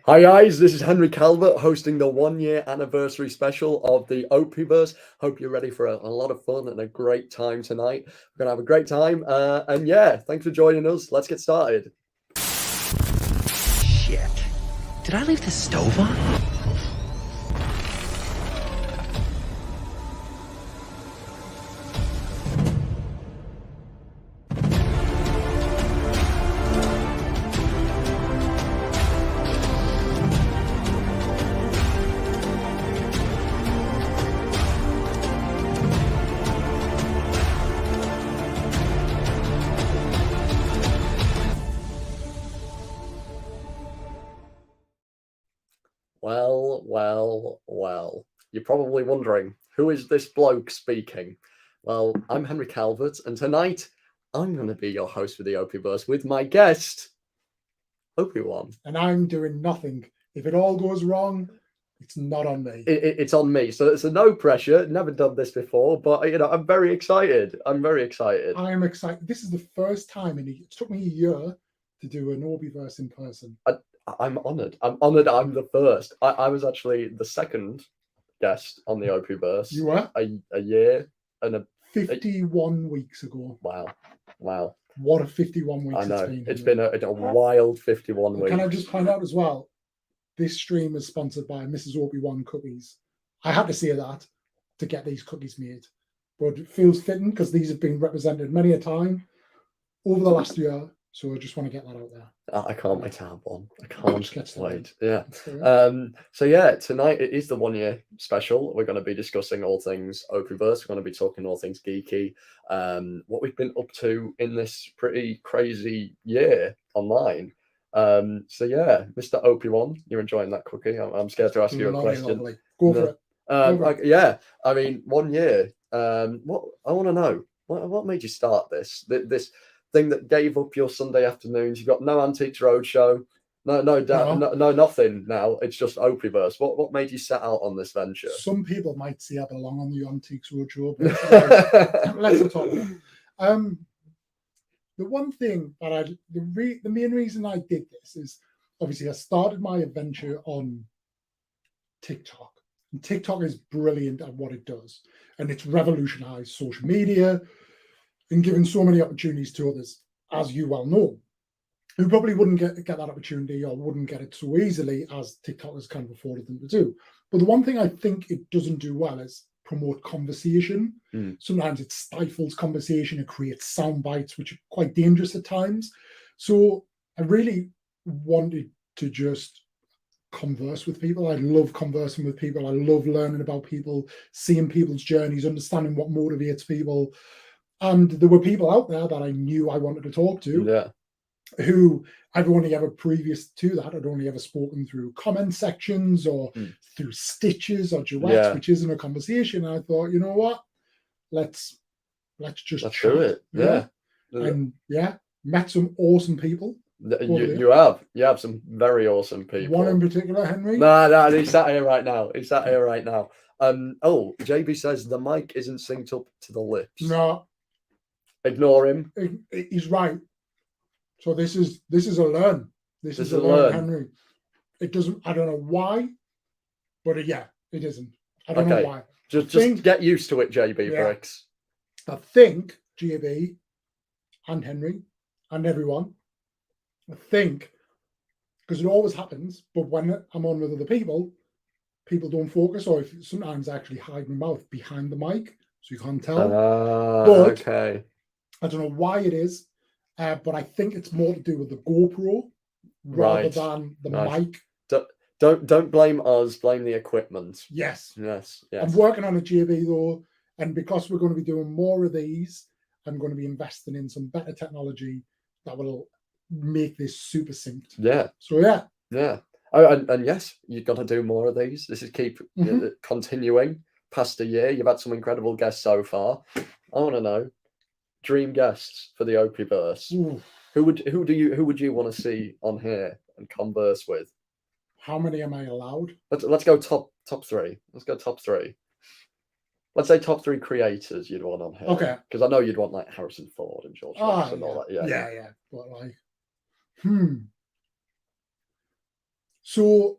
Hi guys, this is Henry Calvert hosting the 1 year anniversary special of the Opie-Verse. Hope you're ready for a lot of fun and a great time tonight. We're going to have a great time. And yeah, thanks for joining us. Let's get started. Shit. Did I leave the stove on? Well. You're probably wondering, who is this bloke speaking? Well, I'm Henry Calvert, and tonight I'm going to be your host for the Opie-Verse with my guest, ObiWan. And I'm doing nothing. If it all goes wrong, it's not on me. It's on me. So it's no pressure. Never done this before, but I'm very excited. I'm excited. This is the first time, and it took me a year to do an ObiWan in person. I'm honoured. I'm the first. I was actually the second guest on the Opie-Verse. You were? A year and 51 weeks ago. Wow. What a 51 weeks I know. it's been. It's been a wild 51 weeks. Can I just point out as well, this stream is sponsored by Mrs. ObiWan Cookies. I had to say that to get these cookies made. But it feels fitting because these have been represented many a time over the last year. So I just want to get that out there. I can't wait to have one. I can't wait. Yeah. So yeah, tonight it is the 1 year special. We're going to be discussing all things Opie-Verse. We're going to be talking all things geeky. What we've been up to in this pretty crazy year online. So yeah, Mr. ObiWan, you're enjoying that cookie. I'm scared to ask you a question. Lovely. Go for it. Yeah, I mean, 1 year. What I want to know, what made you start this thing that gave up your Sunday afternoons? You got no Antiques Roadshow, no nothing now. It's just Opie-Verse. What made you set out on this venture? Some people might say I belong on the Antiques Roadshow, but let's not talk about it. The one thing that the main reason I did this is obviously I started my adventure on TikTok. And TikTok is brilliant at what it does. And it's revolutionized social media and given so many opportunities to others, as you well know, who probably wouldn't get that opportunity or wouldn't get it so easily as TikTok has kind of afforded them to do. But the one thing I think it doesn't do well is promote conversation. Sometimes it stifles conversation, it creates sound bites, which are quite dangerous at times. So I really wanted to just converse with people. I love conversing with people. I love learning about people, seeing people's journeys, understanding what motivates people. And there were people out there that I knew I wanted to talk to, who I've only ever previous to that, I'd only ever spoken through comment sections or through stitches or duets, which isn't a conversation. And I thought, you know what? Let's just do it. Yeah. And met some awesome people. You have some very awesome people. One in particular, Henry? No, he's sat here right now. JB says the mic isn't synced up to the lips. No. Ignore him. He's right. So this is a learn. This is a learn, Henry. It doesn't. I don't know why, but it isn't. I don't know why. Just get used to it, JB Bricks. I think JB and Henry and everyone. I think because it always happens, but when I'm on with other people don't focus, or if sometimes I actually hide my mouth behind the mic, so you can't tell. But I don't know why it is, but I think it's more to do with the GoPro rather than the mic. Don't blame us, blame the equipment. Yes. I'm working on a JB though, and because we're going to be doing more of these, I'm going to be investing in some better technology that will make this super synced. So yeah. Oh, and yes, you've got to do more of these. This is keep continuing past a year. You've had some incredible guests so far. I want to know dream guests for the Opie-Verse. Who would you want to see on here and converse with? How many am I allowed? Let's go top three. Let's go top three. Let's say top three creators you'd want on here. Okay. Because I know you'd want like Harrison Ford and George Lucas and all that. Yeah. But like, So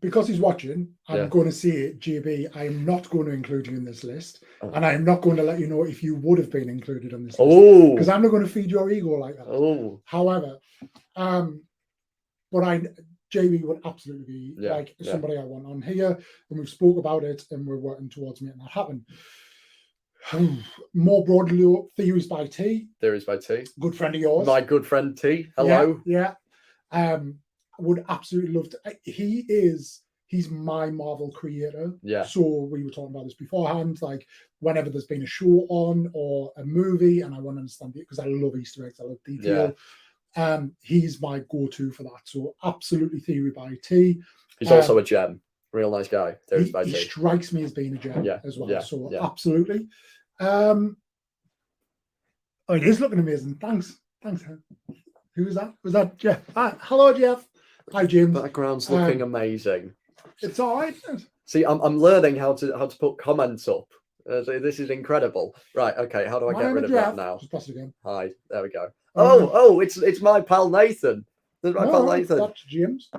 because he's watching, I'm going to say, JB, I am not going to include you in this list. And I am not going to let you know if you would have been included on this list. Because I'm not going to feed your ego like that. However, but JB would absolutely be like somebody I want on here. And we've spoke about it and we're working towards making that happen. More broadly, Theories by T. Theories by T. Good friend of yours. My good friend T. Hello. Yeah. Would absolutely love to. He's my Marvel creator. Yeah. So we were talking about this beforehand. Like whenever there's been a show on or a movie, and I want to understand it because I love Easter eggs, I love detail. He's my go-to for that. So absolutely Theory by T. He's also a gem. Real nice guy. Theories by T. He strikes me as being a gem as well. So absolutely. It is looking amazing. Thanks. Who was that? Was that Jeff? Hello, Jeff. Hi, James. Background's looking amazing. It's all right. See, I'm learning how to put comments up. So this is incredible. Right, okay. How do I get rid of that now? Just press it again. Hi, there we go. It's my pal Nathan. There's my pal Nathan. That's James.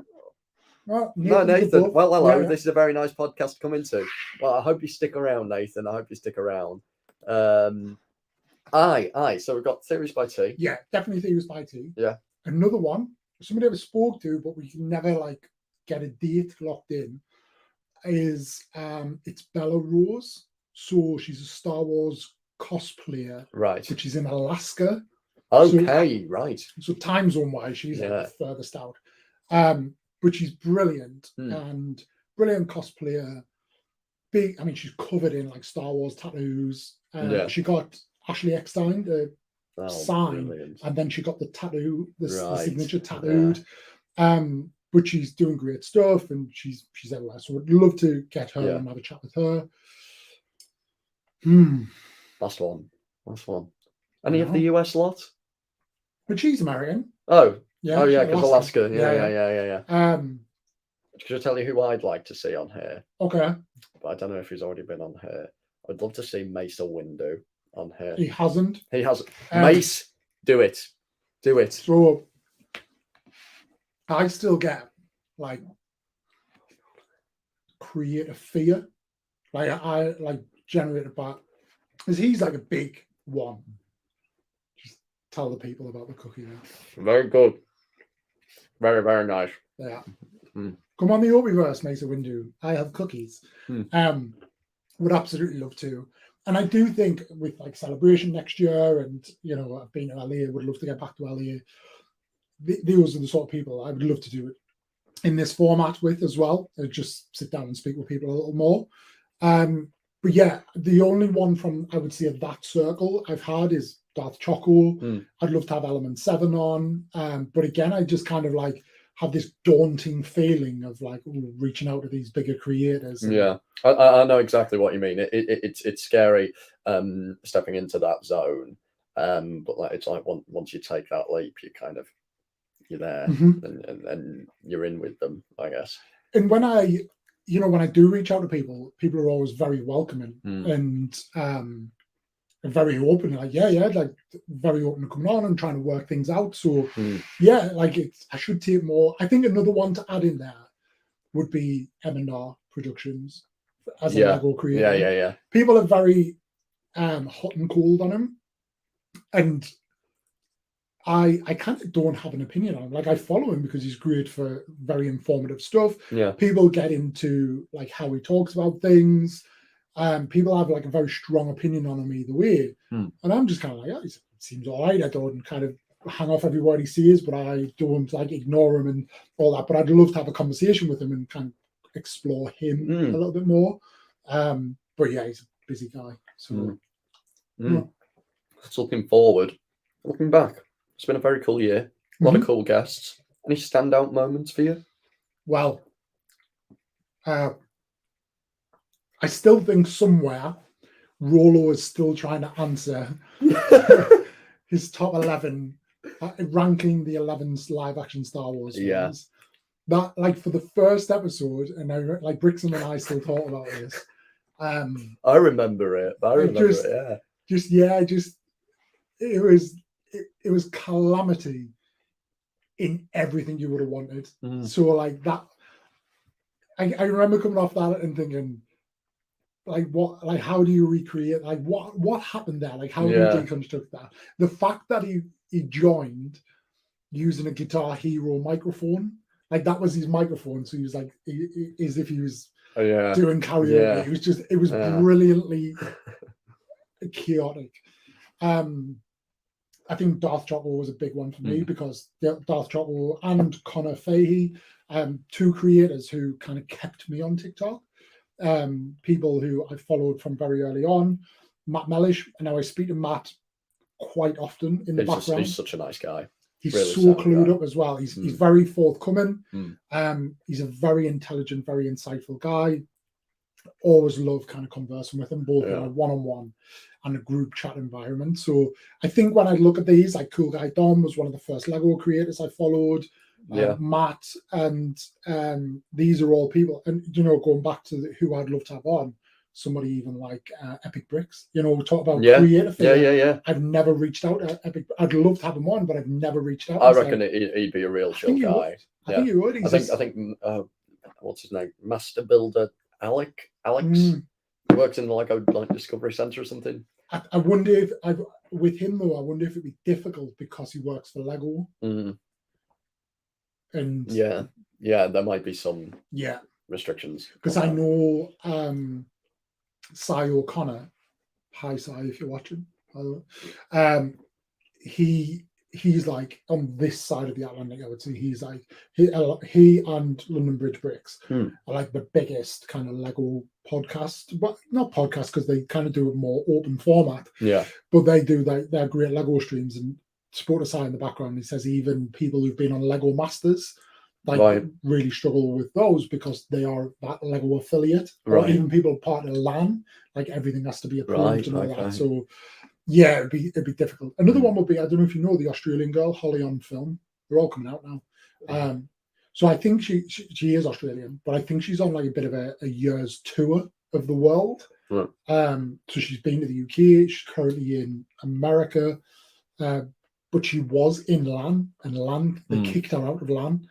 No, Nathan. Well, hello. Yeah. This is a very nice podcast to come into. Well, I hope you stick around, Nathan. I hope you stick around. Aye. So we've got Theories by T. Yeah, definitely Theories by T. Yeah. Another one, somebody I spoke to, but we can never like get a date locked in, is it's Bella Rose. So she's a Star Wars cosplayer. Right. But she's in Alaska. Okay, right. So time zone wise, she's like the furthest out. But she's brilliant and brilliant cosplayer. Big, I mean, she's covered in like Star Wars tattoos. She got Ashley Eckstein to sign, brilliant. And then she got the tattoo, the signature tattooed. But she's doing great stuff and she's everywhere. So I'd love to get her and have a chat with her. Last one. Any of the US lot? But she's American. Oh, yeah, because Alaska. Yeah. Should I tell you who I'd like to see on here? Okay. But I don't know if he's already been on here. I'd love to see Mace Windu on here. He hasn't. He hasn't. Mace, do it. So I still get like creative fear. Like I like generated by, because he's like a big one. Just tell the people about the cookie now. Very good. Very, very nice. Yeah. Come on the Opie-Verse, Mace Windu. I have cookies. Would absolutely love to. And I do think with like Celebration next year, and I've been to LA, would love to get back to LA. Those are the sort of people I would love to do it in this format with as well. Just sit down and speak with people a little more. But yeah, the only one from I would say that circle I've had is Darth Choco. I'd love to have Element 7 on. But again, I just kind of like have this daunting feeling of like reaching out to these bigger creators. Yeah, I know exactly what you mean. It's scary stepping into that zone. But like it's like once you take that leap, you're there and you're in with them, I guess. And when I do reach out to people are always very welcoming and very open, like like very open to coming on and trying to work things out. So I should take more. I think another one to add in there would be Andor Productions as a Lego creator. Yeah. People are very hot and cold on him, and I kind of don't have an opinion on him. Like I follow him because he's great for very informative stuff. Yeah. People get into like how he talks about things. People have like a very strong opinion on him either way. And I'm just kind of like, it seems all right. I don't kind of hang off every word he says, but I don't like ignore him and all that. But I'd love to have a conversation with him and kind of explore him a little bit more. But yeah, he's a busy guy. So Just looking forward. Looking back. It's been a very cool year. A lot of cool guests. Any standout moments for you? Well, I still think somewhere Rolo is still trying to answer his top 11, ranking the 11 live action Star Wars films. Yeah. That, like, for the first episode, and I like Brixton and I still talk about this. I remember it. It was calamity in everything you would have wanted. Mm. So like that, I remember coming off that and thinking, like what, like how do you recreate, like what happened there, like how do you Yeah. deconstruct that? The fact that he joined using a Guitar Hero microphone, like that was his microphone, so he was like as if he was Oh, yeah. doing karaoke. Yeah. It was brilliantly chaotic. I think Darth Chopper was a big one for me because Darth Chopper and Connor Fahey, two creators who kind of kept me on TikTok. People who I followed from very early on. Matt Mellish, and now I speak to Matt quite often in the background. He's such a nice guy. He's really so clued guy. up as well. He's very forthcoming. He's a very intelligent, very insightful guy. Always love kind of conversing with him, both in a one-on-one and a group chat environment. So I think when I look at these, like Cool Guy Dom was one of the first Lego creators I followed. Matt, and these are all people, and you know, going back to who I'd love to have on, somebody even like Epic Bricks, you know, we talk about creative. Yeah. I've never reached out to Epic. I'd love to have him on, but I've never reached out. I reckon he'd be a real chill guy. I think he would. I think what's his name, Master Builder Alex works in the Lego Discovery Center or something. I wonder if with him though, I wonder if it'd be difficult because he works for Lego. And there might be some restrictions because I know Cy O'Connor, hi Cy if you're watching, by the way, he's like on this side of the Atlantic. I would say he's like he and London Bridge Bricks are like the biggest kind of Lego podcast, but not podcast because they kind of do a more open format. But they do their great Lego streams, and Sport aside in the background, he says even people who've been on Lego Masters really struggle with those because they are that Lego affiliate, or even people part of LAN, like everything has to be approved and all that. So yeah, it'd be difficult. Another one would be, I don't know if you know the Australian girl, Holly on Film. They're all coming out now. So I think she is Australian, but I think she's on like a bit of a year's tour of the world. So she's been to the UK, she's currently in America, but she was in LAN, and LAN, they kicked her out of LAN.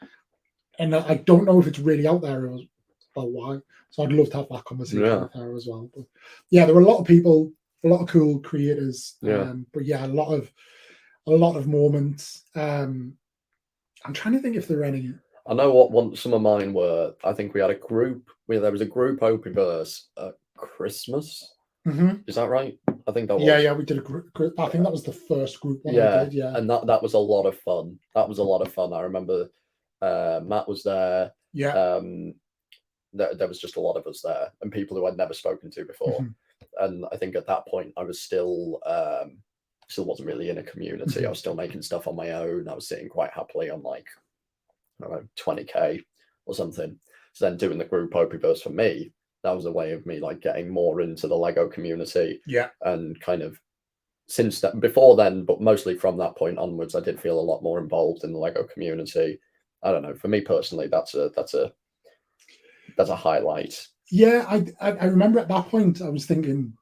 And I don't know if it's really out there about why. So I'd love to have that conversation with her as well. But yeah, there were a lot of people, a lot of cool creators. But yeah, a lot of moments. I'm trying to think if there are any. I know what some of mine were. I think we had a group. There was a group OpieVerse at Christmas. Is that right? I think that was. Yeah, we did a group. I think that was the first group one I did. And that was a lot of fun. I remember Matt was there. There was just a lot of us there, and people who I'd never spoken to before. And I think at that point I was still wasn't really in a community. I was still making stuff on my own. I was sitting quite happily on like, I don't know, 20k or something. So then doing the group OpieVerse for me, that was a way of me like getting more into the Lego community. And kind of since that, before then, but mostly from that point onwards, I did feel a lot more involved in the Lego community. I don't know. For me personally, that's a highlight. Yeah, I remember at that point I was thinking,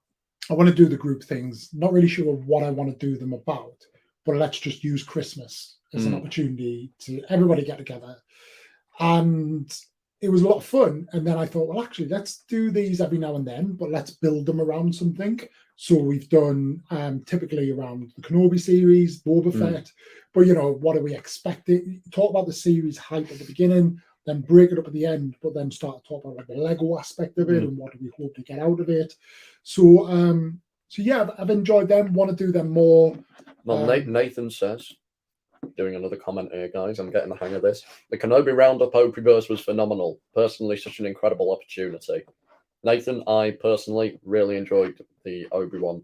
I want to do the group things. Not really sure what I want to do them about, but let's just use Christmas as an opportunity to everybody get together. And it was a lot of fun. And then I thought, well, actually, let's do these every now and then, but let's build them around something. So we've done typically around the Kenobi series, Boba Fett. But, you know, what are we expecting? Talk about the series hype at the beginning, then break it up at the end, but then start to talk about like the Lego aspect of it and what do we hope to get out of it. So, yeah, I've enjoyed them. Want to do them more. Well, Nathan says, doing another comment here, guys, I'm getting the hang of this. The Kenobi Roundup OpieVerse was phenomenal. Personally, such an incredible opportunity. Nathan, I personally really enjoyed the Obi-Wan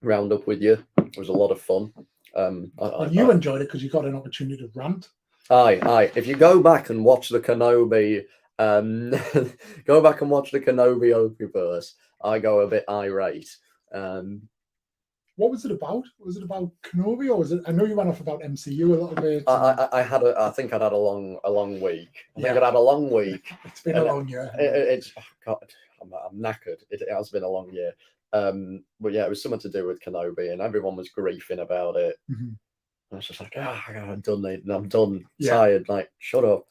Roundup with you. It was a lot of fun. You enjoyed it because you got an opportunity to rant. Aye. If you go back and watch the Kenobi, OpieVerse, I go a bit irate. What was it about? Was it about Kenobi, or was it? I know you went off about MCU a little bit. I think I'd had a long week. I think I'd had a long week. It's been a long year. I'm knackered. It has been a long year. But yeah, it was something to do with Kenobi, and everyone was griefing about it. I was just like, I'm done, Nathan. I'm done. Yeah. Tired. Like, shut up.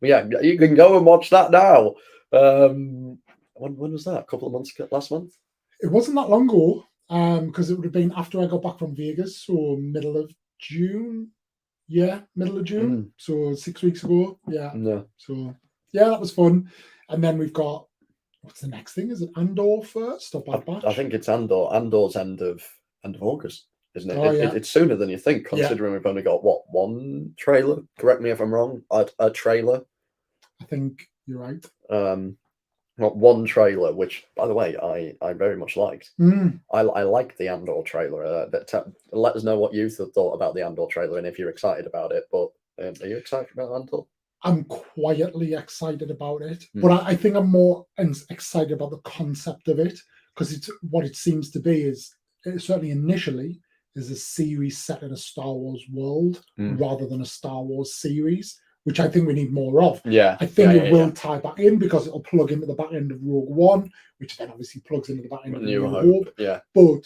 Yeah, you can go and watch that now. When was that? A couple of months ago, last month? It wasn't that long ago, because it would have been after I got back from Vegas, so middle of June. Yeah, middle of June. So 6 weeks ago. Yeah. No. So yeah, that was fun. And then we've got, what's the next thing? Is it Andor first or Bad Batch? I think it's Andor. Andor's end of August, isn't it? Oh, yeah. It's sooner than you think, considering we've only got one trailer. Correct me if I'm wrong. A trailer. I think you're right. Not one trailer, which, by the way, I very much liked. I liked the Andor trailer. Let us know what you thought about the Andor trailer and if you're excited about it. But are you excited about Andor? I'm quietly excited about it, but I think I'm more excited about the concept of it, because it's what it seems to be is, certainly initially, is a series set in a Star Wars world rather than a Star Wars series, which I think we need more of. Yeah, I think it will tie back in, because it'll plug into the back end of Rogue One, which then obviously plugs into the back end of New Hope. Yeah, but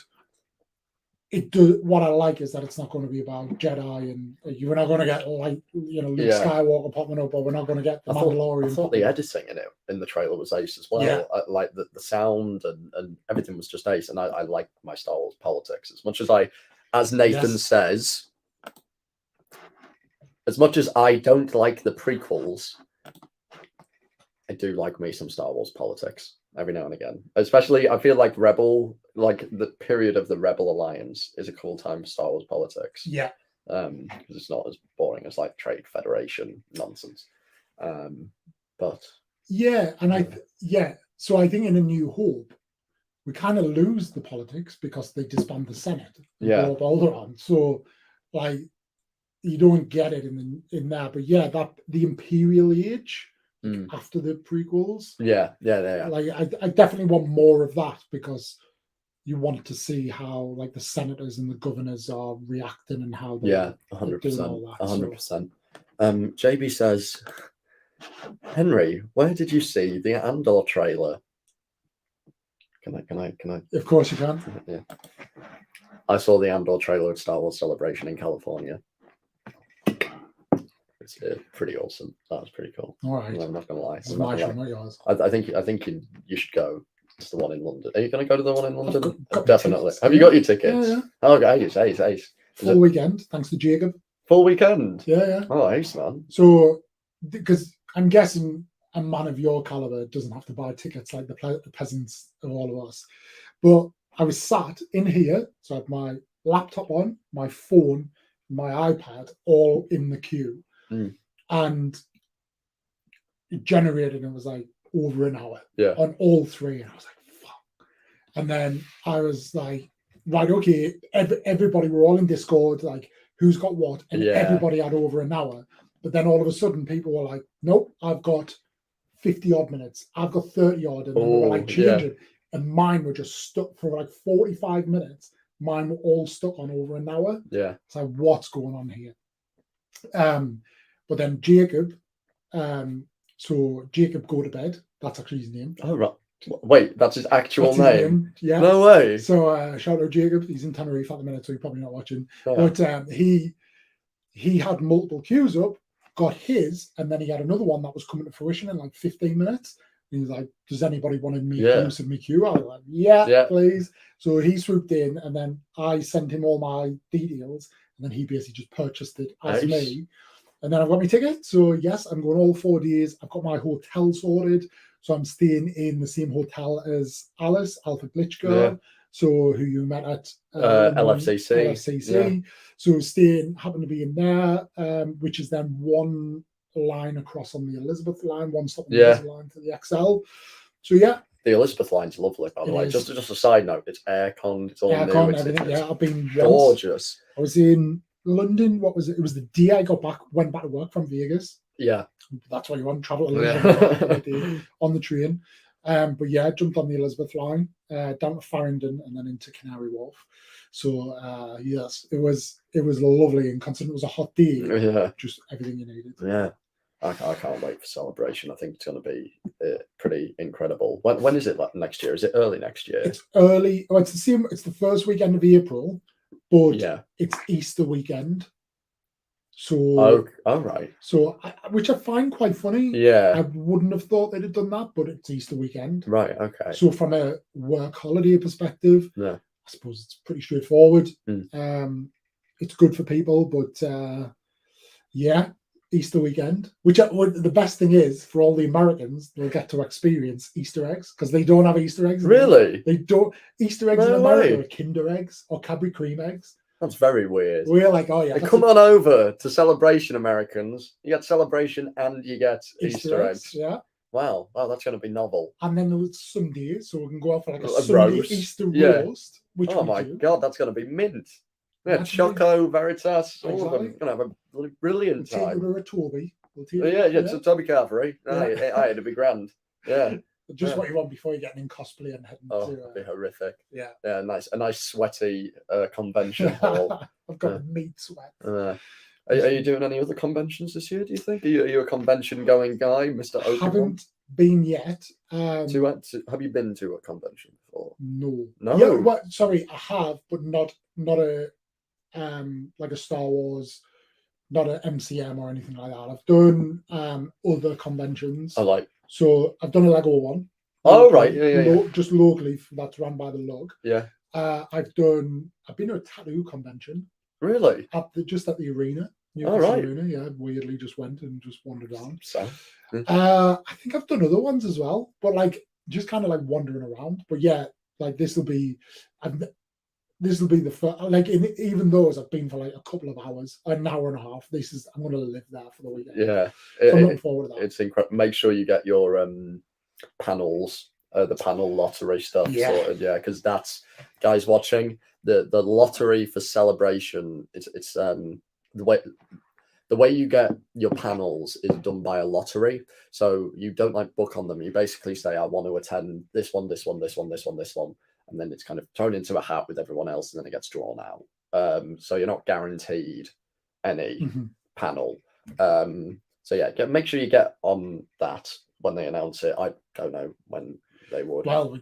it does. What I like is that it's not going to be about Jedi, and you're not going to get Luke Skywalker popping up, or we're not going to get the Mandalorian. I thought the editing in the trailer was ace as well. Yeah. I like the sound and everything was just ace, and I like my Star Wars politics as much as Nathan says. As much as I don't like the prequels, I do like me some Star Wars politics every now and again. Especially, I feel like the period of the Rebel Alliance is a cool time for Star Wars politics. Yeah. Because it's not as boring as like Trade Federation nonsense. But yeah, and so I think in A New Hope, we kind of lose the politics because they disband the Senate. Yeah. Alderaan. So like, you don't get it in there, but yeah, that the Imperial Age after the prequels. Yeah. Like I definitely want more of that, because you want to see how like the senators and the governors are reacting and how they 100%, 100%. JB says, Henry, where did you see the Andor trailer? Can I? Of course you can. Yeah. I saw the Andor trailer at Star Wars Celebration in California. It's pretty awesome. That was pretty cool. All right. I'm not gonna lie. It's my show, not yours. I think you should go. It's the one in London. Are you going to go to the one in London? Got Definitely. tickets. Have you got your tickets? Yeah. Oh, ace. Full weekend, thanks to Jacob. Full weekend? Yeah. Oh, ace, man. So, because I'm guessing a man of your caliber doesn't have to buy tickets like the peasants of all of us. But I was sat in here, so I had my laptop on, my phone, my iPad, all in the queue. And it generated, and it was like over an hour on all three. And I was like, fuck. And then I was like, right, okay, everybody, we're all in Discord, like, who's got what? And everybody had over an hour. But then all of a sudden, people were like, nope, I've got 50 odd minutes. I've got 30 odd. And then they were like changing. And mine were just stuck for like 45 minutes. Mine were all stuck on over an hour. Yeah. It's like, what's going on here? But then Jacob, so Jacob Go to Bed, that's actually his name. Oh, right. Wait, that's his actual name? Yeah. No way. So shout out Jacob. He's in Tenerife at the minute, so he's probably not watching. Oh. But he had multiple queues up, got his, and then he had another one that was coming to fruition in like 15 minutes. And he was like, does anybody want to meet use of me queue? I was like, yeah, please. So he swooped in, and then I sent him all my details, and then he basically just purchased it as me. And then I've got my ticket. So yes, I'm going all 4 days. I've got my hotel sorted. So I'm staying in the same hotel as Alice, Alpha Glitch Girl, so who you met at LFCC. Yeah. So happened to be in there, which is then one line across on the Elizabeth line, one stop on the Elizabeth line to the XL. So yeah. The Elizabeth line's lovely, by the way. Just a side note, it's air-conned, it's all air-con, new. Everything. I've been gorgeous. Once. I was in London. What was it? It was the day I went back to work from Vegas. Yeah. That's why you want to travel to London on the train. But yeah, I jumped on the Elizabeth line, down to Farringdon and then into Canary Wharf. So yes, it was lovely, and considering it was a hot day, just everything you needed. Yeah. I can't wait for Celebration. I think it's going to be pretty incredible. When is it next year? Is it early next year? It's early. Oh, it's the same. It's the first weekend of April, but Yeah. it's Easter weekend. So, right. So, which I find quite funny. Yeah. I wouldn't have thought they'd have done that, but it's Easter weekend. Right. Okay. So, from a work holiday perspective, Yeah. I suppose it's pretty straightforward. Mm. It's good for people, but yeah, Easter weekend. The best thing is for all the Americans, they'll get to experience Easter eggs because they don't have Easter eggs. Really? They don't. Easter eggs No in America way. are Kinder eggs or Cadbury cream eggs. That's very weird. We're like, oh yeah, Come on over to Celebration, Americans. You get Celebration and you get Easter eggs. Yeah. Wow, that's going to be novel. And then it's Sunday, so we can go out for like a Sunday roast. Easter roast. Which oh my god, that's going to be mint. Yeah, Choco, Veritas, all of them. Going to have a brilliant time. We'll take you to a Toby. Yeah, Toby Calvert. It'd be grand. Yeah. Just what you want before you get in cosplay and heading to. That'd be horrific. Yeah. Yeah, a nice sweaty convention hall. I've got meat sweat. Are you doing any other conventions this year, do you think? Are you a convention going guy, Mr. Opie? Haven't been yet. Have you been to a convention before? No. No. Yeah, sorry, I have, but not a like a Star Wars, not an MCM or anything like that. I've done other conventions. So I've done a Lego one. Oh right, yeah. Just locally, that's run by the Lug. Yeah. I've been to a tattoo convention. Really? Just at the arena. Right. Arena, yeah. Weirdly, just went and just wandered around. So. I think I've done other ones as well, but like just kind of like wandering around. But yeah, like this will be the first. Like even those I've been for like a couple of hours, an hour and a half. I'm going to live there for the weekend. Yeah, so I'm looking forward to that. It's incredible. Make sure you get your panels, the panel lottery stuff sorted. Yeah, because that's guys watching the lottery for Celebration. It's the way you get your panels is done by a lottery. So you don't like book on them. You basically say, I want to attend this one, this one, this one, this one, this one. And then it's kind of thrown into a hat with everyone else and then it gets drawn out. So you're not guaranteed any panel. So yeah, make sure you get on that when they announce it. I don't know when they would. Well,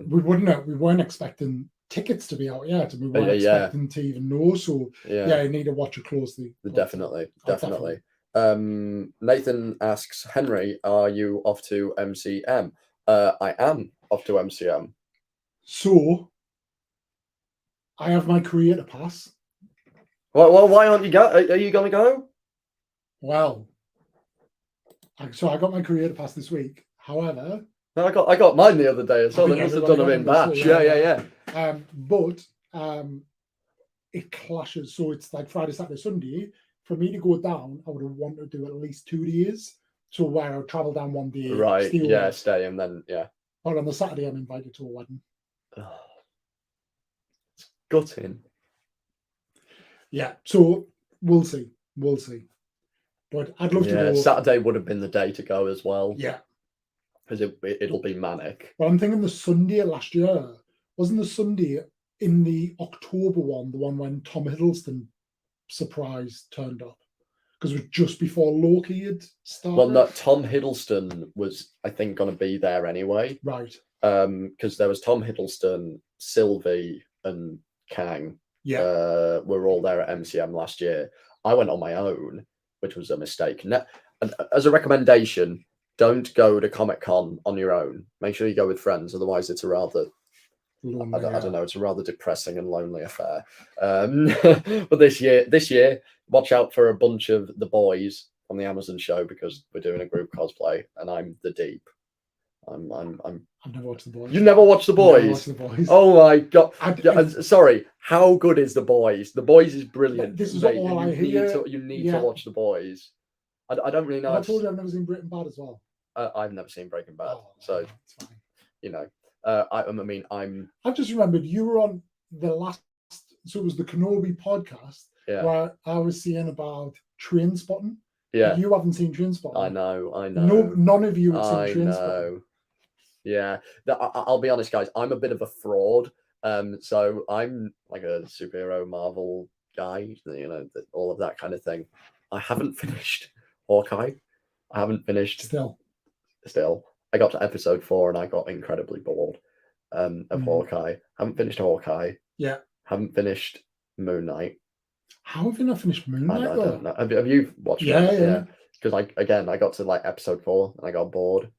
we wouldn't know. We weren't expecting tickets to be out yet. We weren't expecting to even know. So you need to watch it closely. Definitely. Nathan asks, Henry, are you off to MCM? I am off to MCM. So I have my creator pass. Well, why aren't you are you going to go? Well, so I got my creator pass this week. However, no, I got mine the other day as well. They must have done them in batch. Yeah. But it clashes. So it's like Friday, Saturday, Sunday. For me to go down, I would have wanted to do at least 2 days. So where I'll travel down one day. Right. Stay and then But on the Saturday, I'm invited to a wedding. Oh, it's gutting. Yeah. So we'll see. But I'd love to go. Saturday would have been the day to go as well. Yeah. Because it'll be manic. But I'm thinking the Sunday last year, wasn't the Sunday in the October one, the one when Tom Hiddleston surprise turned up? Because it was just before Loki had started. Well, no, Tom Hiddleston was, I think, going to be there anyway. Right. Because there was Tom Hiddleston, Sylvie, and Kang. Yeah. Were all there at MCM last year. I went on my own, which was a mistake. And as a recommendation, don't go to Comic-Con on your own. Make sure you go with friends. Otherwise, it's a rather lonely, I don't know. It's a rather depressing and lonely affair. But this year, watch out for a bunch of the boys on the Amazon show because we're doing a group cosplay, and I'm the Deep. I've never watched the boys. You never watched the boys? Never watched the boys. Oh my god! Sorry. How good is the boys? The boys is brilliant. This is all I hear. You need to watch the boys. I don't really know. I told you I've never seen Breaking Bad as well. I've never seen Breaking Bad, so it's fine. You know. I've just remembered you were on the last. So it was the Kenobi podcast where I was saying about Train Spotting. Yeah. You haven't seen Train Spotting. I know. No, none of you have seen Train Spotting. Yeah. I'll be honest, guys. I'm a bit of a fraud. So I'm like a superhero Marvel guy, all of that kind of thing. I haven't finished Hawkeye. I haven't finished still. I got to episode 4 and I got incredibly bored of Hawkeye. Haven't finished Hawkeye. Yeah. Haven't finished Moon Knight. How have you not finished Moon I, Knight I though? don't know. Have you watched Yeah, it? yeah. Because I got to like episode 4 and I got bored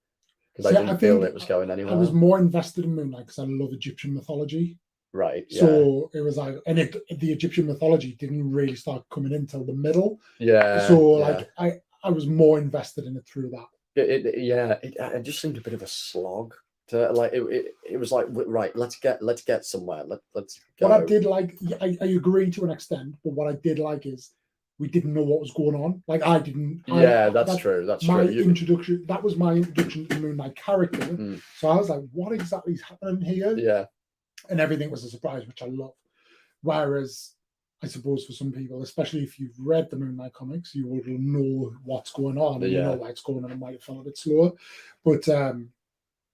because See, I I didn't feel think it was going I anywhere. was more invested in Moon Knight because I love Egyptian mythology. Right. Yeah. So it was like, and the Egyptian mythology didn't really start coming in till the middle. Yeah. So yeah. like I was more invested in it through that. It just seemed a bit of a slog. To like it was like, right, let's get somewhere. Let's go. What I did like, I agree to an extent, but what I did like is we didn't know what was going on. Like I didn't. That's true. That's my true. introduction. That was my introduction to the Moon Knight character. Mm. So I was like, what exactly is happening here? Yeah. And everything was a surprise, which I love. Whereas, I suppose for some people, especially if you've read the Moon Knight comics, you will know what's going on and you know why it's going on and might have felt a bit slower. But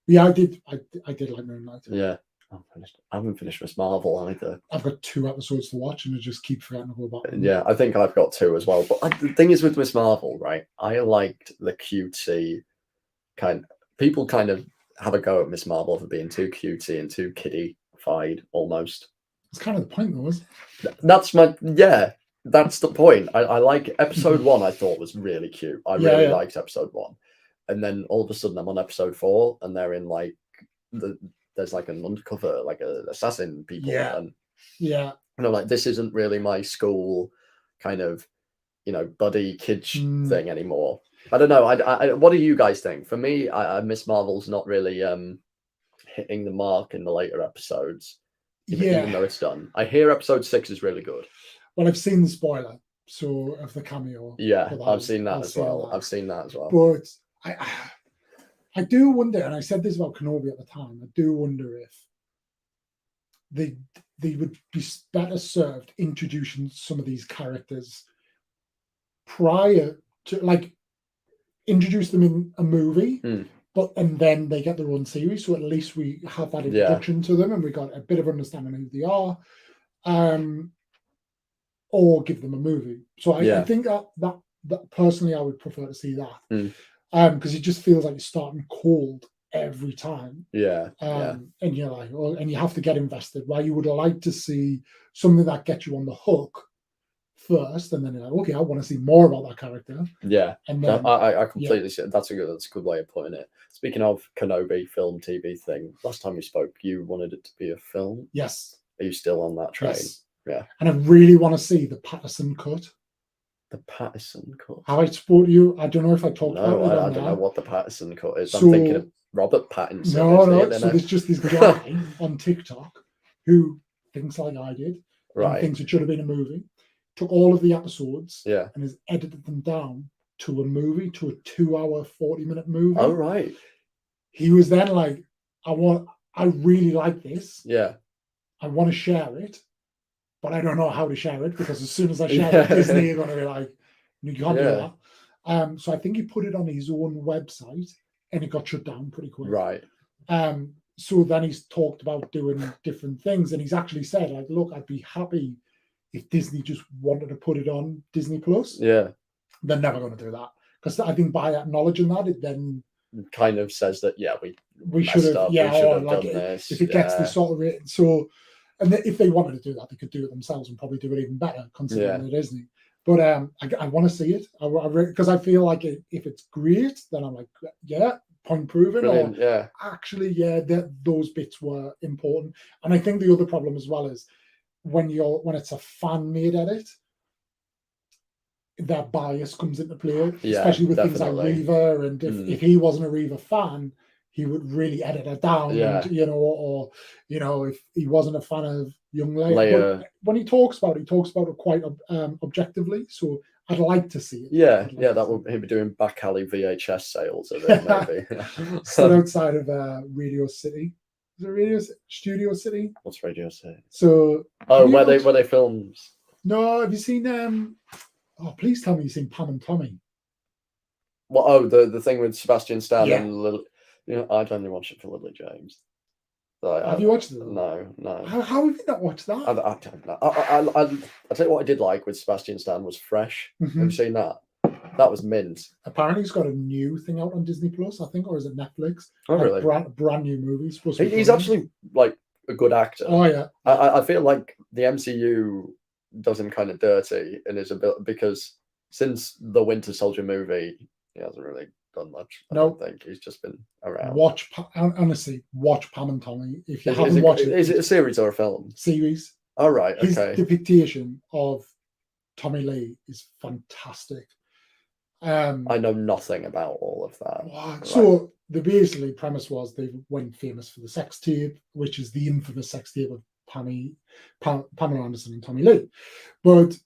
yeah, I did like Moon Knight. Yeah. I haven't finished Miss Marvel either. I've got 2 episodes to watch and I just keep forgetting to go back. Yeah, I think I've got 2 as well. But the thing is with Miss Marvel, right? I liked the cutesy people kind of have a go at Miss Marvel for being too cutesy and too kiddie-fied almost. It's kind of the point, though, isn't it? That's the point. I like episode 1. I thought was really cute. I really liked episode 1, and then all of a sudden I'm on episode 4, and they're in like there's like an undercover, like a assassin people, and I'm like, this isn't really my school kind of buddy kids thing anymore. I don't know. I what do you guys think? For me, Miss Marvel's not really hitting the mark in the later episodes. Even though it's done. I hear episode 6 is really good. Well, I've seen the spoiler, so of the cameo. Yeah, I've seen that as well. I've seen that as well. But I do wonder, and I said this about Kenobi at the time, I do wonder if they would be better served introducing some of these characters prior to, like, introduce them in a movie, and then they get their own series, so at least we have that introduction to them and we got a bit of understanding who they are, or give them a movie. So I think that personally I would prefer to see that, because it just feels like it's starting cold every time. And you're like, and you have to get invested. Why you would like to see something that gets you on the hook first, and then you're like, okay, I want to see more about that character. And then I completely see it. That's a good way of putting it. Speaking of Kenobi film TV thing, last time we spoke, you wanted it to be a film. Yes. Are you still on that train? Yes. Yeah. And I really want to see the Patterson cut. The Patterson cut. Have I spoke to you? I don't know if I talked about it. I don't know what the Patterson cut is. I'm thinking of Robert Pattinson. No. So there's just this guy on TikTok who thinks like I did. Right. And thinks it should have been a movie. Took all of the episodes. Yeah. And has edited them down to a movie, to a 2-hour, 40-minute movie. Oh, right. He was then like, I really like this. Yeah. I want to share it, but I don't know how to share it, because as soon as I share it, Disney are going to be like, you can't do that. So I think he put it on his own website and it got shut down pretty quick. Right. So then he's talked about doing different things, and he's actually said, like, look, I'd be happy if Disney just wanted to put it on Disney Plus. Yeah. They're never going to do that, because I think by acknowledging that, it then kind of says that we should have done this. If it gets this sort of rating. So, and if they wanted to do that, they could do it themselves and probably do it even better, considering it isn't. But I want to see it, because I feel like if it's great, then I'm like, point proven. Brilliant, or actually, those bits were important. And I think the other problem as well is when it's a fan-made edit, that bias comes into play, especially with things like Reaver. And if he wasn't a Reaver fan, he would really edit it down. And, or if he wasn't a fan of young Leia. But when he talks about it quite objectively. So I'd like to see it. That would he'd be doing back alley VHS sales of it, maybe. Still outside of Radio City. Is it Studio City? What's Radio City? So where they filmed. No, have you seen please tell me you've seen Pam and Tommy. Well, the thing with Sebastian Stan and Lily. I'd only watch it for Lily James. Have you watched it? No. How have you not watched that? I don't know. I'll tell you what I did like with Sebastian Stan was Fresh. Have you seen that? That was mint. Apparently, he's got a new thing out on Disney Plus, I think, or is it Netflix? Oh, really? Brand new movie. He's actually like a good actor. Oh, yeah. I feel like the MCU does him kind of dirty in his ability, because since the Winter Soldier movie, he hasn't really done much. I don't think he's just been around. Honestly, watch Pam and Tommy. If you haven't watched it, is it a series or a film? Series. All right. Okay. His depiction of Tommy Lee is fantastic. I know nothing about all of that. Right. So the basically premise was they went famous for the sex tape, which is the infamous sex tape of Pamela Anderson and Tommy Lee. But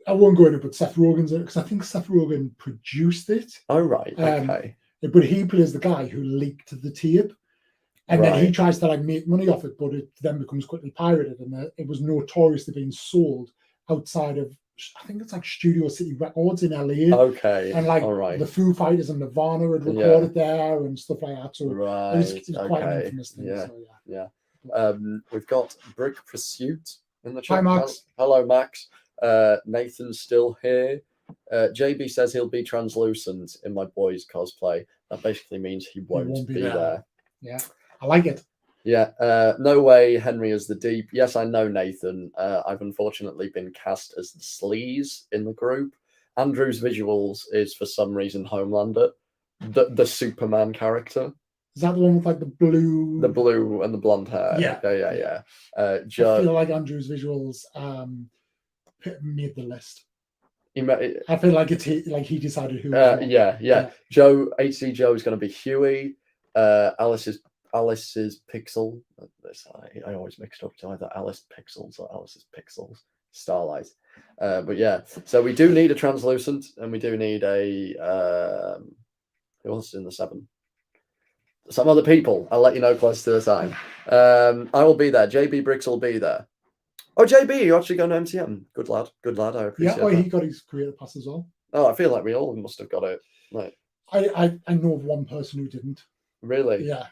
I won't go into it, but Seth Rogen's in it, because I think Seth Rogen produced it. Oh, right. Okay. But he plays the guy who leaked the tape. And then he tries to like make money off it, but it then becomes quickly pirated. And it was notoriously being sold outside of, I think it's like Studio City Records in LA. Okay. And like the Foo Fighters and Nirvana had recorded there and stuff like that. So it's quite an infamous thing. Yeah. So, yeah. We've got Brick Pursuit in the chat. Hi, Max. Hello, Max. Nathan's still here. JB says he'll be translucent in my boys cosplay. That basically means he won't be there. Yeah, I like it. Yeah, no way Henry is the Deep. Yes, I know, Nathan. I've unfortunately been cast as the Sleaze in the group. Andrew's visuals is for some reason Homelander, the Superman character. Is that the one with like the blue and the blonde hair? Yeah. Joe, I feel like Andrew's visuals made the list. I feel like he decided who. Yeah. Joe, HC Joe is going to be Huey. Alice's Pixel. I always mixed up to either Alice Pixels or Alice's Pixels. Starlight. But yeah, so we do need a translucent, and we do need a who else is in the 7? Some other people. I'll let you know close to the time. I will be there. JB Bricks will be there. Oh, JB, you're actually going to MTM. Good lad. I appreciate that. He got his creator pass as well. Oh, I feel like we all must have got it. Like, I know of one person who didn't. Really? Yeah.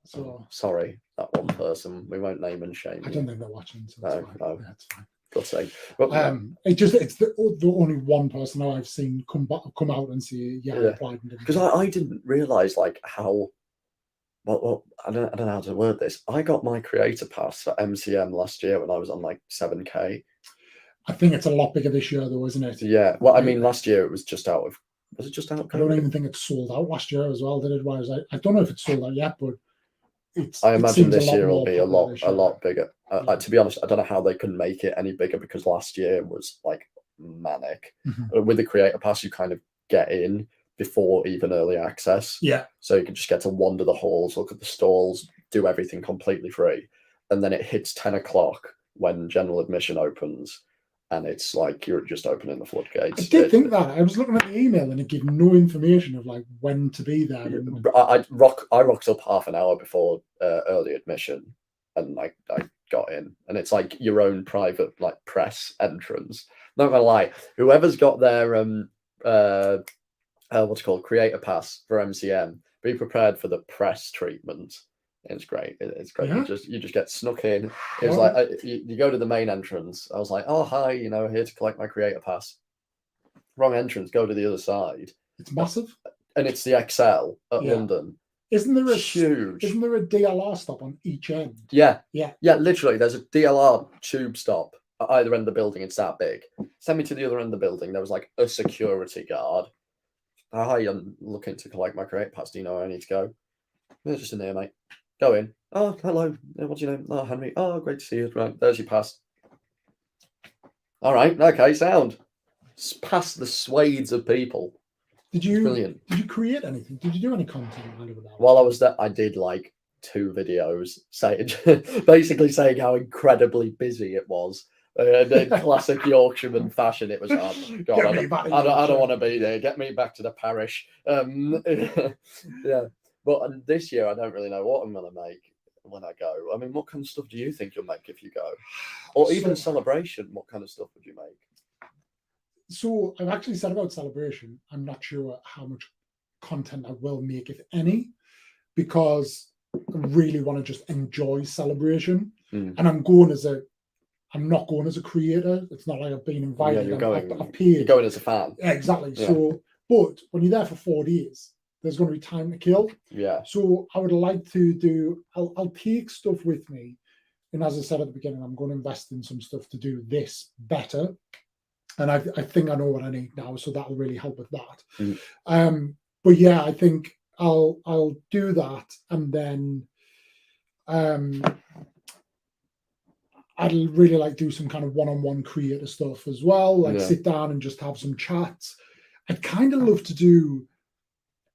So sorry, that one person. We won't name and shame. I don't think they're watching. So that's fine. No. That's fine. God's sake. But, it's the only one person I've seen come out and say I applied and didn't. Because I didn't realize like how. Well, I don't know how to word this. I got my creator pass for MCM last year when I was on like 7K. I think it's a lot bigger this year, though, isn't it? Yeah. Well, I mean, last year it was just out of. Was it just out of? I don't even think it sold out last year as well. Did it? I don't know if it's sold out yet, but it's. I imagine this year will be a lot bigger. To be honest, I don't know how they can make it any bigger, because last year was like manic. Mm-hmm. With the creator pass, you kind of get in before even early access. Yeah. So you can just get to wander the halls, look at the stalls, do everything completely free. And then it hits 10 o'clock when general admission opens. And it's like you're just opening the floodgates. I did think that. I was looking at the email and it gave no information of like when to be there. I rocked up half an hour before early admission, and I got in. And it's like your own private like press entrance. Not gonna lie, whoever's got their what's it called, creator pass for MCM, be prepared for the press treatment. It's great. It's great. Yeah. You just get snuck in. It was like you go to the main entrance. I was like, oh hi, here to collect my creator pass. Wrong entrance. Go to the other side. It's massive, and it's the XL at London. Isn't there huge? Isn't there a DLR stop on each end? Yeah. Literally, there's a DLR tube stop at either end of the building. It's that big. Send me to the other end of the building. There was like a security guard. Hi, I'm looking to collect my creator pass. Do you know where I need to go? It's just in there, mate. Go in. Oh, hello. What's your name? Oh, Henry. Oh, great to see you. Right, there's your pass. All right. Okay, sound. Past the swathes of people. Brilliant. Did you create anything? Did you do any content? While I was there, I did like 2 videos basically saying how incredibly busy it was. In classic Yorkshireman fashion, it was hard. God, I don't want to be there. Get me back to the parish. Yeah. But this year, I don't really know what I'm going to make when I go. I mean, what kind of stuff do you think you'll make if you go? Or even Celebration, what kind of stuff would you make? So I've actually said about Celebration, I'm not sure how much content I will make, if any, because I really want to just enjoy Celebration. And I'm not going as a creator. It's not like I've been invited. I've paid. You're going as a fan. Yeah, exactly. Yeah. So, but when you're there for 4 days, there's going to be time to kill. Yeah. So I would like to do. I'll take stuff with me and as I said at the beginning, I'm going to invest in some stuff to do this better. And I think I know what I need now, so that'll really help with that. But yeah, I think I'll do that, and then I'd really like do some kind of one-on-one creator stuff as well, like sit down and just have some chats. I'd kind of love to do.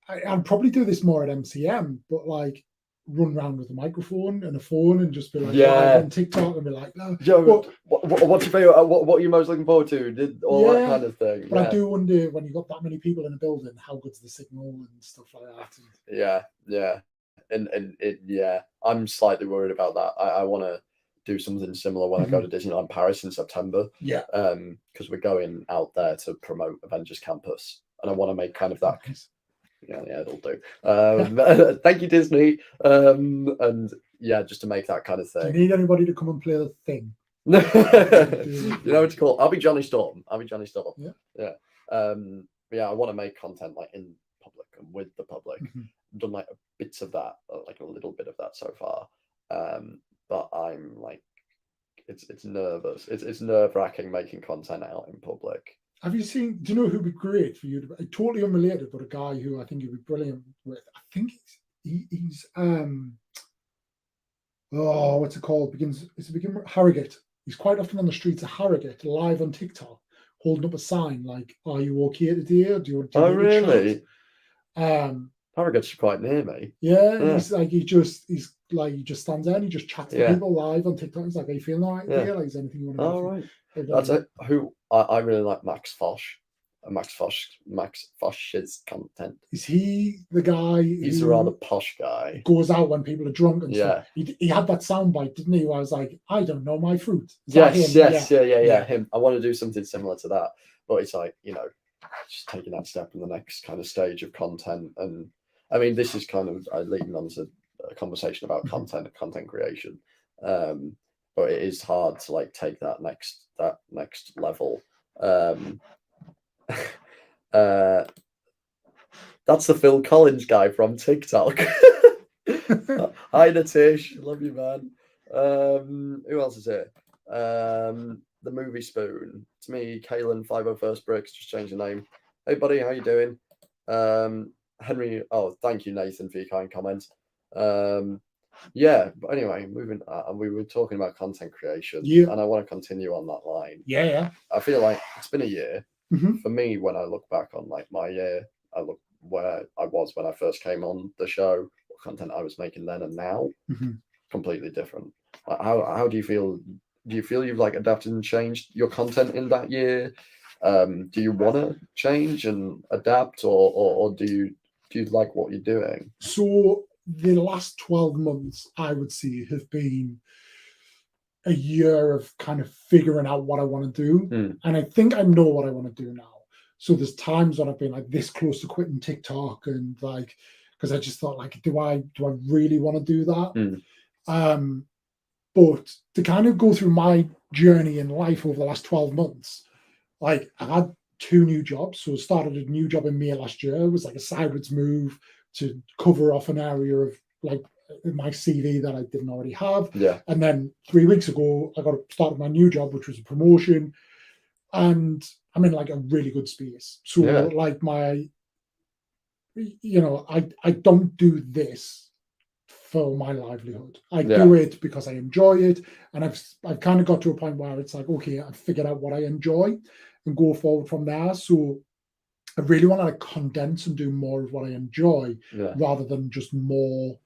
I'd probably do this more at MCM, but like run around with a microphone and a phone and just be like live on TikTok and be like, no. What's your favorite? What are you most looking forward to? That kind of thing. But I do wonder when you've got that many people in a building, how good's the signal and stuff like that. And I'm slightly worried about that. I want to do something similar when I go to Disneyland Paris in September. Because we're going out there to promote Avengers Campus, and I want to make kind of that. Yeah, it'll do. Thank you, Disney. And yeah, just to make that kind of thing. Do you need anybody to come and play the thing? You know what to call? I'll be Johnny Storm. Yeah. I want to make content like in public and with the public. I've done like bits of that, like a little bit of that so far. But I'm like, it's nervous. It's nerve-wracking making content out in public. Have you seen? Do you know who'd be great for you? Totally unrelated, but a guy who I think you'd be brilliant with. I think he's what's it called? Harrogate. He's quite often on the streets of Harrogate, live on TikTok, holding up a sign like, "Are you okay today? Or do you want to?" Oh, really? Harrogate's quite near me. Yeah. He's like he just stands there and he just chats to people live on TikTok. He's like, "Are you feeling all right? Like, is anything you want to do?" Oh, right. That's it. Who I really like Max Fosh. Max Fosh's content. Is he the guy? He's a rather posh guy. Goes out when people are drunk and stuff. He had that soundbite, didn't he? Where I was like, I don't know my fruit. Him. I want to do something similar to that, but it's like, just taking that step in the next kind of stage of content. And I mean, this is kind of leading on to a conversation about content creation. But it is hard to like take that next level. That's the Phil Collins guy from TikTok. Hi Natish, love you, man. Who else is here? The Movie Spoon. It's me, Kaylin 501st Bricks, just changed the name. Hey buddy, how you doing? Henry, thank you Nathan for your kind comments. But anyway, moving we were talking about content creation, and I want to continue on that line. I feel like it's been a year for me. When I look back on like my year, I look where I was when I first came on the show, what content I was making then and now, completely different. How do you feel? Do you feel you've like adapted and changed your content in that year? Do you want to change and adapt, or do you like what you're doing? So the last 12 months, I would say, have been a year of kind of figuring out what I want to do. And I think I know what I want to do now. So there's times when I've been like this close to quitting TikTok, and like, because I just thought like, do I really want to do that? But to kind of go through my journey in life over the last 12 months, like I had 2 new jobs. So I started a new job in May last year. It was like a sideways move to cover off an area of like my CV that I didn't already have. And then 3 weeks ago, I started my new job, which was a promotion, and I'm in like a really good space. So like I don't do this for my livelihood. I do it because I enjoy it, and I've kind of got to a point where it's like, okay, I've figured out what I enjoy and go forward from there. So I really want to like condense and do more of what I enjoy rather than just more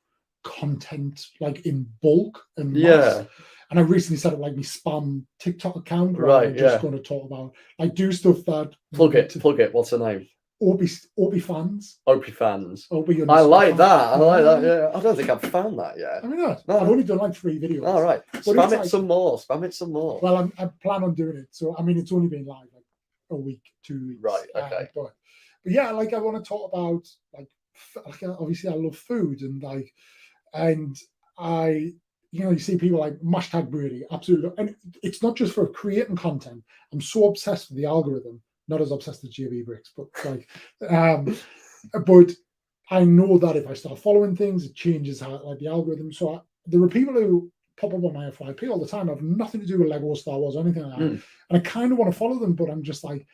content like in bulk and mass. And I recently set up like my spam TikTok account where I'm just going to talk about like do stuff that plug it. What's the name? Opie fans. I like that. Yeah. I don't think I've found that yet. I mean, I've only done like 3 videos. All right. Spam it some more. Well, I plan on doing it. So, I mean, it's only been live like a week, 2 weeks. Right. Okay. But yeah, like I want to talk about like obviously I love food, and I you see people like #Brady, absolutely. And it's not just for creating content. I'm so obsessed with the algorithm. Not as obsessed as JB Bricks, but like, but I know that if I start following things, it changes how like the algorithm. So there are people who pop up on my FYP all the time. I have nothing to do with Lego, Star Wars, or anything like that. Mm. And I kind of want to follow them, but I'm just like,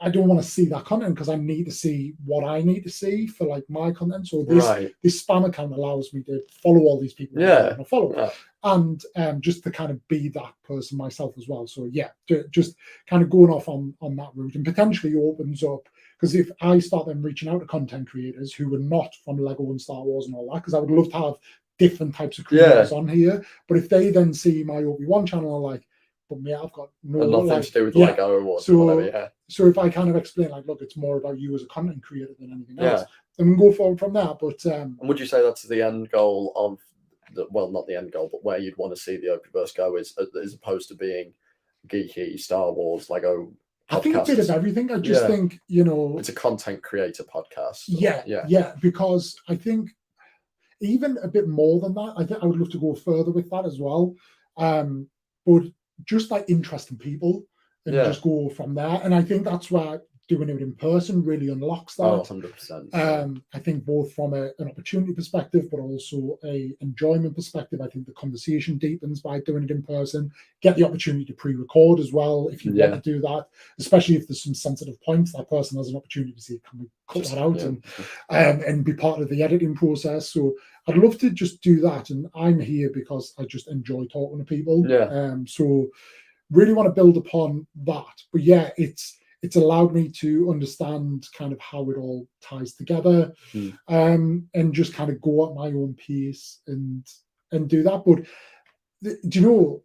I don't want to see that content because I need to see what I need to see for like my content. So this spam account allows me to follow all these people I want to follow, and just to kind of be that person myself as well. So yeah, just kind of going off on that route, and potentially opens up, because if I start then reaching out to content creators who are not from Lego and Star Wars and all that, because I would love to have different types of creators on here, but if they then see my ObiWan channel, like, but me, I've got nothing to do with Lego or whatever. So if I kind of explain, like, look, it's more about you as a content creator than anything else, then we can go forward from that. But and would you say that's the end goal of not the end goal, but where you'd want to see the OpieVerse go, is as opposed to being geeky Star Wars Lego podcast? I think a bit of everything. I just think, it's a content creator podcast. Yeah, because I think even a bit more than that, I think I would love to go further with that as well. But just like interesting people, and just go from there. And I think that's where doing it in person really unlocks that. 100%. I think both from an opportunity perspective, but also a enjoyment perspective. I think the conversation deepens by doing it in person. Get the opportunity to pre-record as well if you want to do that, especially if there's some sensitive points. That person has an opportunity to say, can we cut that out, and be part of the editing process. So I'd love to just do that. And I'm here because I just enjoy talking to people. So really want to build upon that. But yeah, it's allowed me to understand kind of how it all ties together, and just kind of go at my own pace and do that. But do you know,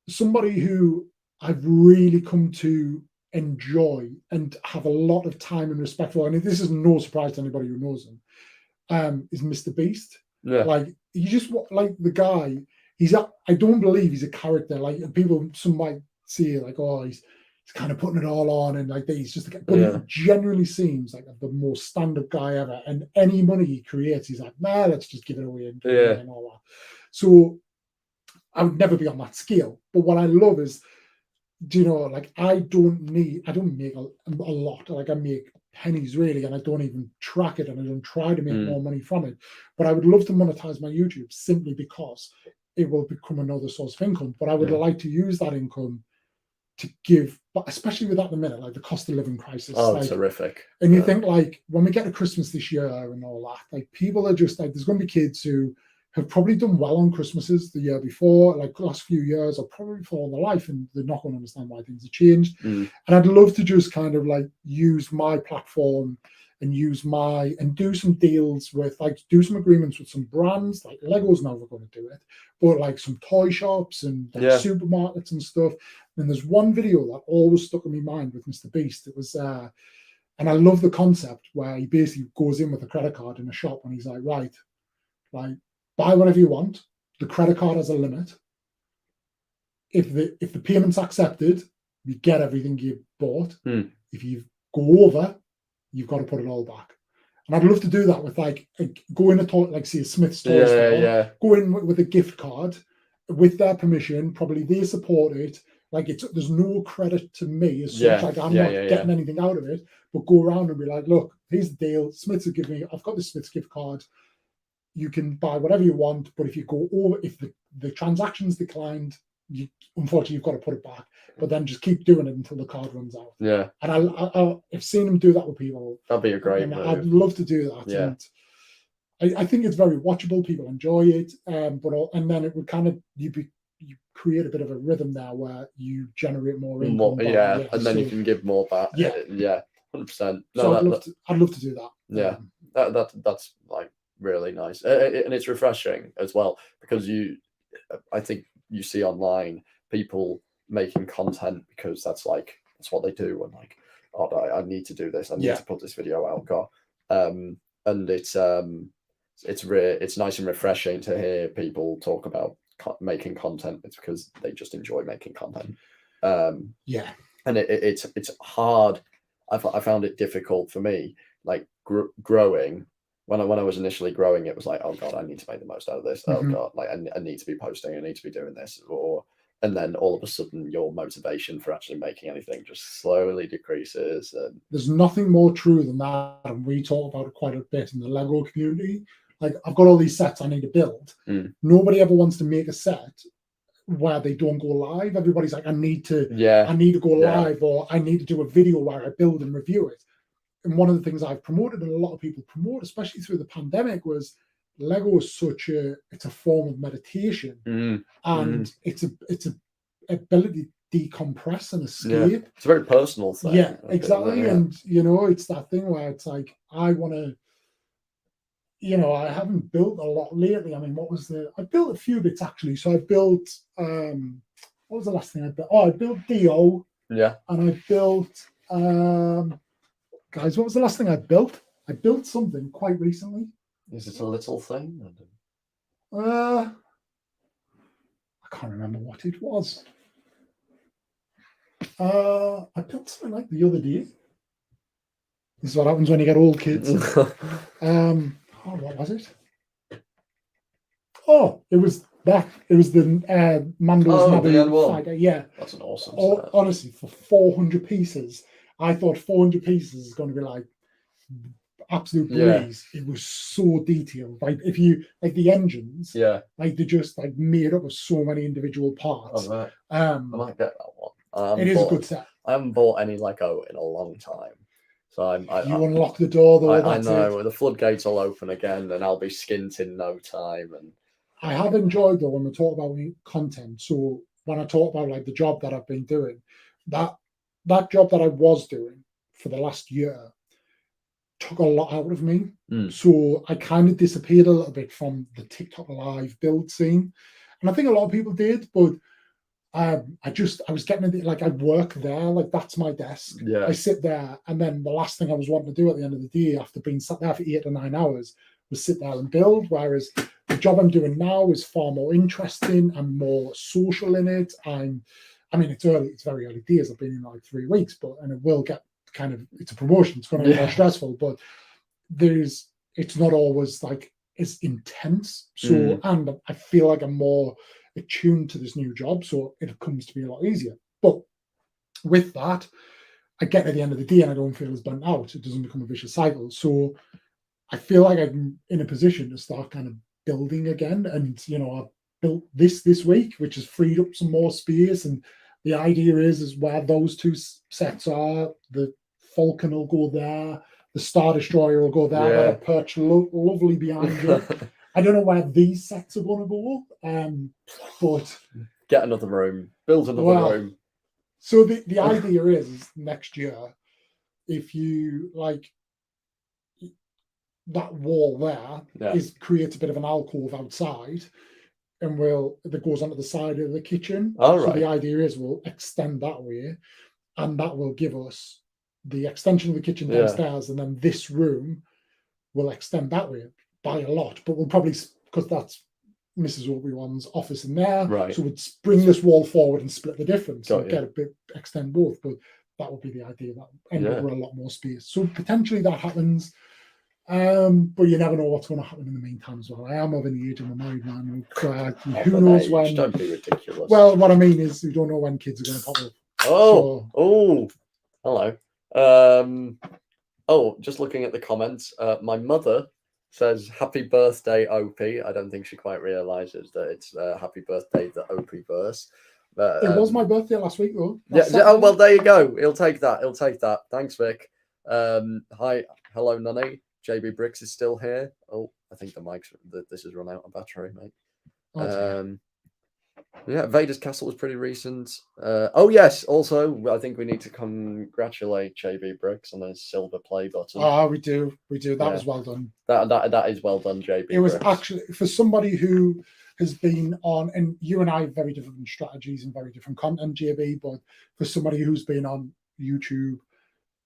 somebody who I've really come to enjoy and have a lot of time and respect for, and this is no surprise to anybody who knows him, is Mr. Beast. Like, you just, like, the guy, I don't believe he's a character. Like, people, some might see like, oh, he's kind of putting it all on, and like he's just, but he genuinely seems like the most stand-up guy ever. And any money he creates, he's like, nah, let's just give it away and all that. So I would never be on that scale. But what I love is, do you know, like, I don't make a lot. Like, I make pennies really, and I don't even track it, and I don't try to make more money from it. But I would love to monetize my YouTube simply because it will become another source of income. But I would like to use that income to give, but especially with at the minute, like the cost of living crisis. Oh, like, it's horrific. And you think, like, when we get to Christmas this year and all that, like, people are just like, there's going to be kids who have probably done well on Christmases the year before, like the last few years, or probably for all their life, and they're not going to understand why things have changed. And I'd love to just kind of like use my platform and do some deals with, like, do some agreements with some brands. Like, Lego's never going to do it, but like some toy shops and like supermarkets and stuff. And there's one video that always stuck in my mind with Mr. Beast. It was, and I love the concept where he basically goes in with a credit card in a shop, and he's like, right, like, buy whatever you want. The credit card has a limit. If the payment's accepted, you get everything you bought. If you go over, you've got to put it all back. And I'd love to do that with, like, go in like, say, a Smith's toy store, go in with a gift card with their permission. Probably they support it. Like, there's no credit to me as such. Like, I'm not getting anything out of it. But go around and be like, look, here's the deal. Smith's will give me. I've got the Smith's gift card. You can buy whatever you want, but if you go over, if the transaction's declined, unfortunately you've got to put it back. But then just keep doing it until the card runs out. Yeah. And I've seen them do that with people. That'd be a great move. I'd love to do that. Yeah. And I think it's very watchable. People enjoy it. And then it would kind of you create a bit of a rhythm there where you generate more income. And then you can give more back. 100%. So I'd love to do that. Yeah. That's like really nice, and it's refreshing as well, because I think you see online people making content because that's what they do, and like, oh, I need to do this, I need to put this video out, and it's nice and refreshing to hear people talk about making content. It's because they just enjoy making content. And it's hard. I found it difficult for me, like growing. When I was initially growing, it was like, oh God, I need to make the most out of this. Oh God, like I need to be posting, I need to be doing this, and then all of a sudden your motivation for actually making anything just slowly decreases. And there's nothing more true than that, and we talk about it quite a bit in the Lego community. Like, I've got all these sets I need to build. Nobody ever wants to make a set where they don't go live. Everybody's like, I need to Yeah. go Yeah. live, or I need to do a video where I build and review it. And one of the things I've promoted, and a lot of people promote, especially through the pandemic, was Lego is it's a form of meditation, and it's a ability to decompress and escape. Yeah. It's a very personal thing. Yeah, exactly. Yeah. And it's that thing where it's like, I want to, I haven't built a lot lately. I mean, I built a few bits actually. So I built, what was the last thing I built? Oh, I built Dio. Yeah. And I built, guys, what was the last thing I built? I built something quite recently. Is it a little thing? I can't remember what it was. I built something like the other day. This is what happens when you get old, kids. What was it? Oh, it was that. It was the Mando's Naboo fighter. Yeah, that's an awesome set. Honestly, for 400 pieces, I thought 400 pieces is going to be like absolute breeze. It was so detailed. Like if you like the engines, like they're just like made up of so many individual parts. Oh, right. I might get that one. It is a good set. I haven't bought any Lego in a long time. So you unlock the door though. I know the floodgates will open again, and I'll be skint in no time. And I have enjoyed though when we talk about content. So when I talk about like the job that I've been doing, that job that I was doing for the last year took a lot out of me. So I kind of disappeared a little bit from the TikTok live build scene, and I think a lot of people did, but. I was getting like I work there, like that's my desk. Yeah. I sit there, and then the last thing I was wanting to do at the end of the day, after being sat there for 8 or 9 hours, was sit there and build. Whereas the job I'm doing now is far more interesting and more social in it. I mean, it's very early days. I've been in like 3 weeks, and it will get it's a promotion. It's going to be more stressful, but it's not always like as intense. So, and I feel like I'm more attuned to this new job, so it comes to be a lot easier. But with that, I get to the end of the day and I don't feel as burnt out. It doesn't become a vicious cycle. So I feel like I'm in a position to start kind of building again. And I built this week, which has freed up some more space. And the idea is where those 2 sets are, the Falcon will go there, the Star Destroyer will go there, they'll perch lovely behind you. I don't know where these sets are going to go, but get another room, build another room. So the idea is next year, if you like that wall there creates a bit of an alcove outside, and that goes onto the side of the kitchen. So the idea is we'll extend that way, and that will give us the extension of the kitchen downstairs, and then this room will extend that way. By a lot, but we'll probably, because that's Mrs. ObiWan's office in there, so we'd bring this wall forward and split the difference and get a bit, extend both. But that would be the idea, that end up with a lot more space. So potentially that happens, but you never know what's going to happen in the meantime as well. I am of an age, I'm a married man, who knows when. Don't be ridiculous. Well, what I mean is, we don't know when kids are going to pop up. Hello. Just looking at the comments, my mother says happy birthday, Opie. I don't think she quite realizes that it's happy birthday, the Opie-Verse. But it was my birthday last week, though. Oh, well, there you go. He'll take that. Thanks, Vic. Hi, hello, Nunny. JB Bricks is still here. Oh, I think this has run out of battery, mate. Vader's Castle was pretty recent. Yes. Also, I think we need to congratulate JB Bricks on his silver play button. Oh, we do. That was well done. That is well done, JB. It was actually, for somebody who has been on, and you and I have very different strategies and very different content, JB, but for somebody who's been on YouTube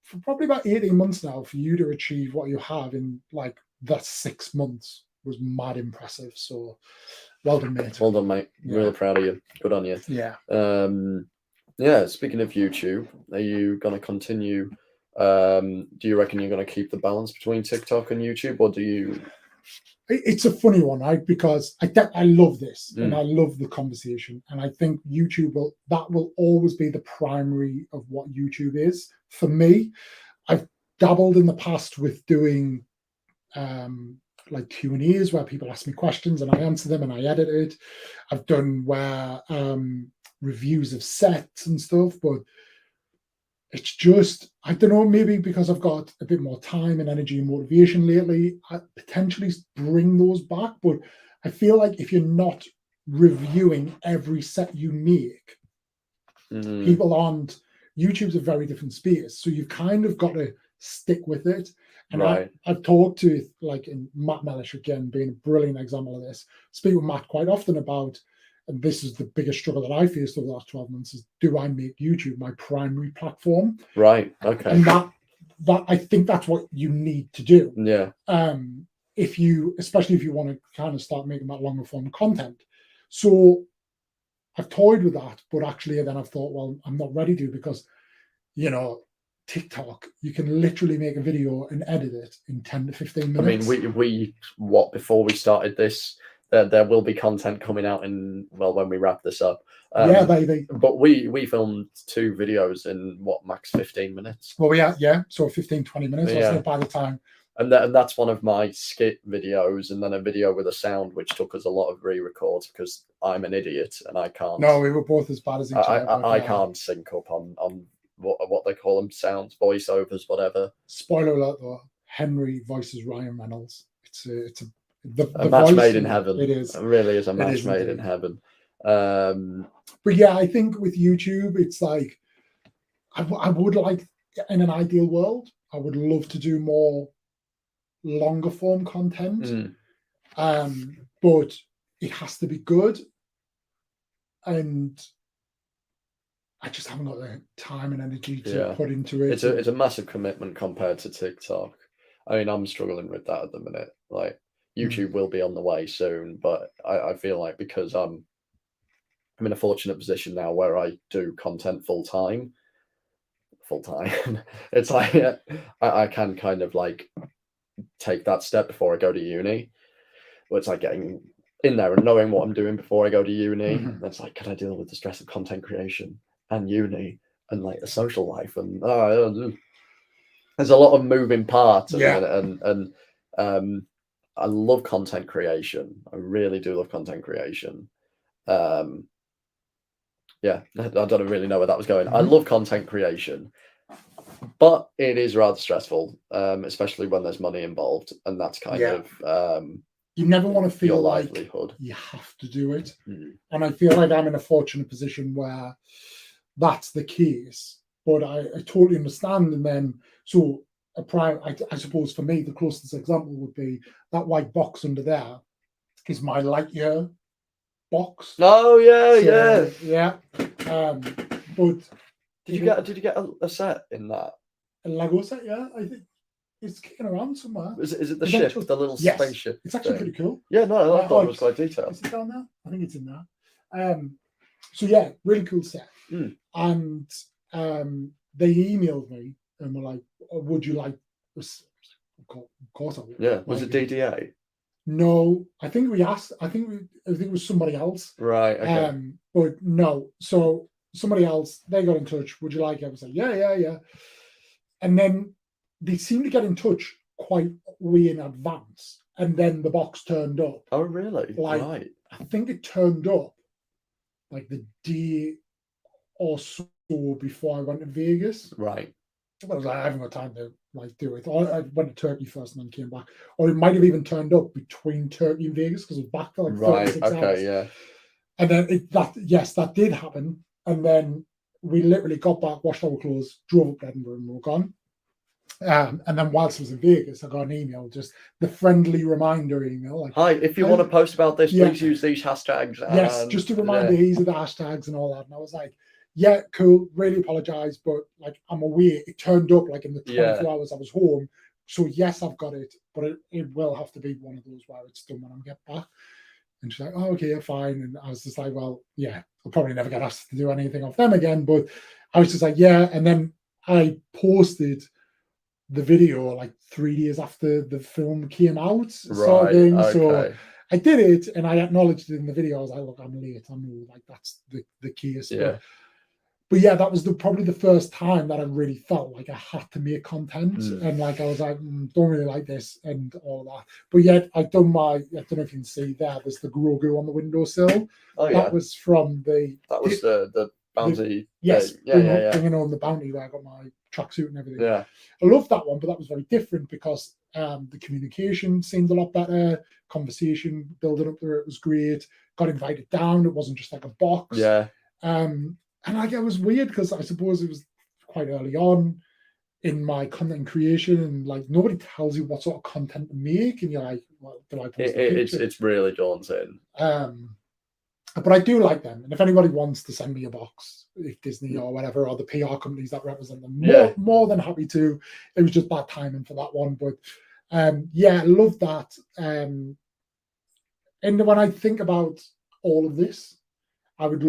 for probably about 18 months now, for you to achieve what you have in like that 6 months was mad impressive. So well done, mate. Well done, mate. Really proud of you. Good on you. Yeah. Speaking of YouTube, are you going to continue? Do you reckon you're going to keep the balance between TikTok and YouTube, or do you? It's a funny one, right? Because I love this and I love the conversation, and I think YouTube will always be the primary of what YouTube is for me. I've dabbled in the past with doing like Q&As where people ask me questions and I answer them and I edit it. I've done where reviews of sets and stuff, but it's just, I don't know, maybe because I've got a bit more time and energy and motivation lately, I potentially bring those back. But I feel like if you're not reviewing every set you make, people aren't, YouTube's a very different space. So you've kind of got to stick with it. And I've talked to, like, in Matt Mellish, again, being a brilliant example of this, speak with Matt quite often about, and this is the biggest struggle that I faced over the last 12 months, is do I make YouTube my primary platform? Right. Okay. And that I think that's what you need to do. Yeah. Especially if you want to kind of start making that longer form content. So I've toyed with that, but actually then I've thought, well, I'm not ready to, because, you know, TikTok, you can literally make a video and edit it in 10 to 15 minutes. I mean, we before we started this, there will be content coming out when we wrap this up. Yeah, baby. But we filmed 2 videos in max 15 minutes. Well, so 15, 20 minutes. Yeah. By the time. And that's one of my skit videos, and then a video with a sound, which took us a lot of re-records because I'm an idiot and I can't. No, we were both as bad as each other. I can't sync up on what they call them, sounds, voiceovers, whatever. Spoiler alert, though, Henry voices Ryan Reynolds. It's a match made in heaven. It is. It really is a match made in heaven. But yeah, I think with YouTube, it's like, I would like, in an ideal world, I would love to do more longer form content. But it has to be good. And I just haven't got the time and energy to put into it. It's a massive commitment compared to TikTok. I mean, I'm struggling with that at the minute. Like, YouTube will be on the way soon, but I feel like because I'm in a fortunate position now where I do content full time. It's like I can kind of like take that step before I go to uni. But it's like getting in there and knowing what I'm doing before I go to uni. That's like, can I deal with the stress of content creation and uni and like a social life? And there's a lot of moving parts. And I love content creation. I really do love content creation. Yeah, I don't really know where that was going. I love content creation, but it is rather stressful, especially when there's money involved, and that's kind of you never want to feel like livelihood. You have to do it. And I feel like I'm in a fortunate position where that's the case, but I totally understand. And then, so I suppose for me, the closest example would be that white box under there is my Lightyear box. Oh yeah. But did you get a set in that? A Lego set? Yeah, I think it's kicking around somewhere. Is it the ship, the little spaceship? It's actually pretty cool. Yeah, no, I thought it was quite detailed. Is it down there? I think it's in there. So yeah, really cool set. And they emailed me and were like, "Would you like this?" Of course I would. Yeah. Was it DDA? No, I think we asked. I think it was somebody else. Right. Okay. But no. So somebody else, they got in touch. Would you like it? I was like, yeah. And then they seemed to get in touch quite way in advance, and then the box turned up. Oh, really? Like, right. I think it turned up like the day or so before I went to Vegas. Right. I was like, I haven't got time to like do it. Or I went to Turkey first and then came back. Or it might have even turned up between Turkey and Vegas because it was back for like 36 hours. Okay, yeah. And then that did happen. And then we literally got back, washed our clothes, drove up to Edinburgh, and we were gone. And then whilst I was in Vegas, I got an email, just the friendly reminder email. Like, hi, if you want to post about this, please use these hashtags. Yes, just a reminder, these are the hashtags and all that. And I was like, yeah, cool, really apologize, but like I'm aware it turned up like in the 24 hours I was home. So yes, I've got it, but it will have to be one of those where it's done when I get back. And she's like, oh, okay, fine. And I was just like, well, yeah, I'll probably never get asked to do anything off them again. But I was just like, yeah. And then I posted the video like 3 days after the film came out, sort of thing. Okay. So I did it and I acknowledged it in the video. I was like, look, I'm late. I know, like, that's the case. Yeah. but yeah, that was probably the first time that I really felt like I had to make content, Mm. and like I was like, don't really like this and all that. But yet I've done my, I don't know if you can see there, there's the Grogu on the windowsill. Oh That yeah, was from that was the bounty. yes, thing. Yeah. bringing on the bounty where I got my tracksuit and everything. Yeah. I love that one, but that was very different because the communication seemed a lot better. Conversation building up there, it was great. Got invited down. It wasn't just like a box. Yeah. And like it was weird because I suppose it was quite early on in my content creation, and like nobody tells you what sort of content to make, and you're like, well, do I post It's really daunting. But I do like them, and if anybody wants to send me a box, if Disney or whatever, or the PR companies that represent them, more than happy to. It was just bad timing for that one, but yeah, I love that. And when I think about all of this, I would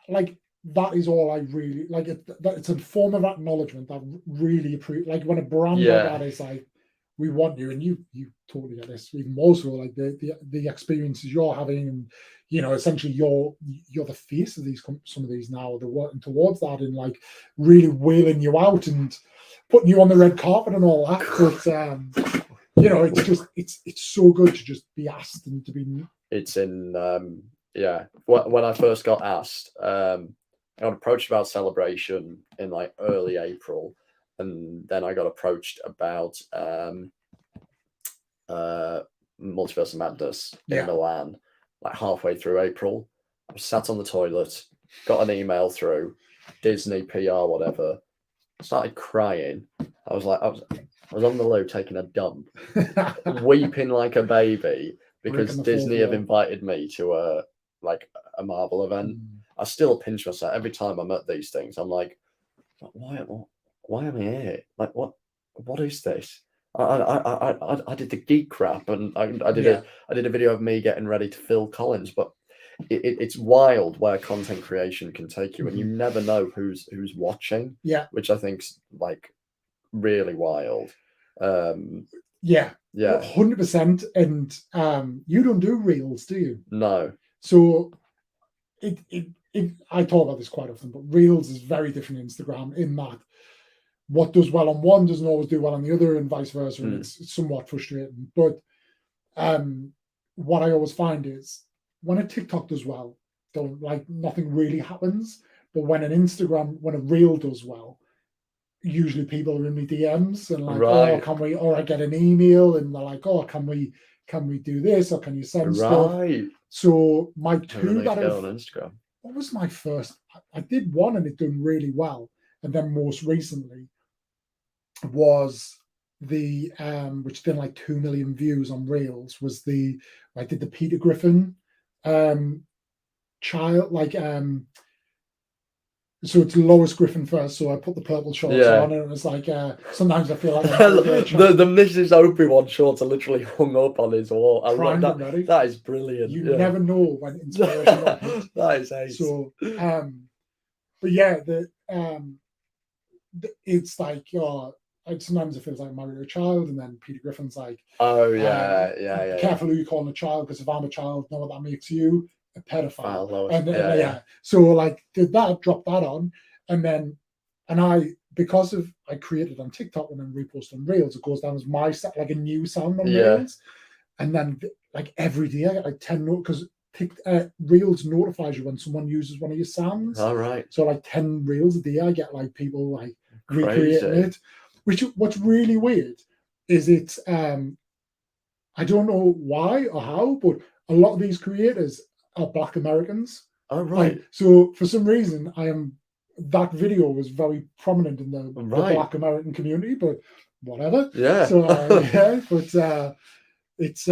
like that is all I really like. It's a form of acknowledgement that I really appreciate. Like when a brand like that is like, we want you, and you totally get this even more so, like the experiences you're having, and you know, essentially you're the face of these, some of these now, they're working towards that and like really wheeling you out and putting you on the red carpet and all that. But you know, it's just it's so good to just be asked and to be. It's in when I first got asked, I got approached about Celebration in like early April, and then I got approached about Multiverse of Madness in Milan, like halfway through April. I was sat on the toilet, got an email through, Disney PR, whatever. Started crying. I was on the loo taking a dump, weeping like a baby because Disney have invited me to a Marvel event. I still pinch myself every time I'm at these things. I'm like, why am I here? Like, what is this? I did the geek crap, and I did a video of me getting ready to Phil Collins, but it's wild where content creation can take you, and you never know who's watching. Yeah, which I think's like really wild. Yeah, 100%. And you don't do reels, do you? No. So I talk about this quite often, but reels is very different to Instagram in that what does well on one doesn't always do well on the other, and vice versa. And it's somewhat frustrating. But what I always find is when a TikTok does well, nothing really happens. But when a reel does well, usually people are in my DMs and like, oh, can we? Or I get an email and they're like, oh, can we do this, or can you send stuff? So my two that on Instagram. What was my first? I did one and it done really well, and then most recently was the which did like 2 million views on Reels. Was I did the Peter Griffin child so it's Lois Griffin first, so I put the purple shorts on, and it was like sometimes I feel like the Mrs. ObiWan shorts are literally hung up on his wall. I love that. That is brilliant. You never know when inspiration happens. That is ace. So but yeah, it's like sometimes it feels like I'm married to a child, and then Peter Griffin's like, oh yeah. Careful who you call a child, because if I'm a child, know what that makes you. A pedophile. And so like did that, drop that on, and I created on TikTok and then repost on Reels, it goes down as my like a new sound on Reels, and then like every day I get like 10 because Reels notifies you when someone uses one of your sounds. All right. So like 10 Reels a day I get, like people like recreating it. What's really weird is it's I don't know why or how, but a lot of these creators are Black Americans. Oh, right. So for some reason, that video was very prominent in the Black American community, but whatever. Yeah. So but it's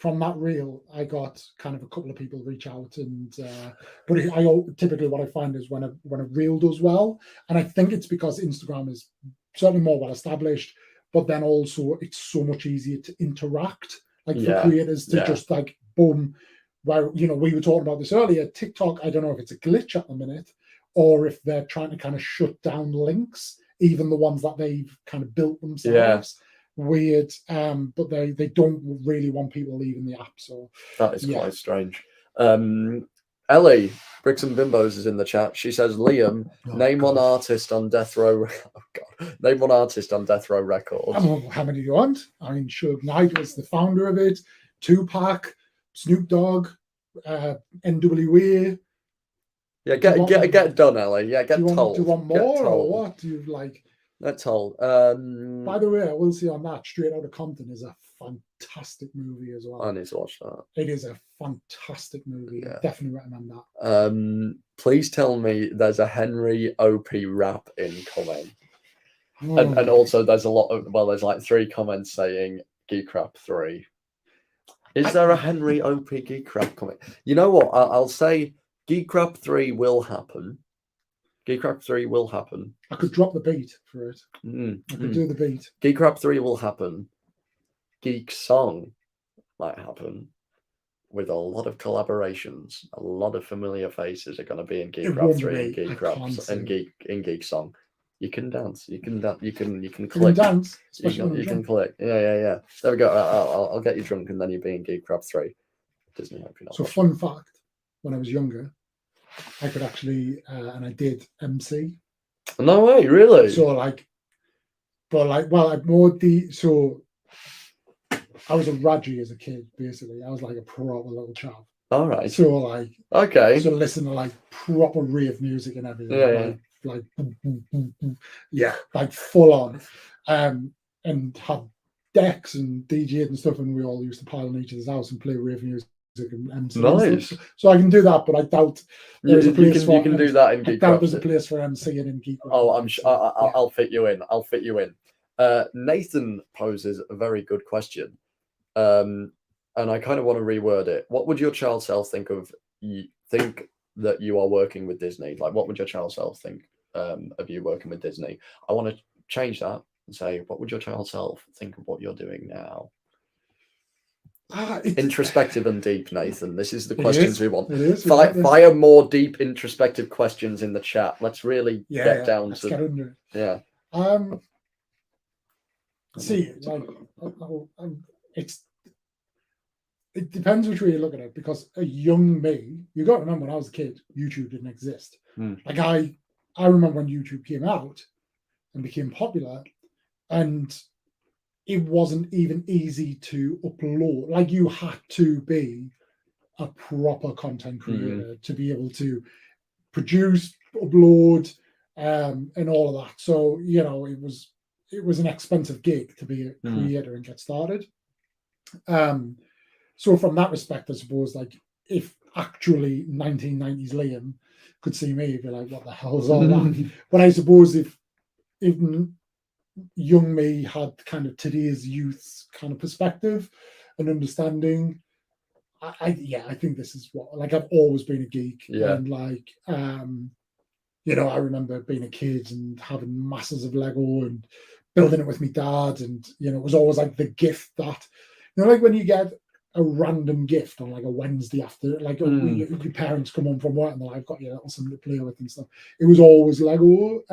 from that reel, I got kind of a couple of people reach out, and but typically what I find is when a reel does well, and I think it's because Instagram is certainly more well established, but then also it's so much easier to interact. Like for creators to just like boom, where we were talking about this earlier. TikTok, I don't know if it's a glitch at the minute, or if they're trying to kind of shut down links, even the ones that they've kind of built themselves. Weird, but they don't really want people leaving the app. So that is quite strange. Ellie Bricks and Bimbos is in the chat. She says, Liam, Oh, name one God. artist on Death Row. Oh God, name one artist on Death Row Records. How many do you want? I mean, Suge Knight was the founder of it. Tupac, Snoop Dogg, NWA. Yeah, get done, Ellie. Yeah, get told. Do you want Get more or told. what? Do you like? Get told. By the way, I will say on that, Straight Outta Compton is a fantastic movie as well. I need to watch that. It is a fantastic movie. Yeah. I definitely recommend that. Please tell me there's a Henry Opie rap incoming. Oh, And also there's a lot of, well, there's like 3 comments saying Geek Rap 3. Is there a Henry Opie Geek Rap coming? You know what? I'll say Geek Rap 3 will happen. Geek Rap 3 will happen. I could drop the beat for it. I could do the beat. Geek Rap 3 will happen. Geek Song might happen. With a lot of collaborations, a lot of familiar faces are going to be in Geek Rap 3 and Geek Rap and Geek Song. You can dance. You can click. You can dance. You can click. Yeah. There we go. I'll get you drunk and then you'll be in Geek Rap 3. Disney, hope you're not. So, fun fact: when I was younger, I could actually, and I did MC. No way, really? So, I was a Raji as a kid. Basically, I was like a proper little chav. All right. So, okay. So listen to like proper rave music and everything. Yeah. Like boom, boom, boom, boom. Yeah, like full on, and have decks and DJs and stuff, and we all used to pile in each other's house and play rave music and MC. Nice. And so I can do that, but I doubt there's a place for you can do that in Geek Rap. There's a place for MCing in Geek Rap. Oh, I'm sure. I'll fit you in. I'll fit you in. Nathan poses a very good question, and I kind of want to reword it. What would your child self think that you are working with Disney? Like, what would your child self think of you working with Disney? I want to change that and say, what would your child self think of what you're doing now? Introspective and deep, Nathan. This is the questions we want. Fire more deep, introspective questions in the chat. Let's really get down to. Get under it. Yeah. See, like, it depends which way you look at it, because a young me, you got to remember when I was a kid, YouTube didn't exist. Like I remember when YouTube came out and became popular, and it wasn't even easy to upload. Like, you had to be a proper content creator to be able to produce, upload, and all of that. So, it was an expensive gig to be a creator and get started. So from that respect, I suppose, like, if actually 1990s Liam could see me, he'd be like, what the hell's all that? But I suppose if young me had kind of today's youth's kind of perspective and understanding, I think this is what, like, I've always been a geek. And like, I remember being a kid and having masses of Lego and building it with my dad. And, it was always like the gift that, like when you get a random gift on like a Wednesday after, like your parents come home from work and they're like, I've got you something to play with and stuff. It was always Lego.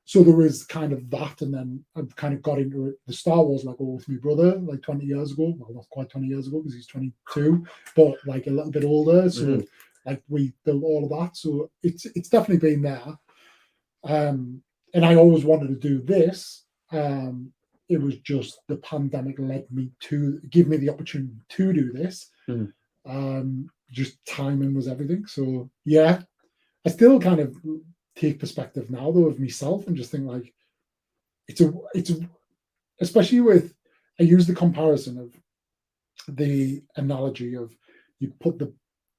So there was kind of that, and then I've kind of got into the Star Wars Lego with my brother like 20 years ago. Well, not quite 20 years ago because he's 22, but like a little bit older. So like we built all of that. So it's definitely been there. And I always wanted to do this. It was just the pandemic led me to give me the opportunity to do this. Just timing was everything. So yeah, I still kind of take perspective now though of myself and just think like it's especially with, I use the comparison of the analogy of you put the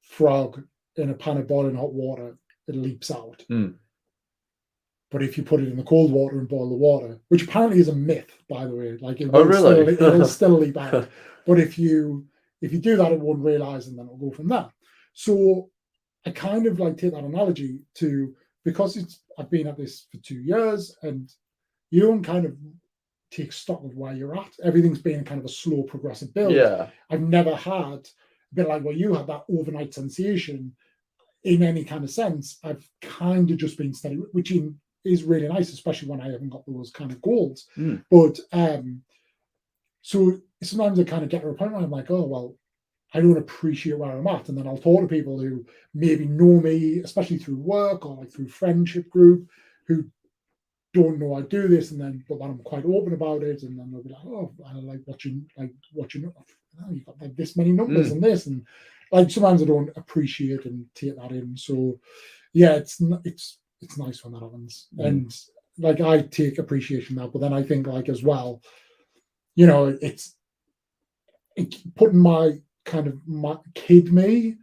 frog in a pan of boiling hot water, it leaps out. But if you put it in the cold water and boil the water, which apparently is a myth, by the way, like it'll still leap out. But if you do that, it won't realize, and then it'll go from there. So I kind of like take that analogy to, because I've been at this for 2 years, and you don't kind of take stock of where you're at. Everything's been kind of a slow, progressive build. I've never had a bit like what you had, that overnight sensation in any kind of sense. I've kind of just been steady, which is really nice, especially when I haven't got those kind of goals. But so sometimes I kind of get to a point where I'm like, oh well, I don't appreciate where I'm at. And then I'll talk to people who maybe know me, especially through work or like through friendship group, who don't know I do this, and then but then I'm quite open about it, and then they'll be like, "Oh, I like watching oh, you've got like this many numbers and this," and like sometimes I don't appreciate and take that in. So yeah, it's nice when that happens, and like I take appreciation now, but then I think like as well, you know, it's putting my kind of my kid me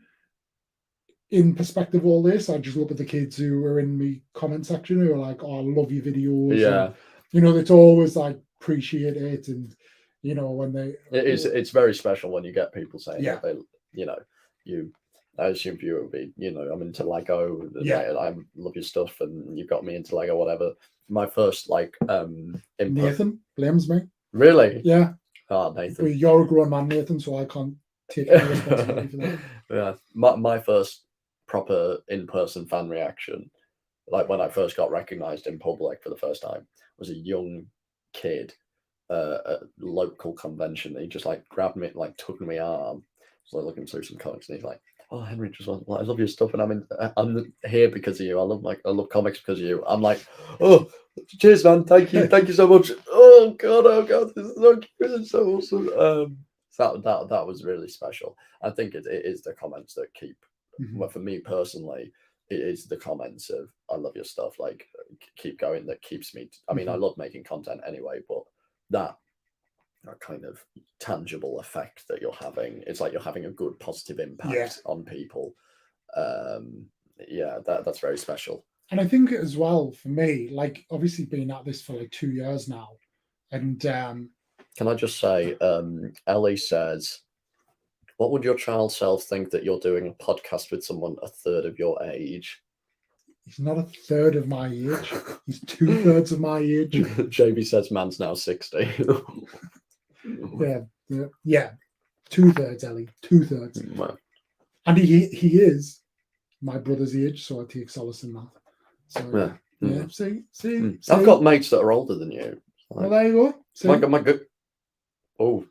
in perspective. All this, I just look at the kids who are in the comment section who are like, "Oh, I love your videos." Yeah, and, you know, it's always like appreciate it, and you know when they it's very special when you get people saying Yeah. that they, you know, you. I assume for you it would be, you know, I'm into Lego. Yeah. I love your stuff, and you got me into Lego, whatever. My first like input. Nathan blames me. Really? Yeah, Oh, but Nathan. you're a grown man, Nathan, so I can't take any responsibility for that. Yeah, my first proper in-person fan reaction, like when I first got recognized in public for the first time, was a young kid at a local convention. He just like grabbed me, like took my arm, was like looking through some comics, and he's like, "Oh, Henry, just like, I love your stuff, and I'm here because of you. I love comics because of you." I'm like, "Oh, cheers, man! Thank you so much." Oh god, this is so cute, it's so awesome. So that was really special. I think it is the comments that keep. Well, for me personally, it is the comments of "I love your stuff," like keep going. That keeps me. I mean, I love making content anyway, but that kind of tangible effect that you're having, it's like you're having a good positive impact on people. Yeah, that's very special. And I think as well for me, like obviously being at this for like 2 years now, and Can I just say, Ellie says, "What would your child self think that you're doing a podcast with someone a third of your age?" he's not a third of my age; he's 2/3 of my age. JB says, "Man's now 60." Yeah, 2/3, Ellie, 2/3, Wow. and he is my brother's age, so I take solace in that. So yeah, see, I've got mates that are older than you. Well, there you go. See? My good. Oh,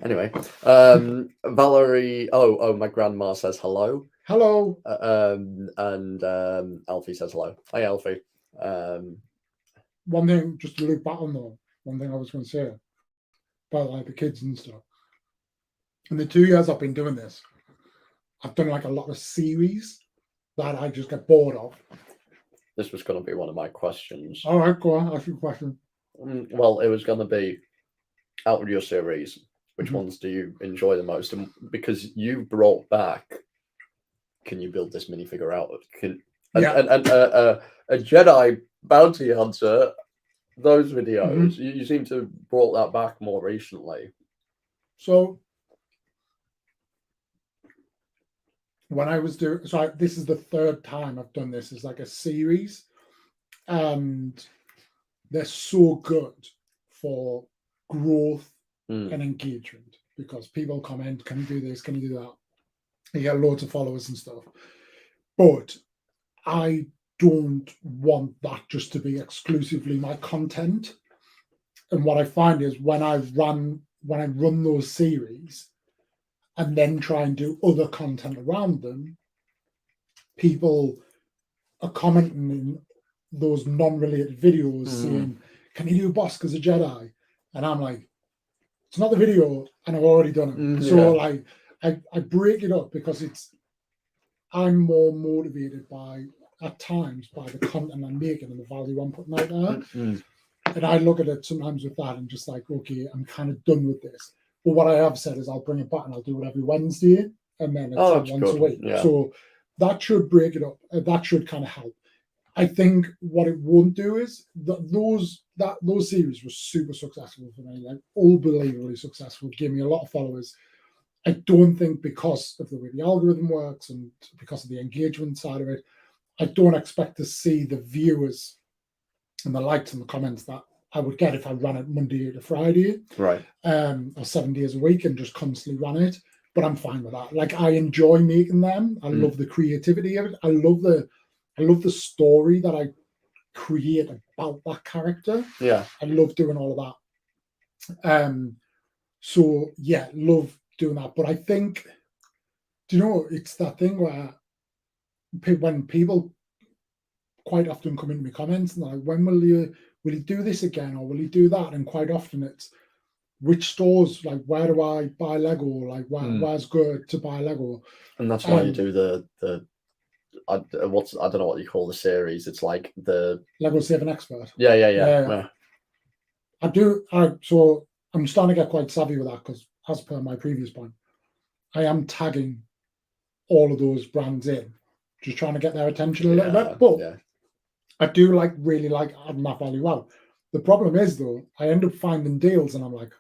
anyway, Valerie. Oh, my grandma says hello. Hello. And Alfie says hello. Hi, Alfie. One thing, just to look back on though, one thing I was going to say about like the kids and stuff. In the 2 years I've been doing this, I've done like a lot of series that I just get bored of. This was going to be one of my questions. All right, go on. Ask your question. Well, it was going to be, out of your series, which ones do you enjoy the most? And because you brought back, can you build this minifigure out? A Jedi bounty hunter, those videos, you seem to have brought that back more recently. So when I was doing, this is the third time I've done this as like a series, and they're so good for growth and engagement because people comment, "Can you do this? Can you do that?" You get loads of followers and stuff. But I don't want that just to be exclusively my content. And what I find is when I run those series and then try and do other content around them, people are commenting in those non-related videos saying, "Can you do Bosk as a Jedi?" And I'm like, it's not the video, and I've already done it. So like I break it up because I'm more motivated at times by the content I'm making and the value I'm putting out there. And I look at it sometimes with that and just like, okay, I'm kind of done with this. But what I have said is I'll bring it back and I'll do it every Wednesday, and then it's once a week. Yeah. So that should break it up. That should kind of help. I think what it won't do is those series were super successful for me, like unbelievably successful, gave me a lot of followers. I don't think because of the way the algorithm works and because of the engagement side of it, I don't expect to see the viewers and the likes and the comments that I would get if I ran it Monday to Friday, right? Or 7 days a week and just constantly ran it. But I'm fine with that. Like I enjoy making them. I love the creativity of it. I love the story that I create about that character. Yeah, I love doing all of that. So yeah, love doing that. But I think Do you know, it's that thing where when people quite often come into my comments and they're like, when will you do this again, or will you do that? And quite often it's which stores, like where do I buy Lego, like where's good to buy Lego. And that's why you do the I don't know what you call the series. It's like the Lego Saving Expert. Yeah. I do. So I'm starting to get quite savvy with that because, as per my previous point, I am tagging all of those brands in, just trying to get their attention a little bit. But I do really like adding that value out. The problem is, though, I end up finding deals and I'm like,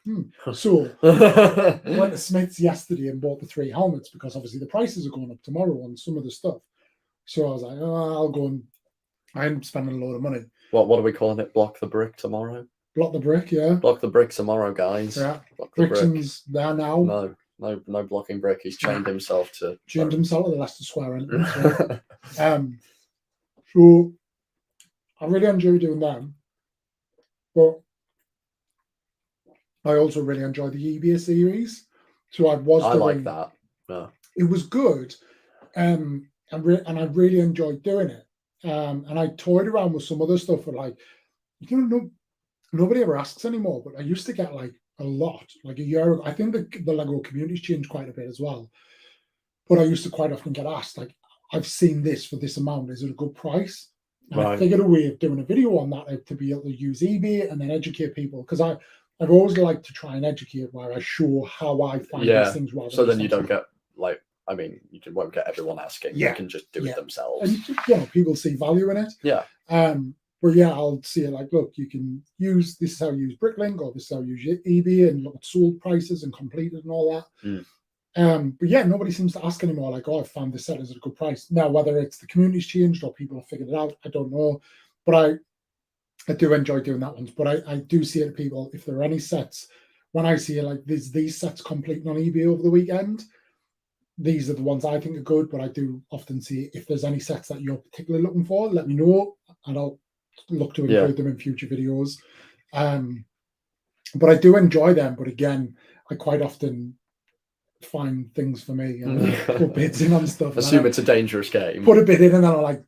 So I went to Smith's yesterday and bought the 3 helmets because obviously the prices are going up tomorrow on some of the stuff. So I was like, I'll go and I end up spending a load of money. What are we calling it? Block the brick tomorrow? Block the brick, yeah. Block the brick tomorrow, guys. Yeah. Block the Brixton's there now. No blocking brick. He's chained himself to the Leicester Square entrance. So I really enjoy doing them. But I also really enjoy the eBay series. So I like that. Yeah. It was good. And I really enjoyed doing it. And I toyed around with some other stuff for nobody ever asks anymore, but I used to get like a lot, like a year ago. I think the Lego community's changed quite a bit as well. But I used to quite often get asked, like, I've seen this for this amount. Is it a good price? And I figured a way of doing a video on that to be able to use eBay and then educate people. Because I've always liked to try and educate where I show how I find these things. So then you don't get won't get everyone asking. Yeah. They can just do it themselves. And people see value in it. Yeah. But I'll see it like, look, you can use this is how you use Bricklink, or this is how you use eBay, and look at sold prices and completed and all that. But nobody seems to ask anymore, like, I found this set, is it a good price? Now, whether it's the community's changed or people have figured it out, I don't know. But I do enjoy doing that one. But I do see it to people, if there are any sets, when I see like there's these sets completing on eBay over the weekend, these are the ones I think are good. But I do often see if there's any sets that you're particularly looking for, let me know, and I'll look to include them in future videos. But I do enjoy them. But again, I quite often find things for me and put bids in on stuff. Assume it's a dangerous game. Put a bid in and then I'm like,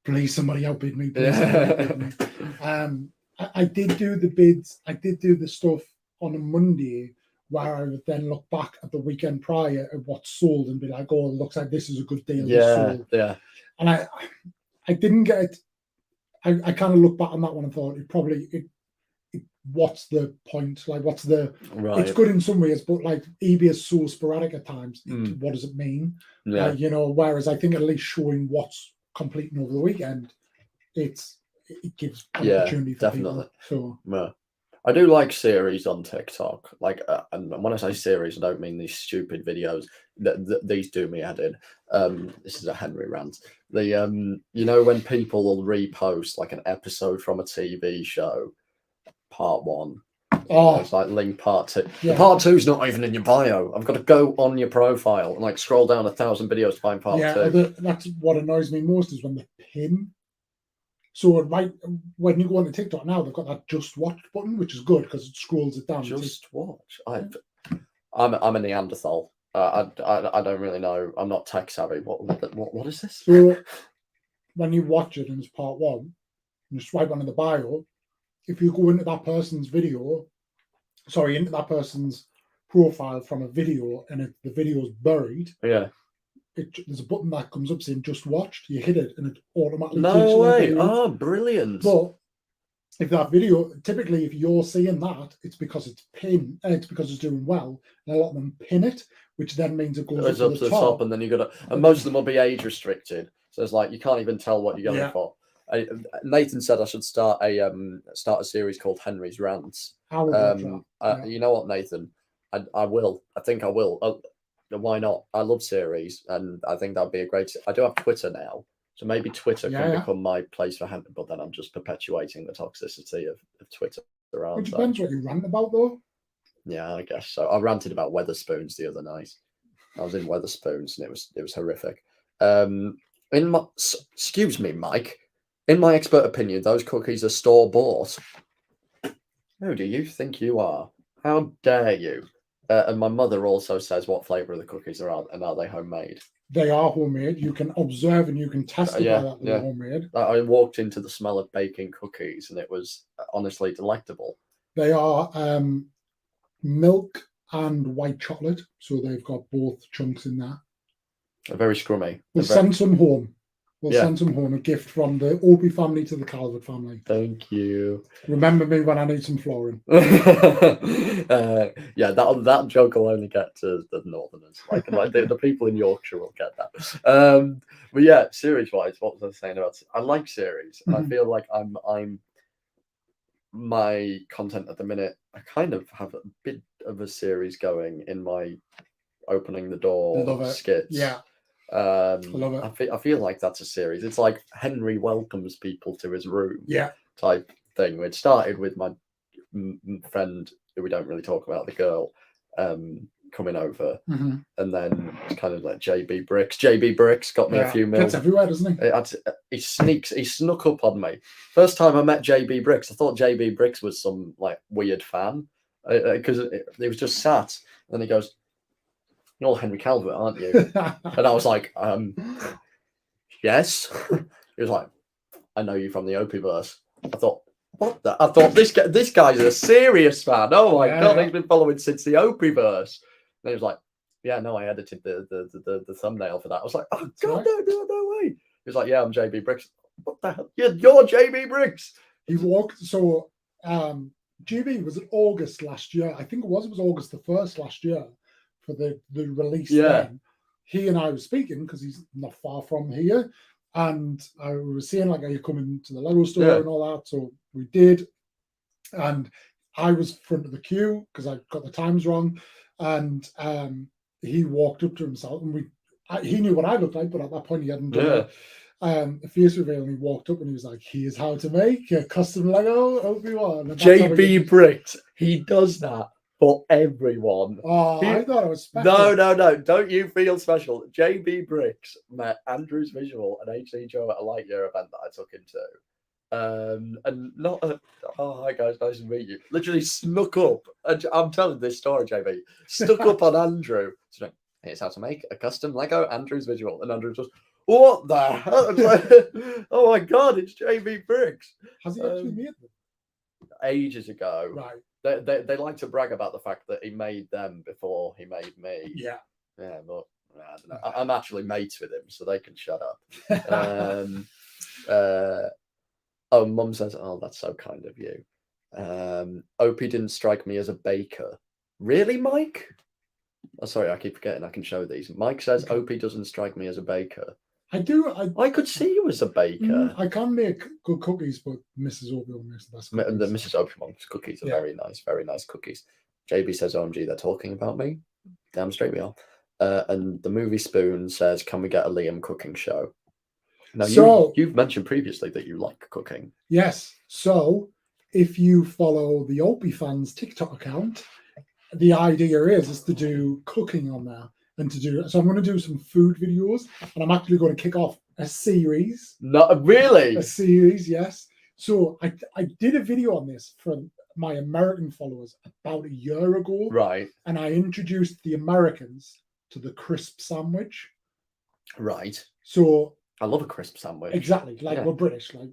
please somebody outbid me. Please somebody outbid me. I did do the bids. I did do the stuff on a Monday where I would then look back at the weekend prior at what's sold and be like, oh, it looks like this is a good deal. Yeah. And I didn't get it. I kind of looked back on that one and thought what's the point? Like, what's the? Right. It's good in some ways, but like eBay is so sporadic at times. What does it mean? Yeah. Whereas I think at least showing what's completing over the weekend, it gives an opportunity for definitely. People. So I do like series on TikTok. Like, and when I say series, I don't mean these stupid videos. These do me head in. This is a Henry rant. When people will repost like an episode from a TV show, part 1. It's like link part 2. Yeah. The part 2 is not even in your bio. I've got to go on your profile and like scroll down 1,000 videos to find part 2. That's what annoys me most is when they pin. So when you go on to TikTok now, they've got that just watch button, which is good because it scrolls it down. Just watch. I'm a Neanderthal. I don't really know. I'm not tech savvy. What is this? So when you watch it and it's part 1, and you swipe onto the bio, if you go into that person's into that person's profile from a video and the video is buried, there's a button that comes up saying just watched. You hit it and it automatically takes no way. Video. Oh, brilliant. But if that video, typically if you're seeing that, it's because it's pinned, it's because it's doing well, and a lot of them pin it, which then means it goes up to the top, and then you got to, and most of them will be age restricted, so it's like you can't even tell what you're going for. Nathan said I should start a series called Henry's Rants. You know what, Nathan? I will. I think I will. Why not? I love series, and I think that'd be a great. I do have Twitter now, so maybe Twitter can become my place for Henry. But then I'm just perpetuating the toxicity of Twitter. It depends what you rant about, though. Yeah, I guess so. I ranted about Weatherspoons the other night. I was in Weatherspoons, and it was horrific. Excuse me, Mike. In my expert opinion, those cookies are store-bought. Who do you think you are? How dare you? And my mother also says what flavour of the cookies are, and are they homemade? They are homemade. You can observe and you can testify that they're homemade. I walked into the smell of baking cookies, and it was honestly delectable. They are milk and white chocolate, so they've got both chunks in that. They're very scrummy. We'll send some home. We'll send some home, a gift from the Opie family to the Calvert family. Thank you. Remember me when I need some flooring. Yeah, that joke will only get to the Northerners. Like the people in Yorkshire will get that. But yeah, series-wise, what was I saying about? I like series. And I feel like I'm my content at the minute. I kind of have a bit of a series going in my opening the door skits. Yeah. I love it. I feel like that's a series. It's like Henry welcomes people to his room, type thing. It started with my friend, who we don't really talk about, the girl, coming over, and then it's kind of like JB Bricks. JB Bricks got me a few meals. Gets everywhere, doesn't he? He snuck up on me. First time I met JB Bricks, I thought JB Bricks was some like weird fan, because he was just sat, and then he goes, "You're Henry Calvert, aren't you?" And I was like, yes. He was like, "I know you from the Opie-Verse." I thought, what the? I thought this guy's a serious fan. Oh my god, he's been following since the Opie-Verse. And he was like, "Yeah, no, I edited the thumbnail for that." I was like, "Oh god, no way." He was like, "Yeah, I'm JB Bricks." What the hell? You're JB Bricks. He walked. So GB was in August last year. I think it was August the 1st last year. For the release, then he and I were speaking because he's not far from here, and I was saying like, "Are you coming to the Lego store and all that?" So we did, and I was front of the queue because I got the times wrong, and he walked up to himself, and he knew what I looked like, but at that point he hadn't done a face reveal, and he walked up and he was like, "Here's how to make a custom Lego Obi-Wan." JB Bricks, he does that for everyone. Oh, I thought it was special. No. Don't you feel special? JB Bricks met Andrew's Visual and HD Joe at a Lightyear event that I took him to. And not hi guys, nice to meet you. Literally snuck up. And I'm telling this story, JB. Stuck up on Andrew. So like, "Here's how to make a custom Lego Andrew's Visual." And Andrew just, "What the hell?" Like, oh my god, it's JB Bricks. Has he actually made them? Ages ago. Right. They like to brag about the fact that he made them before he made me. Yeah, but I don't know. I'm actually mates with him, so they can shut up. Oh, Mum says, "Oh, that's so kind of you." Opie didn't strike me as a baker. Really, Mike? Oh, sorry, I keep forgetting I can show these. Mike says Opie doesn't strike me as a baker. I do. I could see you as a baker. I can make good cookies, but Mrs. Obi-Wan makes the best cookies. The Mrs. Obi-Wan's cookies are very nice cookies. JB says, "OMG, they're talking about me." Damn straight we are. And the movie Spoon says, "Can we get a Liam cooking show?" Now, you've mentioned previously that you like cooking. Yes. So if you follow the Opie fans TikTok account, the idea is to do cooking on there. So I'm going to do some food videos, and I'm actually going to kick off a series. Not really? A series, yes. So I did a video on this for my American followers about a year ago. Right. And I introduced the Americans to the crisp sandwich. Right. So I love a crisp sandwich. Exactly. Like we're British. Like,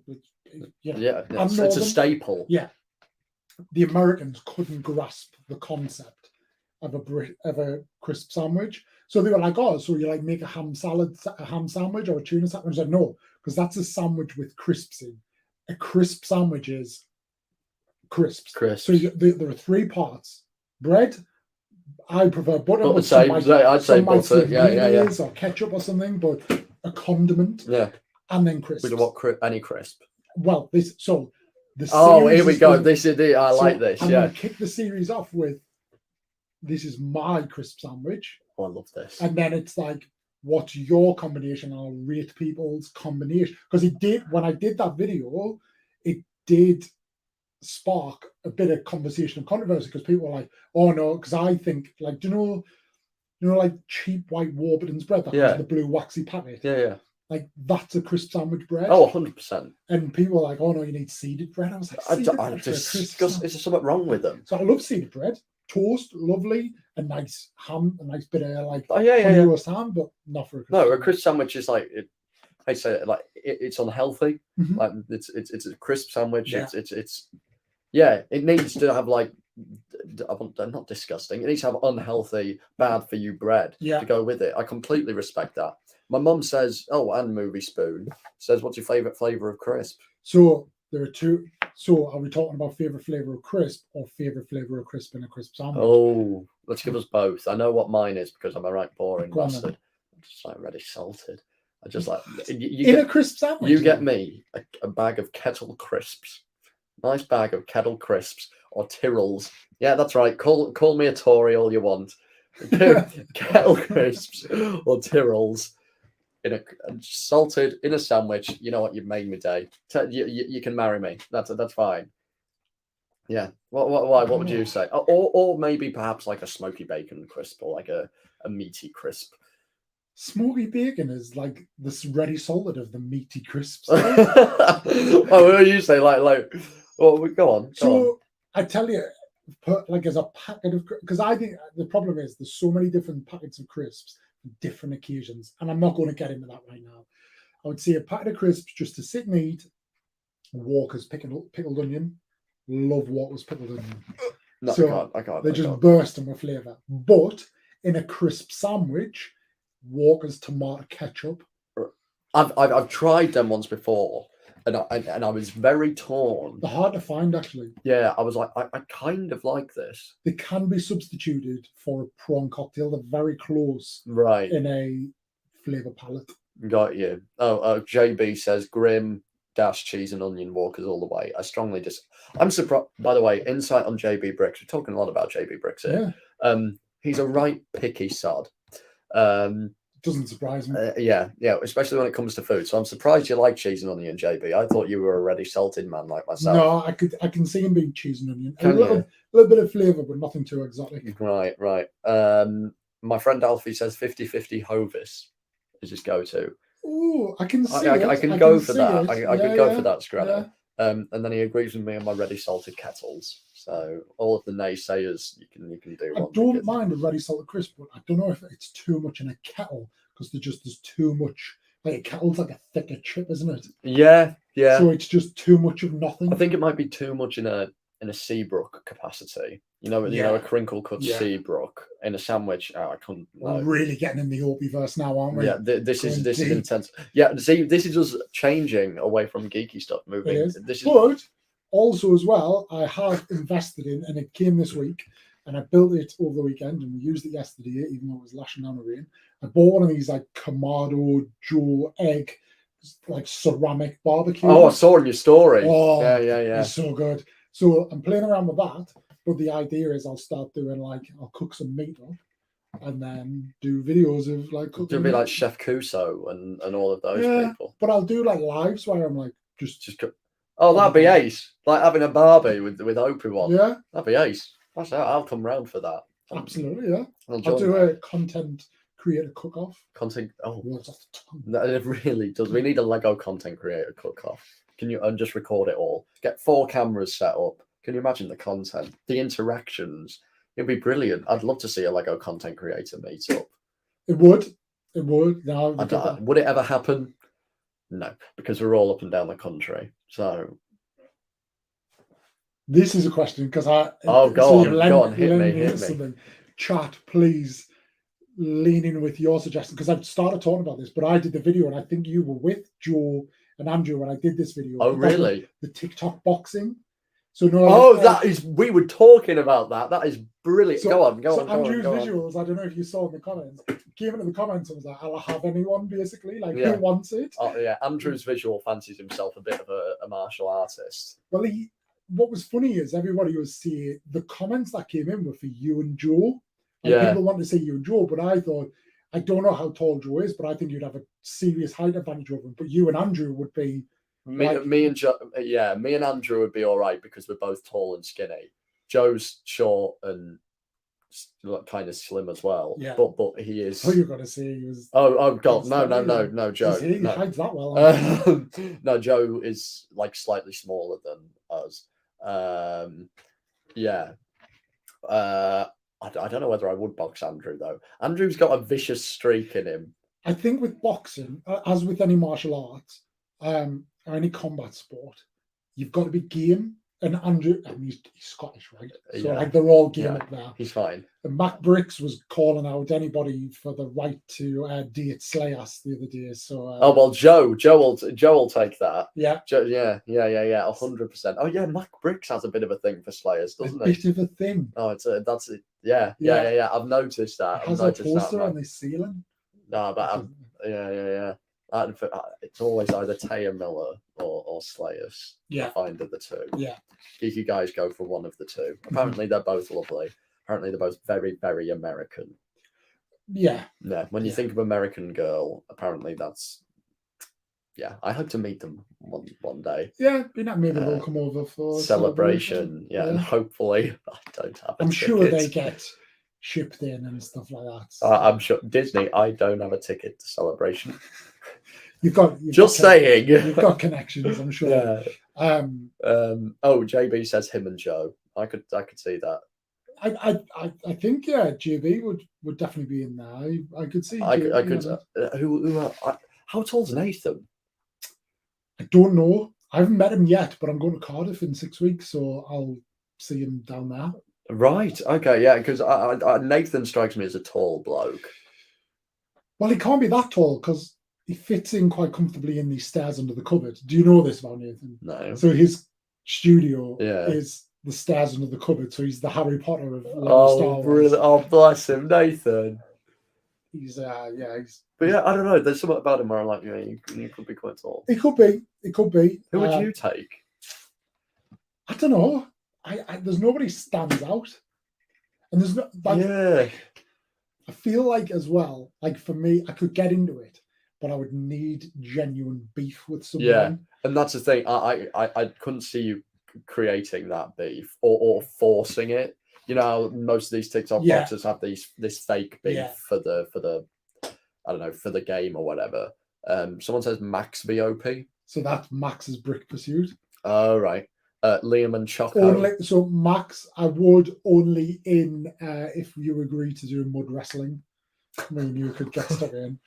yeah. It's a staple. Yeah. The Americans couldn't grasp the concept of a crisp sandwich. So they were like, "Oh, so you like make a ham sandwich or a tuna sandwich?" I was like, "No, because that's a sandwich with crisps in. A crisp sandwich is crisps. So there are 3 parts: bread. I prefer butter. I'd say butter. Yeah. Or ketchup or something, but a condiment. Yeah. And then crisps. With what? Any crisp. Well, here we go. This is it. I like this. I'm going to kick the series off with, "This is my crisp sandwich." Oh, I love this. And then it's like, "What's your combination?" I'll rate people's combination. Because when I did that video, it did spark a bit of conversation and controversy, because people were like, "Oh no," because I think, like, do you know, like cheap white Warburton's bread that has the blue waxy packet? Yeah. Like, that's a crisp sandwich bread. Oh, 100%. And people were like, "Oh no, you need seeded bread." I was like, is there something wrong with them? So I love seeded bread. Toast, lovely. a nice ham, a nice bit of like Oh, yeah. honey-roast ham, but not for a crisp. No, a crisp sandwich is like I say like it's unhealthy. Mhm. Like it's a crisp sandwich. Yeah. It's yeah. It needs to have like not disgusting. It needs to have unhealthy, bad for you bread Yeah. to go with it. I completely respect that. My mum says, oh, and Movie Spoon says, what's your favorite flavor of crisp? So there are two. So are we talking about favorite flavor of crisp or favorite flavor of crisp in a crisp sandwich? Oh, let's give us both. I know what mine is because I'm a right boring Go on then. bastard. I'm just like ready salted. I just like In a crisp sandwich. you get me a bag of kettle crisps. Nice bag of kettle crisps or Tyrrells. Yeah, that's right. Call me a Tory all you want. Kettle crisps or Tyrrells in a salted in a sandwich. You know what? You've made me day. You can marry me. That's fine. Yeah. Why? What would you say? Or maybe perhaps like a smoky bacon crisp or like a meaty crisp. Smoky bacon is like this ready salted of the meaty crisps. Oh, what do you say? Like. Well, go on. So I tell you, put like as a packet of, because I think the problem is there's so many different packets of crisps for different occasions, and I'm not going to get into that right now. I would say a packet of crisps just to sit and eat. Walker's pickled onion. Love Walker's pickled onion. No, So I can't. They're just bursting with flavour. But in a crisp sandwich, Walker's tomato ketchup. I've tried them once before, and I was very torn. They're hard to find, actually. Yeah, I was like, I kind of like this. They can be substituted for a prawn cocktail. They're very close, Right? In a flavour palette. Got you. Oh, JB says grim dash cheese and onion Walkers all the way. I strongly I'm surprised. By the way, insight on JB Bricks. We're talking a lot about JB Bricks here. Yeah. He's a right picky sod. Doesn't surprise me. Yeah, especially when it comes to food. So I'm surprised you like cheese and onion, JB. I thought you were a ready salted man like myself. No, I can see him being cheese and onion. Can a little bit of flavour, but nothing too exotic. Right. My friend Alfie says 50-50 Hovis is his go-to. Oh, I can see I can go for that. I can go for that, Scranner. Yeah. And then he agrees with me on my ready salted kettles. So all of the naysayers, you can do. I don't mind a ready salted crisp, but I don't know if it's too much in a kettle because there's too much. Like a kettle's like a thicker chip, isn't it? Yeah. So it's just too much of nothing. I think it might be too much in a Seabrook capacity. You know, a crinkle cut Seabrook in a sandwich. Oh, I couldn't. We're really getting in the Opie-Verse now, aren't we? Yeah, this is intense. Yeah, see, this is us changing away from geeky stuff, moving. It is. But also as well, I have invested in, and it came this week, and I built it over the weekend, and we used it yesterday, even though it was lashing down the rain. I bought one of these like Kamado Joe egg, like ceramic barbecue. Oh, I saw in your story. Oh, yeah. It's so good. So I'm playing around with that. But the idea is I'll start doing I'll cook some meat up and then do videos of like cooking. It'll be like Chef Kuso and all of those people. But I'll do like lives where I'm like just cook. Oh, that'd be ace. Like having a barbie with ObiWan. Yeah. That'd be ace. I'll come round for that. Absolutely, yeah. I'll do a content creator cook-off. Content words off the tongue. No, it really does. We need a Lego content creator cook-off. Can you just record it all? Get 4 cameras set up. Can you imagine the content, the interactions? It'd be brilliant. I'd love to see a Lego content creator meet up. It would. No, would it ever happen? No, because we're all up and down the country. So this is a question because go on, hit me. Chat, please lean in with your suggestion because I've started talking about this, but I did the video and I think you were with Joe and Andrew when I did this video. Oh, really? The TikTok boxing. So no. We were talking about that. That is brilliant. Go on. Andrew's visuals, I don't know if you saw in the comments, came into the comments and was like, I'll have anyone basically, who wants it? Oh yeah, Andrew's visual fancies himself a bit of a martial artist. Well, what was funny is everybody was saying the comments that came in were for you and Joe. People want to say you and Joe, but I thought, I don't know how tall Joe is, but I think you'd have a serious height advantage over him. But you and Andrew would be me and Andrew would be all right because we're both tall and skinny. Joe's short and kind of slim as well. Yeah. But he is. Oh, you're gonna say he was. Oh God, no, Joe. He hides that well. No, Joe is like slightly smaller than us. I don't know whether I would box Andrew though. Andrew's got a vicious streak in him. I think with boxing, as with any martial arts, or any combat sport, you've got to be game. And Andrew, I mean, he's Scottish, right? So Yeah. like they're all game Yeah. up there. He's fine. And Mac Bricks was calling out anybody for the right to date Slayas the other day. So Oh well, Joe will take that. yeah, Joe, yeah, 100%. Oh yeah, Mac Bricks has a bit of a thing for Slayers, a doesn't he? bit of a thing. Oh, that's it. Yeah. I've noticed that. It has I've a noticed poster that. on the ceiling. No, but yeah. It's always either Taya Miller or Slayers. Yeah. I find of the two. Yeah. You guys go for one of the two. Apparently, they're both lovely. Apparently, they're both very, very American. Yeah. Yeah. When you think of American girl, apparently that's. Yeah, I hope to meet them one day. Yeah, maybe they'll come over for celebration. Yeah, and hopefully I don't have. I'm sure they get shipped in and stuff like that. So. I'm sure Disney. I don't have a ticket to celebration. You've got saying. You've got connections, I'm sure. Yeah. Oh, JB says him and Joe. I could see that. I think JB would definitely be in there. I could see. I could. How tall's Nathan? I don't know. I haven't met him yet, but I'm going to Cardiff in 6 weeks, so I'll see him down there. Right. Okay. Yeah. Because Nathan strikes me as a tall bloke. Well, he can't be that tall because he fits in quite comfortably in these stairs under the cupboard. Do you know this about Nathan? No. So his studio Yeah. is the stairs under the cupboard. So he's the Harry Potter of Star Wars. Brilliant. Oh, bless him, Nathan. He's But yeah, I don't know. There's something about him where I'm like, you could be quite tall. It could be. Who would you take? I don't know. I there's nobody stands out, and there's no. Like, yeah. I feel like as well. Like for me, I could get into it, but I would need genuine beef with someone. Yeah, and that's the thing. I couldn't see you creating that beef or forcing it. You know, most of these TikTok boxers have this fake beef for the I don't know, for the game or whatever. Someone says Max VOP. So that's Max's Brick Pursuit. Oh right. Liam and Choco. So Max, I would only in if you agree to do mud wrestling. I mean, you could get stuck in.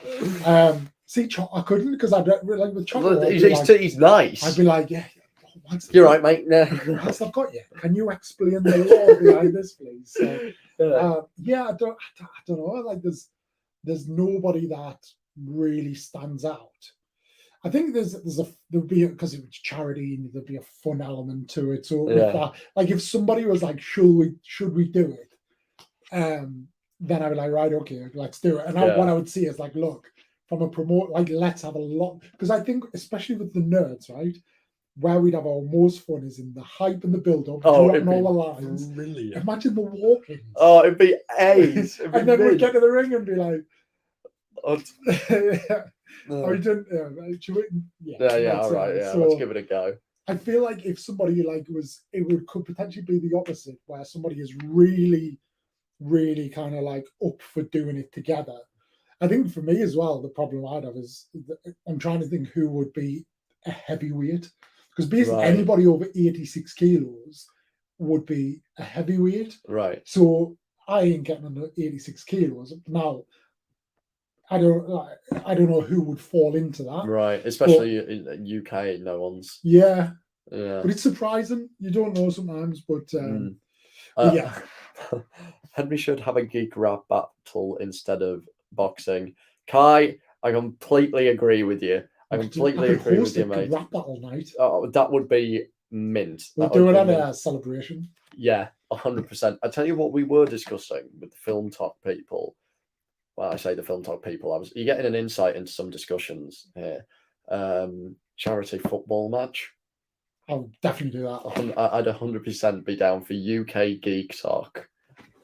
See, I couldn't because I'd like with Choco. He's nice. I'd be like, yeah. You're right, mate. No. I've got you. Can you explain the law behind this, please? So, I don't know. Like, there's nobody that really stands out. I think there'll be because it's charity and there'll be a fun element to it. So with that, like if somebody was like, should we do it? Then I'd be like, right, okay, let's do it. And what I would see is like, look, from a promote, like let's have a lot because I think especially with the nerds, right? Where we'd have our most fun is in the hype and the build-up, dropping all the lines. Brilliant. Imagine the walk-ins. Oh, it'd be ace. And then we'd get to the ring and be like, No. Should we? All right, so, let's give it a go. I feel like if somebody could potentially be the opposite, where somebody is really, really kind of like up for doing it together. I think for me as well, the problem I'd have is I'm trying to think who would be a heavyweight. Because basically anybody over 86 kilos would be a heavyweight. Right. So I ain't getting under 86 kilos. Now, I don't know who would fall into that. Right. Especially in the UK, no one's. Yeah. Yeah. But it's surprising. You don't know sometimes, but yeah. Henry should have a geek rap battle instead of boxing. Kai, I completely agree with you. I completely agree with you, mate. Rap battle night. Oh, that would be mint. We'll do it at a celebration. Yeah, 100%. I tell you what, we were discussing with the Film Talk people. Well, I say the Film Talk people. You're getting an insight into some discussions here. Charity football match. I'll definitely do that. I'd 100% be down for UK Geek Talk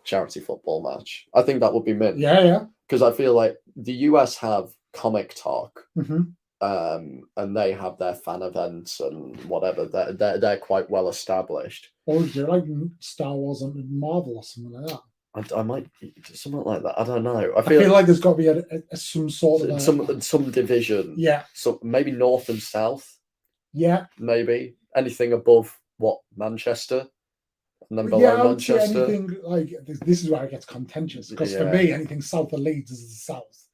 charity football match. I think that would be mint. Yeah. Because I feel like the US have Comic Talk. Mm-hmm. And they have their fan events and whatever. They're quite well established. Or is there like Star Wars and Marvel or something like that? I might something like that. I don't know. I feel like there's got to be some sort of some division. Yeah. So maybe North and South. Yeah. Maybe anything above what Manchester. And then Yeah, below I would say Manchester. anything like this is where it gets contentious because for Yeah. me, anything south of Leeds is the south.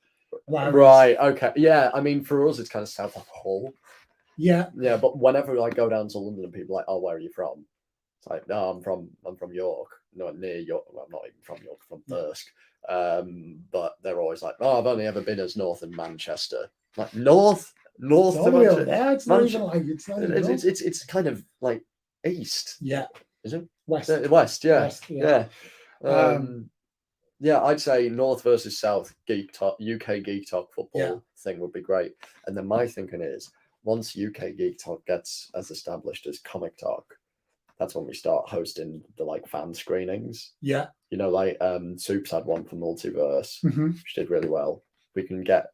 Whereas, Right. Okay. Yeah. I mean, for us, it's kind of south of Hull. Yeah. Yeah. But whenever I go down to London and people are like, "Oh, where are you from?" It's like, "No, I'm from York. No, near York. Well, I'm not even from York. I'm from Thirsk." But they're always like, "Oh, I've only ever been as north in Manchester." Like north It's all to the way over Manchester. there. It's not even like it's not even north. It's kind of like east. Yeah. Is it West. west? Yeah. West, yeah. Yeah, I'd say North versus South Geek Talk, UK Geek Talk football Yeah. thing would be great. And then my thinking is once UK Geek Talk gets as established as Comic Talk, that's when we start hosting the like fan screenings. Yeah. You know, like Soups had one for Multiverse, Mhm. which did really well. We can get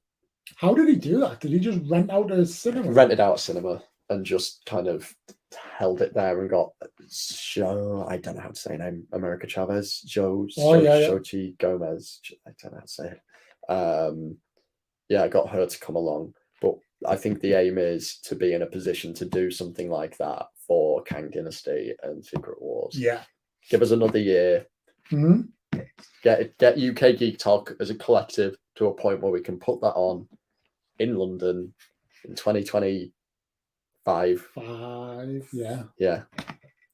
How did he do that? Did he just rent out a cinema? rented out a cinema and just kind of held it there and got Joe, I don't know how to say her name, America Chavez, Xochitl Gomez, I don't know how to say it. Yeah, I got her to come along, but I think the aim is to be in a position to do something like that for Kang Dynasty and Secret Wars. Yeah. Give us another year. Mhm. Get UK Geek Talk as a collective to a point where we can put that on in London in 2025. Yeah. Yeah,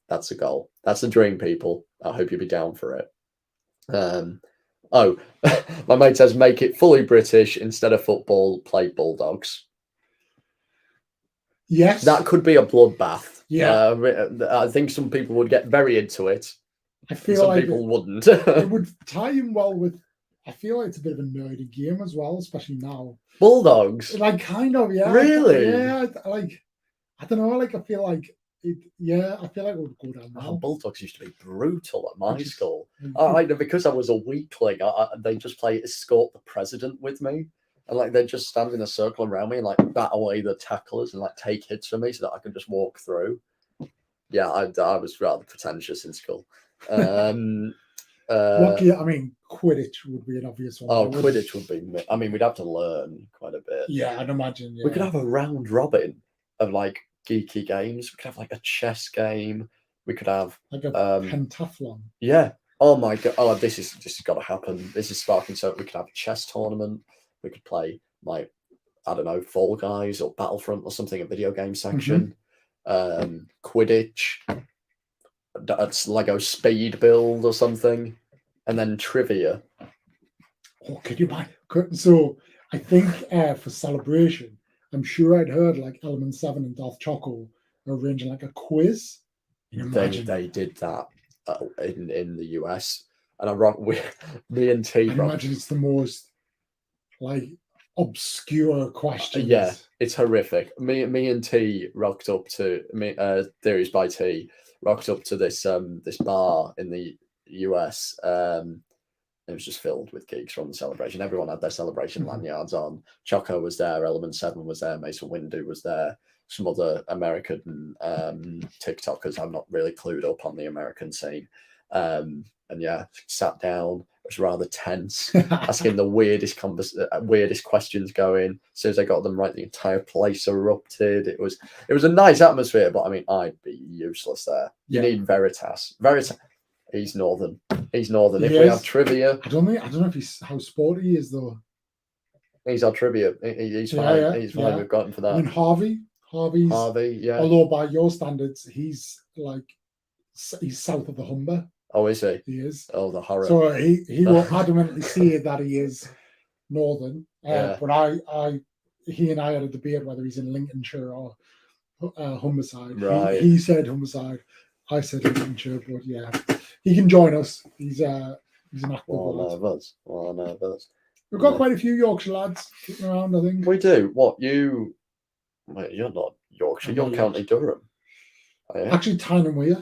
that's a goal. That's a dream, people. I hope you'll be down for it. Oh, my mate says make it fully British instead of football. Play Bulldogs. Yes. That could be a bloodbath. Yeah. I think some people would get very into it. I feel some like people wouldn't. it would tie in well with. I feel like it's a bit of a nerdy game as well, especially now. Bulldogs. Like kind of, yeah. Really? Yeah. Like I don't know. Like I feel like it. Yeah. I feel like it would go down well. Bulldogs used to be brutal at my school. Because I was a weakling, they just play escort the president with me. And like they'd just stand in a circle around me and like bat away the tacklers and like take hits from me so that I can just walk through. Yeah, I was rather pretentious in school. Lucky, I mean, Quidditch would be an obvious one. Oh, Quidditch would be. I mean, we'd have to learn quite a bit. Yeah, I'd imagine. Yeah. We could have a round robin of like geeky games. We could have like a chess game. We could have like a pentathlon. Yeah. Oh my god. Oh, this has got to happen. This is sparking. So we could have a chess tournament. We could play like I don't know, Fall Guys or Battlefront or something. A video game section. Quidditch. That's Lego Speed Build or something, and then trivia. Oh, could you buy? So I think for Celebration, I'm sure I'd heard like Element 7 and Darth Choco are arranging like a quiz. They did that in the US, and me and T. I imagine it's the most like obscure questions. Yeah, it's horrific. Me and T rocked up to Theories by T rocked up to this this bar in the US. It was just filled with geeks from the Celebration. Everyone had their Celebration lanyards on. Choco was there, Element 7 was there, Mason Windu was there, some other American TikTokers. I'm not really clued up on the American scene. And yeah, sat down. It was rather tense, asking the weirdest questions going. As soon as I got them right, the entire place erupted. It was a nice atmosphere, but I mean, I'd be useless there. You need Veritas. He's northern. If we have trivia, I don't know if he's how sporty he is though. He's our trivia. He's fine. Yeah, he's fine. We've got him for that. I mean Harvey. Yeah. Although by your standards, he's south of the Humber. Oh, is he? He is. Oh, the horror. So he will adamantly say that he is northern. But he and I had a debate whether he's in Lincolnshire or Humberside. Right. He said Humberside. I said Lincolnshire, but yeah, he can join us. He's an active lad. Well, none of us. We've got quite a few Yorkshire lads kicking around, I think. We do. What you? Wait, you're not Yorkshire. You're County Durham. Actually, Tyne and Weir.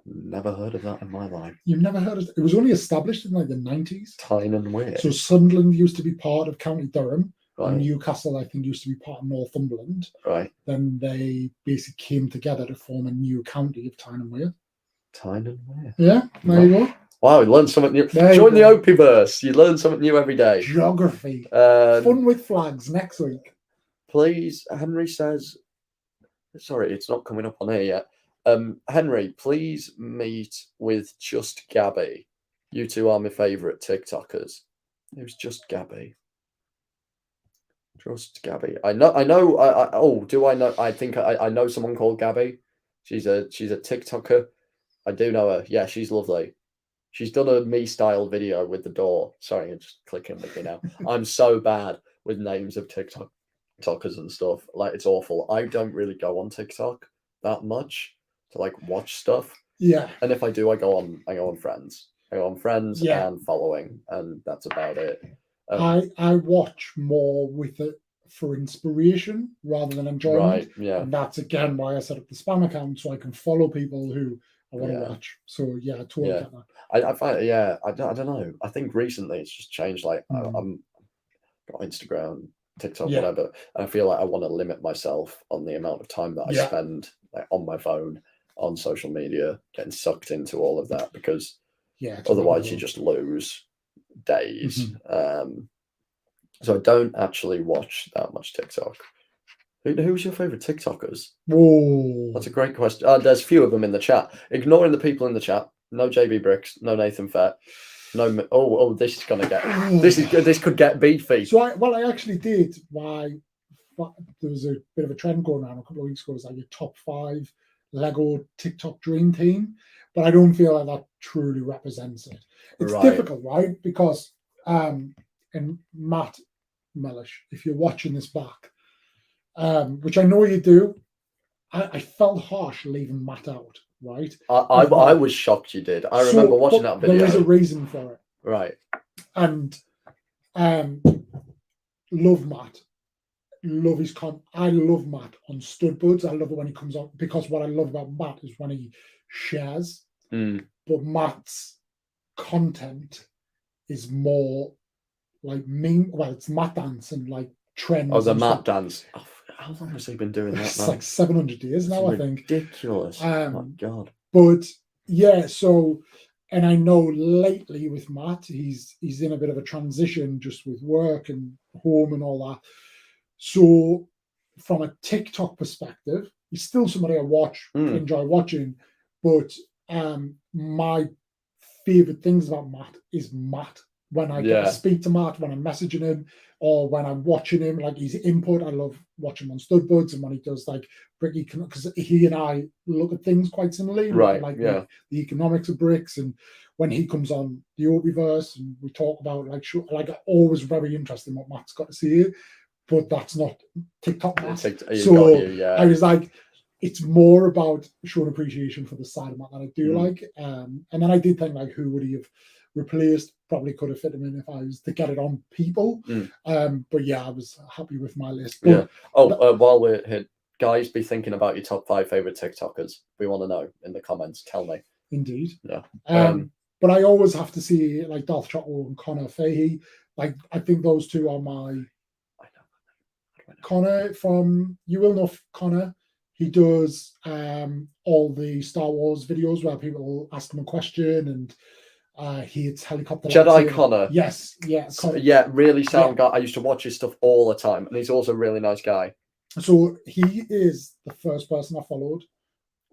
Never heard of that in my life. You've never heard of it? It was only established in like the 90s. Tyne and Weir. So Sunderland used to be part of County Durham. Right. And Newcastle, I think, used to be part of Northumberland. Right. Then they basically came together to form a new county of Tyne and Weir. Tyne and Weir. Yeah, there you go. Wow, you learn something new. Join the Opie-Verse. You learn something new every day. Geography. Fun with flags next week. Please, Henry says, sorry, it's not coming up on here yet. Henry, please meet with Just Gabby. You two are my favourite TikTokers. Who's Just Gabby? Just Gabby. I know. Oh, do I know? I think I know someone called Gabby. She's a TikToker. I do know her. Yeah, she's lovely. She's done a me style video with the door. Sorry, I'm just clicking with me now. I'm so bad with names of TikTokers and stuff. Like, it's awful. I don't really go on TikTok that much to like watch stuff. Yeah. And if I do, I go on Friends. I go on Friends Yeah. and following, and that's about it. I watch more with it for inspiration rather than enjoyment. Right. Yeah. And that's again why I set up the spam account, so I can follow people who I want to Yeah. watch. So yeah, I totally Yeah. get that. I find, yeah, I don't know. I think recently it's just changed. Like, I'm got Instagram, TikTok, Yeah. whatever. And I feel like I want to limit myself on the amount of time that I Yeah. spend like on my phone, on social media, getting sucked into all of that, because Yeah. it's otherwise you horrible. just lose days. So I don't actually watch that much TikTok. Who's your favorite TikTokers? Whoa. That's a great question. There's a few of them in the chat. Ignoring the people in the chat. No JB Bricks. No Nathan Fett. No. Oh, this is gonna get. This is good. This could get beefy. So I actually did. Why there was a bit of a trend going on a couple of weeks ago. It was like your top 5 Lego TikTok dream team, but I don't feel like that truly represents it. It's Right. difficult, right? Because and Matt Mellish, if you're watching this back, which I know you do, I felt harsh leaving Matt out, right? I was shocked you did. I remember watching that video. There is a reason for it, right? And love Matt. Love his I love Matt on Stud Buds. I love it when he comes on, because what I love about Matt is when he shares. But Matt's content is more like it's Matt dance and like trends. Oh, the and Matt stuff. dance. Oh, how long has he been doing that? It's Man? like 700 years now, I think. Ridiculous. Oh my God. But yeah, so, and I know lately with Matt, he's in a bit of a transition just with work and home and all that. So from a TikTok perspective, he's still somebody I enjoy watching. But my favorite things about Matt is Matt. When I get to speak to Matt, when I'm messaging him, or when I'm watching him, like his input, I love watching him on Stud Buds, and when he does like bricky, because he and I look at things quite similarly, right? Like yeah, the economics of bricks, and when he comes on the Opie-Verse, and we talk about like always very interesting what Matt's got to say, but that's not TikTok Matt. So I was like, it's more about showing appreciation for the side of Matt that I do like, and then I did think like, who would he have replaced? Probably could have fit him in if I was to get it on people. But yeah, I was happy with my list. But, while we're here, guys, be thinking about your top 5 favorite TikTokers. We want to know in the comments. Tell me. Indeed. Yeah. But I always have to see like Darth Chotwell and Connor Fahey. Like, I think those two are my. I know. Connor from, you will know Connor. He does all the Star Wars videos where people ask him a question, and he hits helicopter. Jedi Connor. Yes, yeah. So, yeah, really sound guy. I used to watch his stuff all the time, and he's also a really nice guy. So he is the first person I followed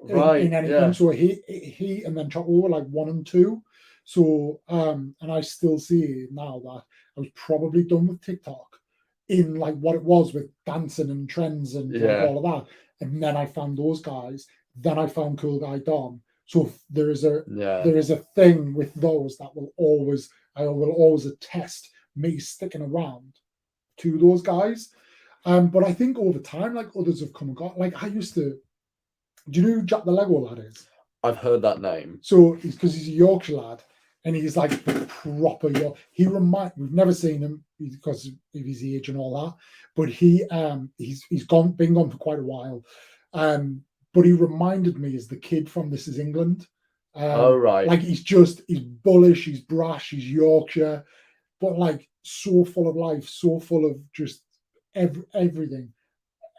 in anything. Yeah. So he and then Chotwell were like 1 and 2. So and I still see now that I was probably done with TikTok in like what it was with dancing and trends and like all of that. And then I found those guys. Then I found Cool Guy Dom. So there is a thing with those that will always attest me sticking around to those guys. But I think over time, like others have come and gone. Like I used to. Do you know who Jack the Lego lad is? I've heard that name. So because he's a Yorkshire lad, and he's like proper York. We've never seen him because of his age and all that. But he's been gone for quite a while. But he reminded me as the kid from This Is England. Right. Like he's bullish, he's brash, he's Yorkshire, but like so full of life, so full of just everything.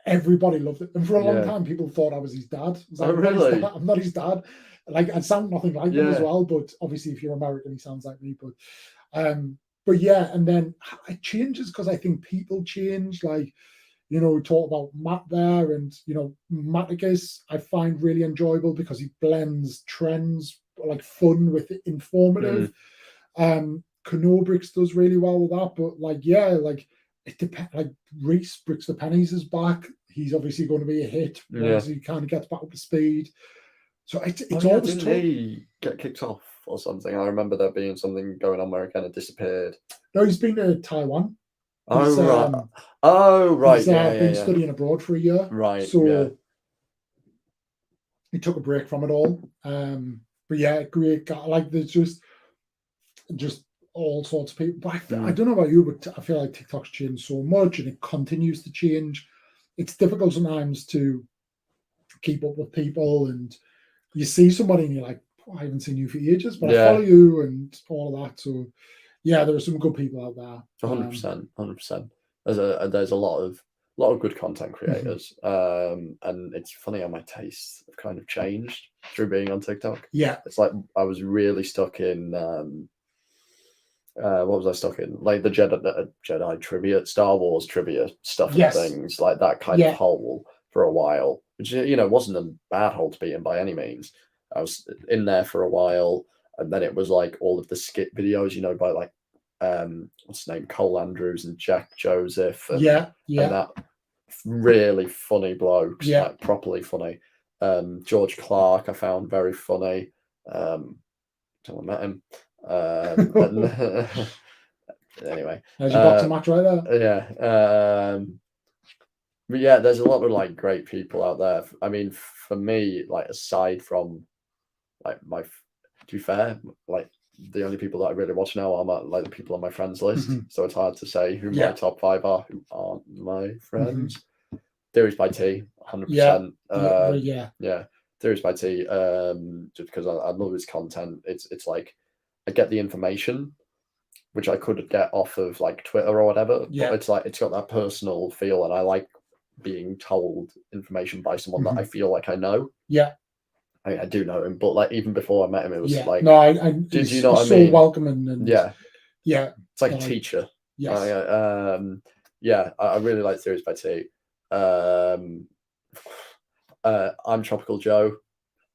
Everybody loved it. And for a long time, people thought I was his dad. Like, really? I'm not his dad. Like I sound nothing like him as well, but obviously if you're American, he sounds like me. But yeah, and then it changes because I think people change. Like, We talk about Matt there, and Maticus I find really enjoyable because he blends trends like fun with informative. Kenobrix does really well with that, but it depends. Like Reese Bricks the Pennies is back. He's obviously going to be a hit once he kind of gets back up to speed. So it's always didn't he get kicked off or something? I remember there being something going on where he kind of disappeared. No, he's been to Taiwan. Right. He's been studying abroad for a year. Right. So he took a break from it all. But yeah, great guy. Like there's just all sorts of people. But I don't know about you, but I feel like TikTok's changed so much and it continues to change. It's difficult sometimes to keep up with people, and you see somebody and you're like, I haven't seen you for ages, but I follow you and all of that. So yeah, there are some good people out there. 100%. There's a lot of good content creators. And it's funny how my tastes have kind of changed through being on TikTok. Yeah. It's like I was really stuck in what was I stuck in? Like the Jedi trivia, Star Wars trivia stuff and things, like that kind of hole for a while, which wasn't a bad hole to be in by any means. I was in there for a while, and then it was like all of the skit videos, by like what's his name, Cole Andrews and Jack Joseph, and that really funny blokes, like properly funny. George Clark I found very funny. Someone met him. Anyway, there's your boxing match right there. But yeah, there's a lot of like great people out there. I mean, for me, like aside from like to be fair, like the only people that I really watch now are like the people on my friends list. So it's hard to say who my top 5 are who aren't my friends. Theories by T, 100%. Theories by T. Just because I love his content. It's like I get the information, which I could get off of like Twitter or whatever. But it's like it's got that personal feel, and I like being told information by someone that I feel like I know. I mean, I do know him, but like even before I met him, it was like, no, I did you know what I so mean? Welcoming and it's like a teacher. I really like Theories by T. I'm Tropical Joe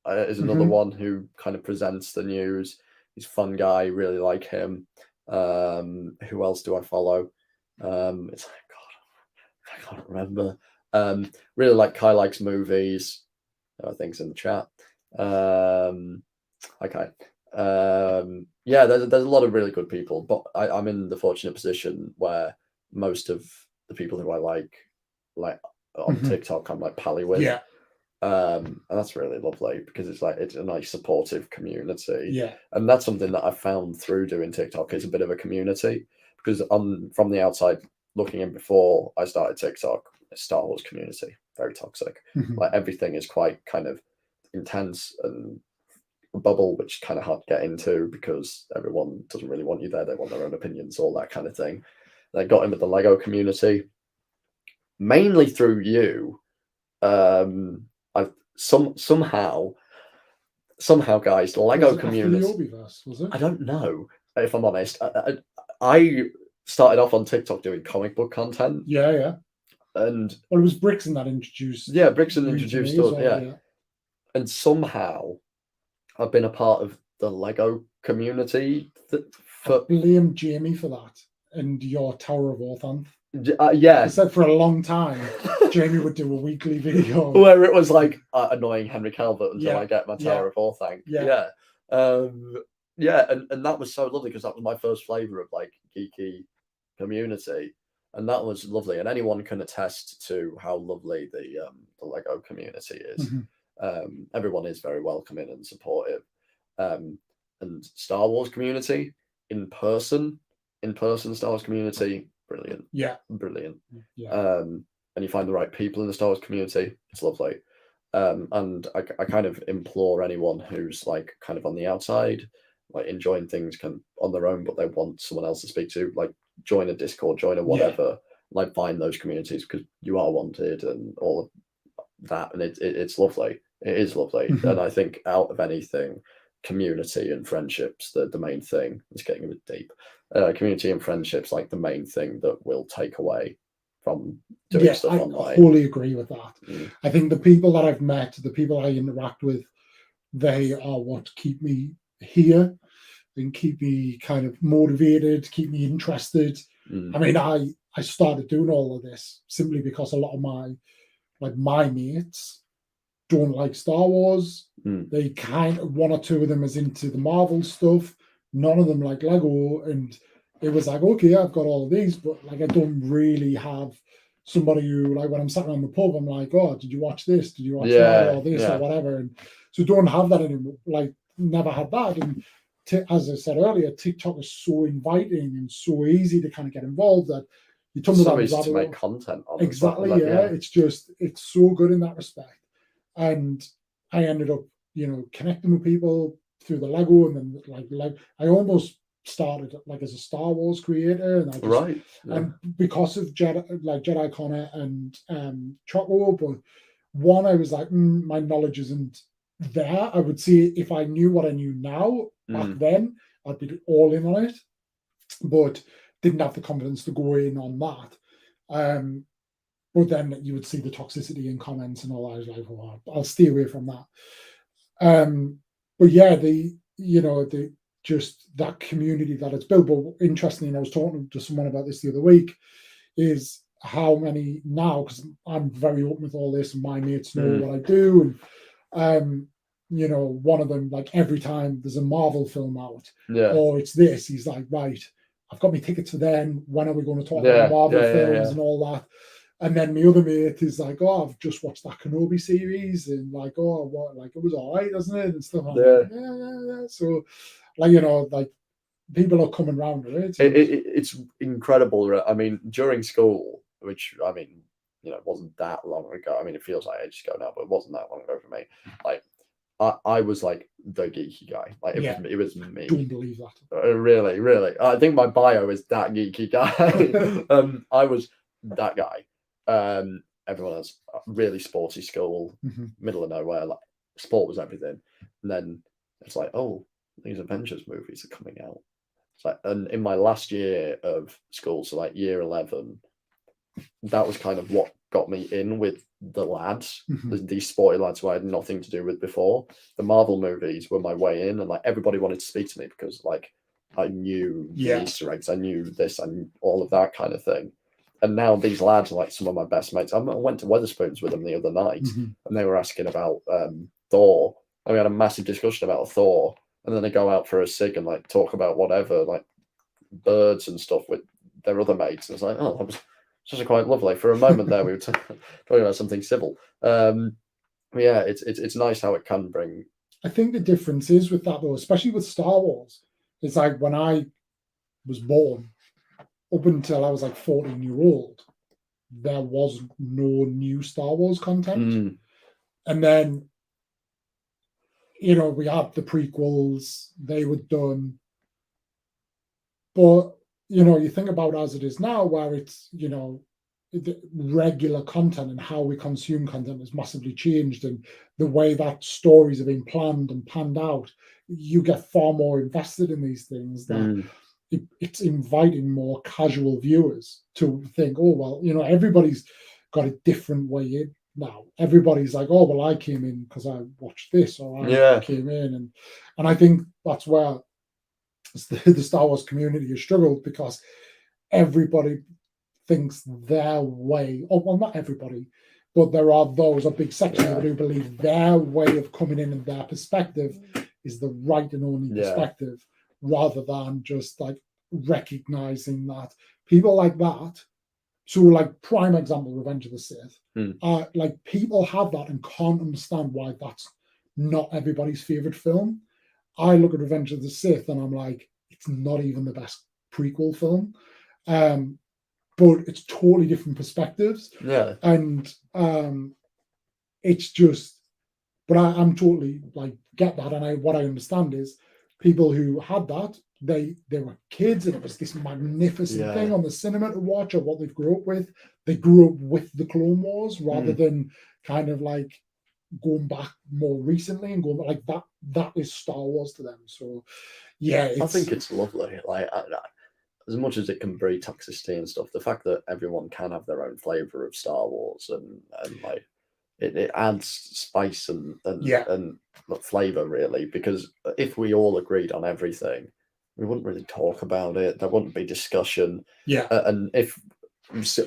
is another one who kind of presents the news. He's a fun guy, really like him. Who else do I follow? It's like, God, I can't remember. Really like Kai Likes Movies. I think's in the chat. Okay. There's a lot of really good people, but I'm in the fortunate position where most of the people who I like on TikTok, I'm like pally with. And that's really lovely because it's a nice supportive community. And that's something that I found through doing TikTok is a bit of a community, because from the outside looking in before I started TikTok, Star Wars community, very toxic. Like everything is quite kind of intense and a bubble, which is kind of hard to get into because everyone doesn't really want you there. They want their own opinions, all that kind of thing. And I got in with the Lego community mainly through you. I've somehow guys, the Lego community. The ObiVerse, was it? I don't know, if I'm honest. I started off on TikTok doing comic book content. And it was Brixton that introduced. Brixton introduced us. And somehow I've been a part of the Lego community. I blame Jamie for that and your Tower of Orthanth. I said for a long time Jamie would do a weekly video where it was like annoying Henry Calvert until I get my Tower of Orthanth. And that was so lovely because that was my first flavor of like geeky community, and that was lovely. And anyone can attest to how lovely the Lego community is. Everyone is very welcoming and supportive. And Star Wars community in person Star Wars community, brilliant. Brilliant. And you find the right people in the Star Wars community, it's lovely. And I kind of implore anyone who's like kind of on the outside, like enjoying things on their own, but they want someone else to speak to, like join a Discord, join a whatever, like find those communities because you are wanted and all of that. And it's lovely. It is lovely. And I think out of anything, community and friendships, the main thing. It's getting a bit deep. Community and friendships, like the main thing that will take away from doing Yeah, stuff I online. wholly agree with that. Mm. I think the people that I've met, the people I interact with, they are what keep me here and keep me kind of motivated, keep me interested. Mm. I mean, I started doing all of this simply because a lot of my mates don't like Star Wars. Mm. They kind of, one or two of them is into the Marvel stuff. None of them like Lego, and it was like, okay, I've got all of these, but like I don't really have somebody who, like, when I'm sat around the pub, I'm like, oh, did you watch this? Did you watch that, or this, or whatever? And so don't have that anymore. Like, never had that. And as I said earlier, TikTok is so inviting and so easy to kind of get involved that you tumble down the to make content on exactly. Like, yeah, it's so good in that respect. And I ended up, connecting with people through the Lego, and then like I almost started like as a Star Wars creator, and I just and because of Jedi Connor and Choco, but one, I was like, my knowledge isn't there. I would say if I knew what I knew now back then, I'd be all in on it, but didn't have the confidence to go in on that. But then you would see the toxicity in comments and all that. I was like, well, I'll stay away from that. But yeah, just that community that it's built. But interestingly, I was talking to someone about this the other week, is how many now, because I'm very open with all this and my mates know what I do. And one of them, like every time there's a Marvel film out, or it's this, he's like, right, I've got my tickets for then. When are we going to talk about Marvel films and all that? And then my other mate is like, oh, I've just watched that Kenobi series, and like, oh, what, like it was all right, doesn't it? And stuff like that. Yeah. So, like people are coming around with it. It's incredible. I mean, during school, which I mean, it wasn't that long ago. I mean, it feels like ages ago now, but it wasn't that long ago for me. Like, I was like the geeky guy. Like it was me. Don't believe that. Really. I think my bio is that geeky guy. I was that guy. Everyone has a really sporty school, middle of nowhere. Like sport was everything, and then it's like, oh, these Avengers movies are coming out. It's like, and in my last year of school, so like year 11, that was kind of what got me in with the lads, these sporty lads who I had nothing to do with before. The Marvel movies were my way in, and like everybody wanted to speak to me because like I knew the Easter eggs, I knew this, and all of that kind of thing. And now these lads are like some of my best mates. I went to Wetherspoons with them the other night, and they were asking about Thor. And we had a massive discussion about Thor, and then they go out for a cig and like talk about whatever, like birds and stuff with their other mates. And it's like, oh, that was just quite lovely. For a moment there, we were talking about something civil. Yeah, it's nice how it can bring. I think the difference is with that though, especially with Star Wars, it's like when I was born, up until I was like 14-year-old, there was no new Star Wars content. And then, we had the prequels, they were done. But, you think about as it is now, where it's, the regular content and how we consume content has massively changed, and the way that stories are being planned and panned out, you get far more invested in these things that it's inviting more casual viewers to think, oh, well, everybody's got a different way in now. Everybody's like, oh, well, I came in because I watched this, or I came in. And I think that's where the Star Wars community has struggled, because everybody thinks their way, well, not everybody, but there are those, a big section who believe their way of coming in and their perspective is the right and only perspective, rather than just like recognizing that people like that. So, like, prime example, Revenge of the Sith. Like, people have that and can't understand why that's not everybody's favorite film. I look at Revenge of the Sith and I'm like, it's not even the best prequel film. But it's totally different perspectives. And it's just, but I'm totally like get that. And what I understand is people who had that, they were kids and it was this magnificent thing on the cinema to watch, or what they've grew up with. They grew up with the Clone Wars rather than kind of like going back more recently and going like that is Star Wars to them. So yeah, I think it's lovely. Like as much as it can breed toxicity and stuff, the fact that everyone can have their own flavor of Star Wars and like it adds spice and flavor really, because if we all agreed on everything, we wouldn't really talk about it. There wouldn't be discussion. Yeah. And if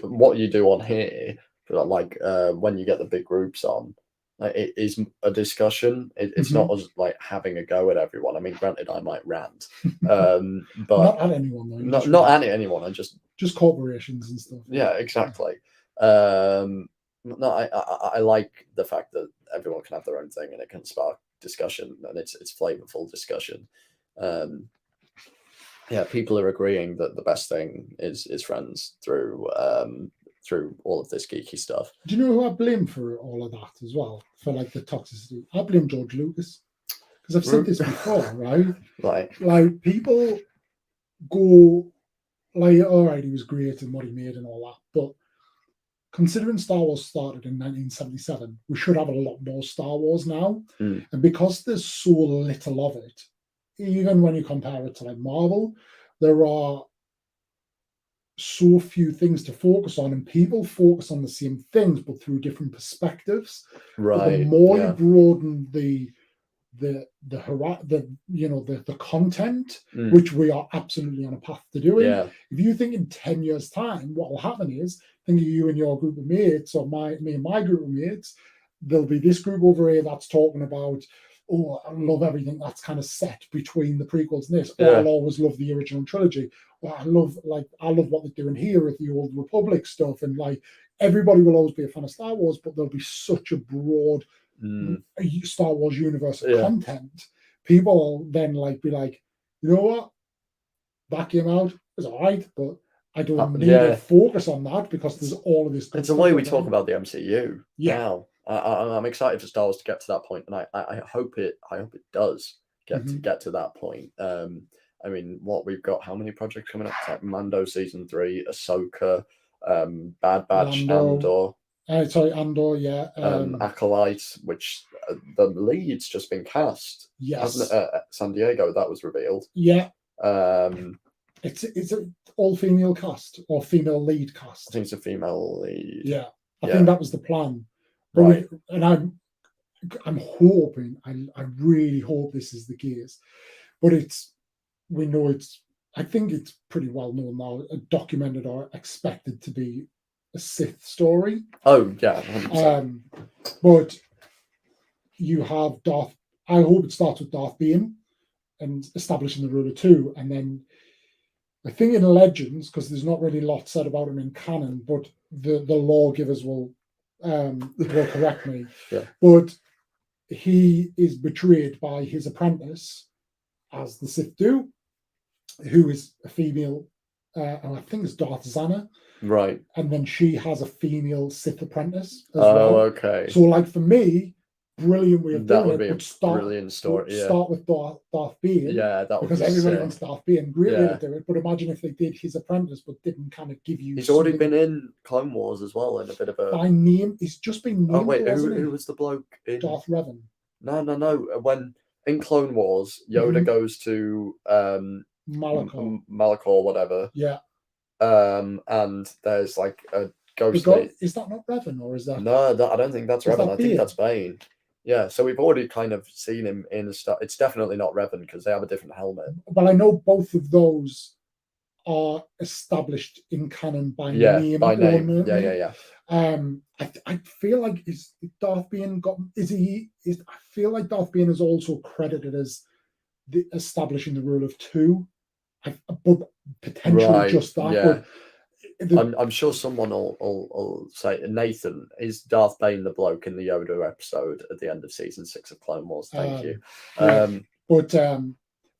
what you do on here, like when you get the big groups on, like, it is a discussion. It's not us like having a go at everyone. I mean, granted, I might rant, but not at anyone though. Not at anyone. I just corporations and stuff. Yeah, exactly. No, I like the fact that everyone can have their own thing and it can spark discussion and it's flavorful discussion. Yeah, people are agreeing that the best thing is friends through all of this geeky stuff. Do you know who I blame for all of that as well? For like the toxicity, I blame George Lucas, because I've said this before, right? Like people go like, all right, he was great and what he made and all that, but considering Star Wars started in 1977, we should have a lot more Star Wars now. And because there's so little of it, even when you compare it to like Marvel, there are so few things to focus on, and people focus on the same things but through different perspectives. Right. But the more you broaden the content, which we are absolutely on a path to doing. Yeah. If you think in 10 years' time, what will happen is, think of you and your group of mates, or me and my group of mates, there'll be this group over here that's talking about, oh, I love everything that's kind of set between the prequels and this. Or I'll always love the original trilogy. Or I love what they're doing here with the Old Republic stuff. And like everybody will always be a fan of Star Wars, but there'll be such a broad Star Wars universe of content. People will then be like, you know what? That came out, it's all right, but I don't need to focus on that because there's all of this. It's the way we talk about the MCU now. I'm excited for Star Wars to get to that point, and I hope it does get to that point. I mean, what we've got, how many projects coming up? It's like Mando season 3, Ahsoka, Bad Batch, Andor. Andor, yeah. Acolyte, which the lead's just been cast. Yes. Hasn't it? San Diego, that was revealed. Yeah. It's an all-female cast or female lead cast. I think it's a female lead. Yeah. I think that was the plan. Right. And I'm hoping, I really hope this is the case. But I think it's pretty well known now, documented or expected to be a Sith story. Oh, yeah. 100%. But you have Darth, I hope it starts with Darth Bane and establishing the rule of 2. And then I think in Legends, because there's not really a lot said about him in canon, but the lawgivers will correct me. Yeah. But he is betrayed by his apprentice, as the Sith do, who is a female, and I think it's Darth Zana. Right. And then she has a female Sith apprentice as well. Okay. So, like, for me, brilliant way of that doing would it. be a brilliant story. Yeah. Start with Darth Bane. Yeah, that would because be everybody sick. wants Darth Bane. Great way to do it. But imagine if they did his apprentice, but didn't kind of give you. He's already been in Clone Wars as well, in a bit of a. By name, he's just been named. Oh wait, who was the bloke in Darth Revan? No. When in Clone Wars, Yoda goes to Malachor, whatever. Yeah. And there's like a ghost. Is that not Revan, or is that? No, I don't think that's Revan. I think that's Bane. Yeah, so we've already kind of seen him in stuff. It's definitely not Revan because they have a different helmet. Well, I know both of those are established in canon by name. By name. Yeah. I feel like is Darth Bane got? I feel like Darth Bane is also credited as establishing the rule of 2. But potentially just that. Yeah. But I'm sure someone will say, Nathan, is Darth Bane the bloke in the Yoda episode at the end of season 6 of Clone Wars? Thank you. But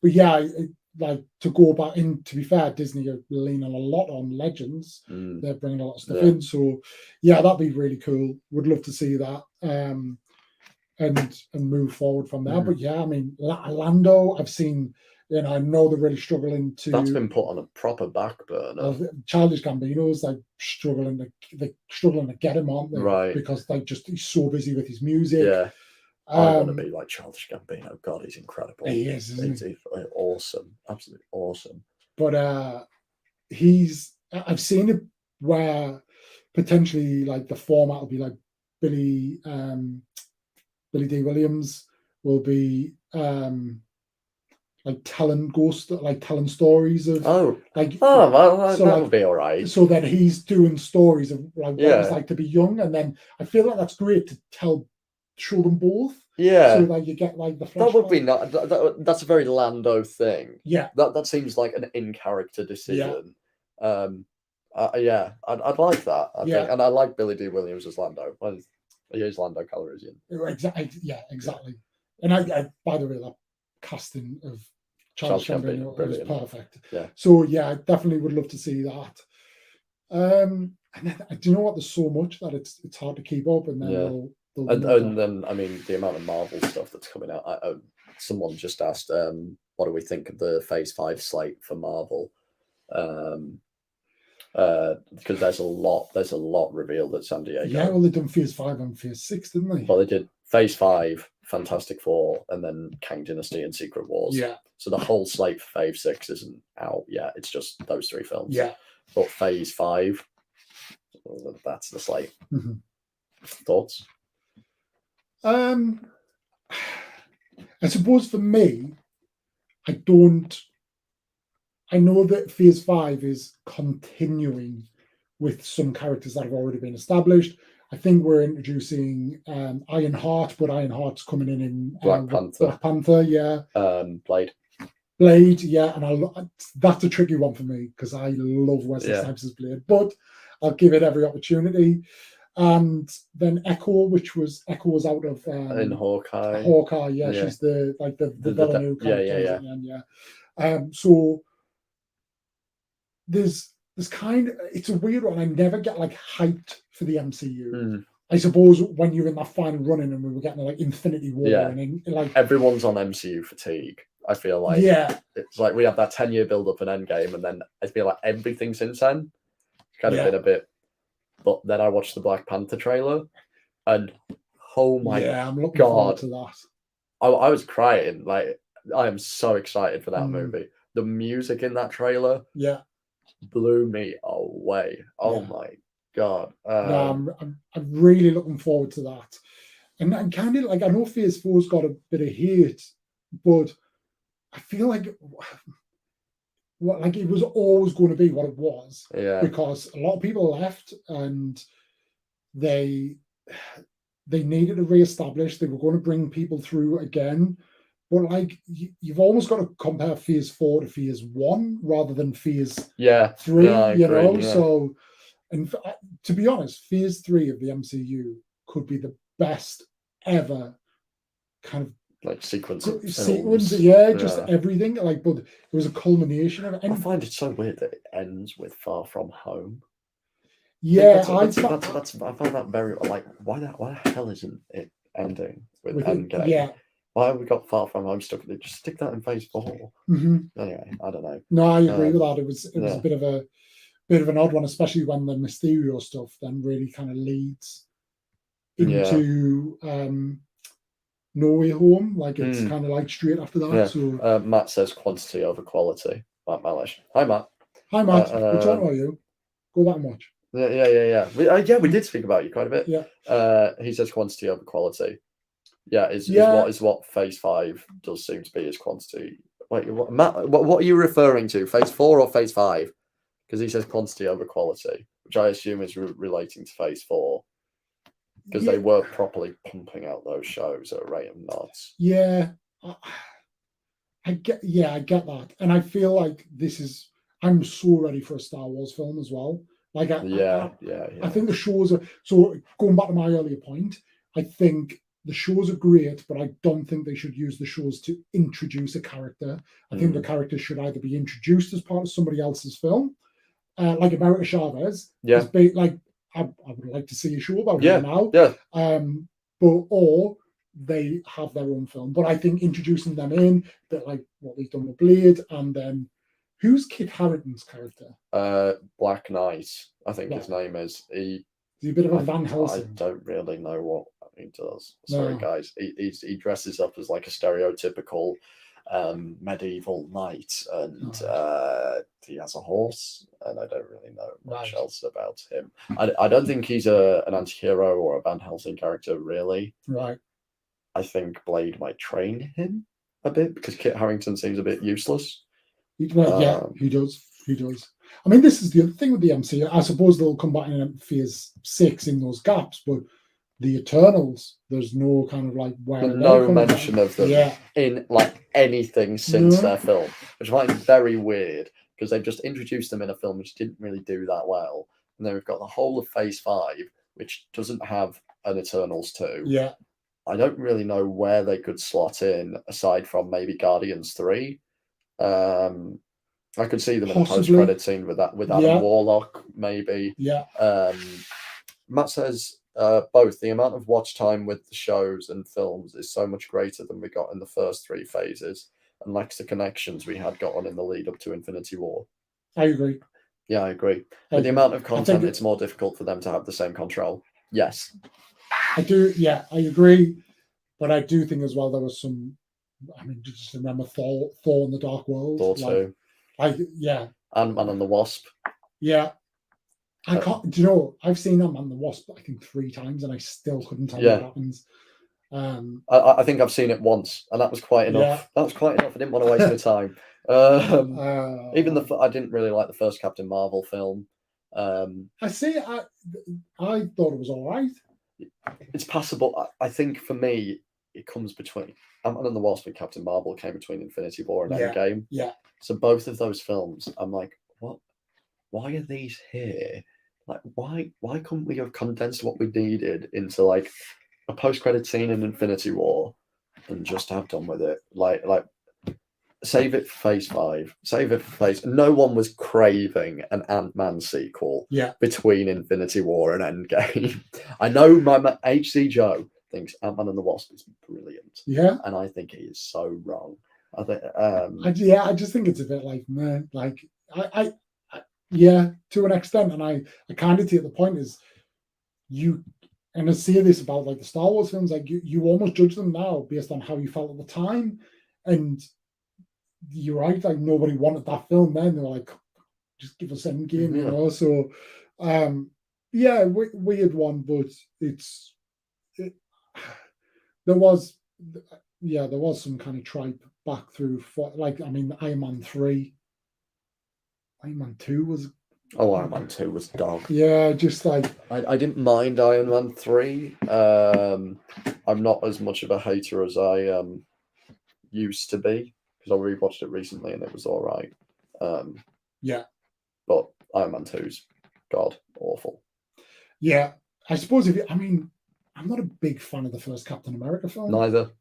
yeah, like to go back in. To be fair, Disney are leaning a lot on Legends. They're bringing a lot of stuff in. So yeah, that'd be really cool. Would love to see that. And move forward from there. But yeah, I mean, Lando, I've seen. I know they're really struggling to. That's been put on a proper back burner. Childish Gambino's like struggling to get him on, right? Because he's so busy with his music. Yeah, I want to be like Childish Gambino. God, he's incredible. He is, isn't he? He's awesome, absolutely awesome. But I've seen it where potentially like the format will be like Billy D. Williams will be like telling stories of Oh, like well, so that like would be all right. so then he's doing stories of like what it's Yeah. like to be young, and then I feel like that's great to show them both. Yeah. So that you get like the That would be flashback. not. That's a very Lando thing. Yeah, That seems like an in character decision. Yeah, I'd like that. I Yeah. think, and I like Billy D. Williams as Lando. Well, he is Lando Calrissian. exactly. Yeah, exactly. And I by the way, that casting of Charles Gambino was brilliant. perfect. Yeah. So yeah, I definitely would love to see that. And then, do you know what? There's so much that it's hard to keep up, and then Yeah. they'll And then I mean the amount of Marvel stuff that's coming out. Someone just asked, what do we think of the Phase 5 slate for Marvel? Because there's a lot revealed at San Diego. Yeah, well, they done Phase 5 and Phase 6, didn't they? Well, they did Phase 5, Fantastic Four, and then Kang Dynasty and Secret Wars. Yeah. So the whole slate for Phase 6 isn't out yet. It's just those 3 films. Yeah. But Phase 5, that's the slate. Mm-hmm. Thoughts? I suppose for me, I know that Phase 5 is continuing with some characters that have already been established. I think we're introducing Ironheart, but Ironheart's coming in Black Panther. Black Panther, yeah. Blade, yeah, and that's a tricky one for me because I love Wesley Snipes' Blade, but I'll give it every opportunity. And then Echo was out of in Hawkeye. Hawkeye, yeah, she's the villain who character. So there's kind of, it's a weird one. I never get like hyped for the MCU. I suppose when you're in that final running and we were getting like Infinity War and like everyone's on MCU fatigue. I feel like it's like we have that 10-year build up and Endgame, and then I feel like everything since then kind of been a bit. But then I watched the Black Panther trailer, and oh my I'm looking forward to that. I was crying. Like, I am so excited for that movie. The music in that trailer, blew me away. Oh my god! No, I'm really looking forward to that. And kind of like, I know Phase 4's got a bit of hate, but I feel like it was always going to be what it was. Yeah. Because a lot of people left and they needed to reestablish. They were going to bring people through again. But like, you've almost got to compare Phase 4 to Phase 1 rather than Phase 3, you know? Yeah. So, and to be honest, Phase 3 of the MCU could be the best ever kind of like sequence, just everything. Like, but it was a culmination of it. I find it so weird that it ends with Far From Home. Yeah, I find that very like, why the hell isn't it ending with Endgame? Yeah. Why have we got Far From Home stuck in it? Just stick that in Phase 4. Mm-hmm. Anyway, I don't know. No, I agree with that. It was a bit of an odd one, especially when the Mysterio stuff then really kind of leads into No Way Home. Like, it's kind of like straight after that. Yeah. So Matt says quantity over quality. Matt Malish. Hi, Matt. Hi, Matt. Which one are you? Go back and watch. Yeah. We did speak about you quite a bit. Yeah. He says quantity over quality. Yeah, is what Phase 5 does seem to be, is quantity. Wait, Matt, what are you referring to? Phase 4 or Phase 5? Because he says quantity over quality, which I assume is relating to Phase 4. Because they were properly pumping out those shows at a rate of knots. Yeah, I get that, and I feel like I'm so ready for a Star Wars film as well. Like, I think the shows are. So going back to my earlier point, I think the shows are great, but I don't think they should use the shows to introduce a character. I think the character should either be introduced as part of somebody else's film, like America Chavez. Yeah, like. I would like to see a show about her now. Yeah. Or they have their own film. But I think introducing them in, that like what they've done with Blade, and then who's Kit Harington's character? Black Knight, I think his name is. He's a bit of a Van Helsing. I don't really know what he does. Sorry, guys. He dresses up as like a stereotypical medieval knight, and he has a horse, and I don't really know much else about him. I don't think he's an anti-hero or a Van Helsing character, really. Right. I think Blade might train him a bit, because Kit Harington seems a bit useless. Well, yeah, he does. He does. I mean, this is the other thing with the MCU. I suppose they'll come back in Phase 6 in those gaps, but the Eternals, there's no kind of like no mention of them in like anything since their film, which I find very weird, because they've just introduced them in a film which didn't really do that well, and then we've got the whole of Phase 5, which doesn't have an Eternals 2. Yeah. I don't really know where they could slot in aside from maybe Guardians 3. I could see them in a post-credit scene with Adam Warlock, maybe. Yeah. Matt says both the amount of watch time with the shows and films is so much greater than we got in the first 3 phases, and lacks the connections we had got on in the lead up to Infinity War. I agree. Yeah, I agree. With the amount of content, it's more difficult for them to have the same control. Yes. I do. Yeah, I agree. But I do think as well there was some. I mean, just remember Thor in the Dark World. Thor 2. Ant-Man and the Wasp. Yeah. I can't. Do you know? I've seen Ant-Man and the Wasp, I think 3 times, and I still couldn't tell you what happens. I think I've seen it once, and that was quite enough. Yeah. That was quite enough. I didn't want to waste my time. Even I didn't really like the first Captain Marvel film. I thought it was all right. It's passable. I think for me, it comes between Ant-Man and the Wasp and Captain Marvel came between Infinity War and Endgame. Yeah. So both of those films, I'm like, what? Why are these here? Like, why couldn't we have condensed what we needed into like a post-credit scene in Infinity War and just have done with it? Like save it for Phase 5. Save it for Phase. No one was craving an Ant-Man sequel between Infinity War and Endgame. I know my HC Joe thinks Ant-Man and the Wasp is brilliant. Yeah. And I think he is so wrong. I think I just think it's a bit like, man, like I to an extent, and I kind of take the point is and I see this about like the Star Wars films, like you almost judge them now based on how you felt at the time, and you're right, like nobody wanted that film then. They were like, just give us Endgame, you know. So weird one, but there was some kind of tripe back through for, like, I mean, Iron Man 3. Iron Man 2 was... Iron Man 2 was dog. Yeah, just like... I didn't mind Iron Man 3. I'm not as much of a hater as I used to be, because I rewatched it recently and it was all right. But Iron Man 2's god awful. Yeah, I suppose I'm not a big fan of the first Captain America film. Neither.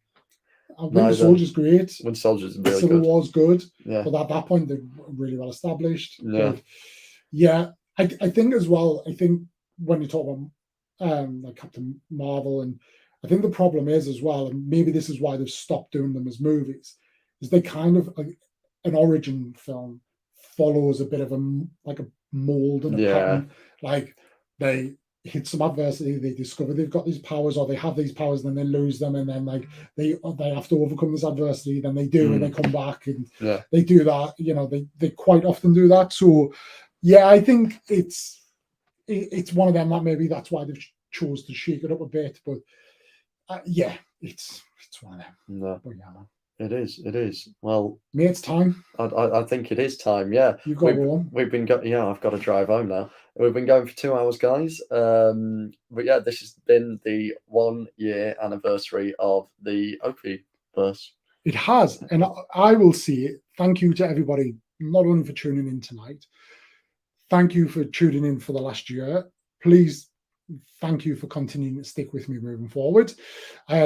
Winter Soldier's great. Winter Soldier's really Civil good. War's good. Yeah. But at that point, they're really well established. Yeah. But yeah, I think as well, when you talk about like Captain Marvel, and I think the problem is as well, and maybe this is why they've stopped doing them as movies, is they kind of, an origin film follows a bit of a mold and a pattern. Like they hit some adversity, they discover they've got these powers, or they have these powers, and then they lose them, and then like they have to overcome this adversity, then they do, and they come back, and they do that. You know, they quite often do that. So yeah, I think it's one of them that maybe that's why they've chose to shake it up a bit. But it's one of them. No. But yeah, man. It is. Well, mate, it's time. I think it is time. Yeah, you've got home. We've been I've got to drive home now. We've been going for 2 hours, guys. But yeah, this has been the 1-year anniversary of the Opie-Verse. It has, and I will see it. Thank you to everybody, not only for tuning in tonight. Thank you for tuning in for the last year. Please. Thank you for continuing to stick with me moving forward.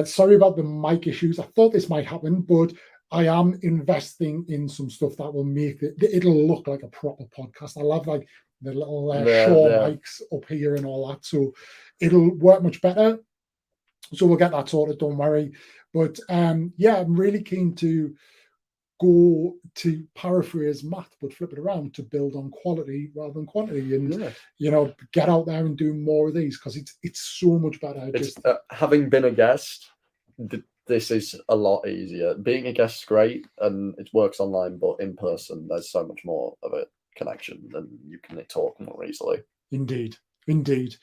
Sorry about the mic issues. I thought this might happen, but I am investing in some stuff that will make it'll look like a proper podcast. I love like the little mics up here and all that. So it'll work much better. So we'll get that sorted, don't worry. But I'm really keen to go to paraphrase Matt, but flip it around to build on quality rather than quantity, and get out there and do more of these, because it's so much better. Having been a guest, this is a lot easier. Being a guest is great and it works online, but in person, there's so much more of a connection and you can talk more easily. Indeed, indeed.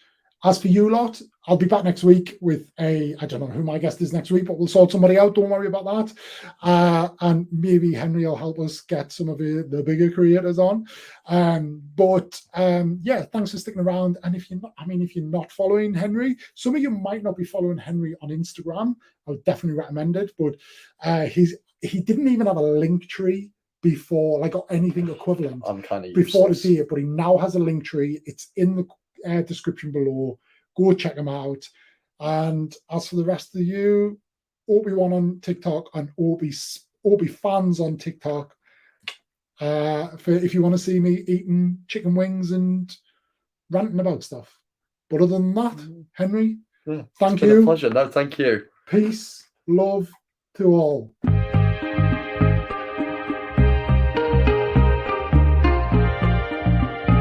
As for you lot, I'll be back next week with I don't know who my guest is next week, but we'll sort somebody out. Don't worry about that. And maybe Henry will help us get some of the bigger creators on. Yeah, thanks for sticking around. And if you're not following Henry, some of you might not be following Henry on Instagram. I would definitely recommend it. But he didn't even have a link tree before, like, or anything equivalent. I'm kind of before to useless. see it, but he now has a link tree. It's in the description below. Go check him out. And as for the rest of you, ObiWan on TikTok and Obi fans on TikTok. If you want to see me eating chicken wings and ranting about stuff. But other than that, Henry, thank you. It's been a pleasure. No, thank you. Peace, love to all.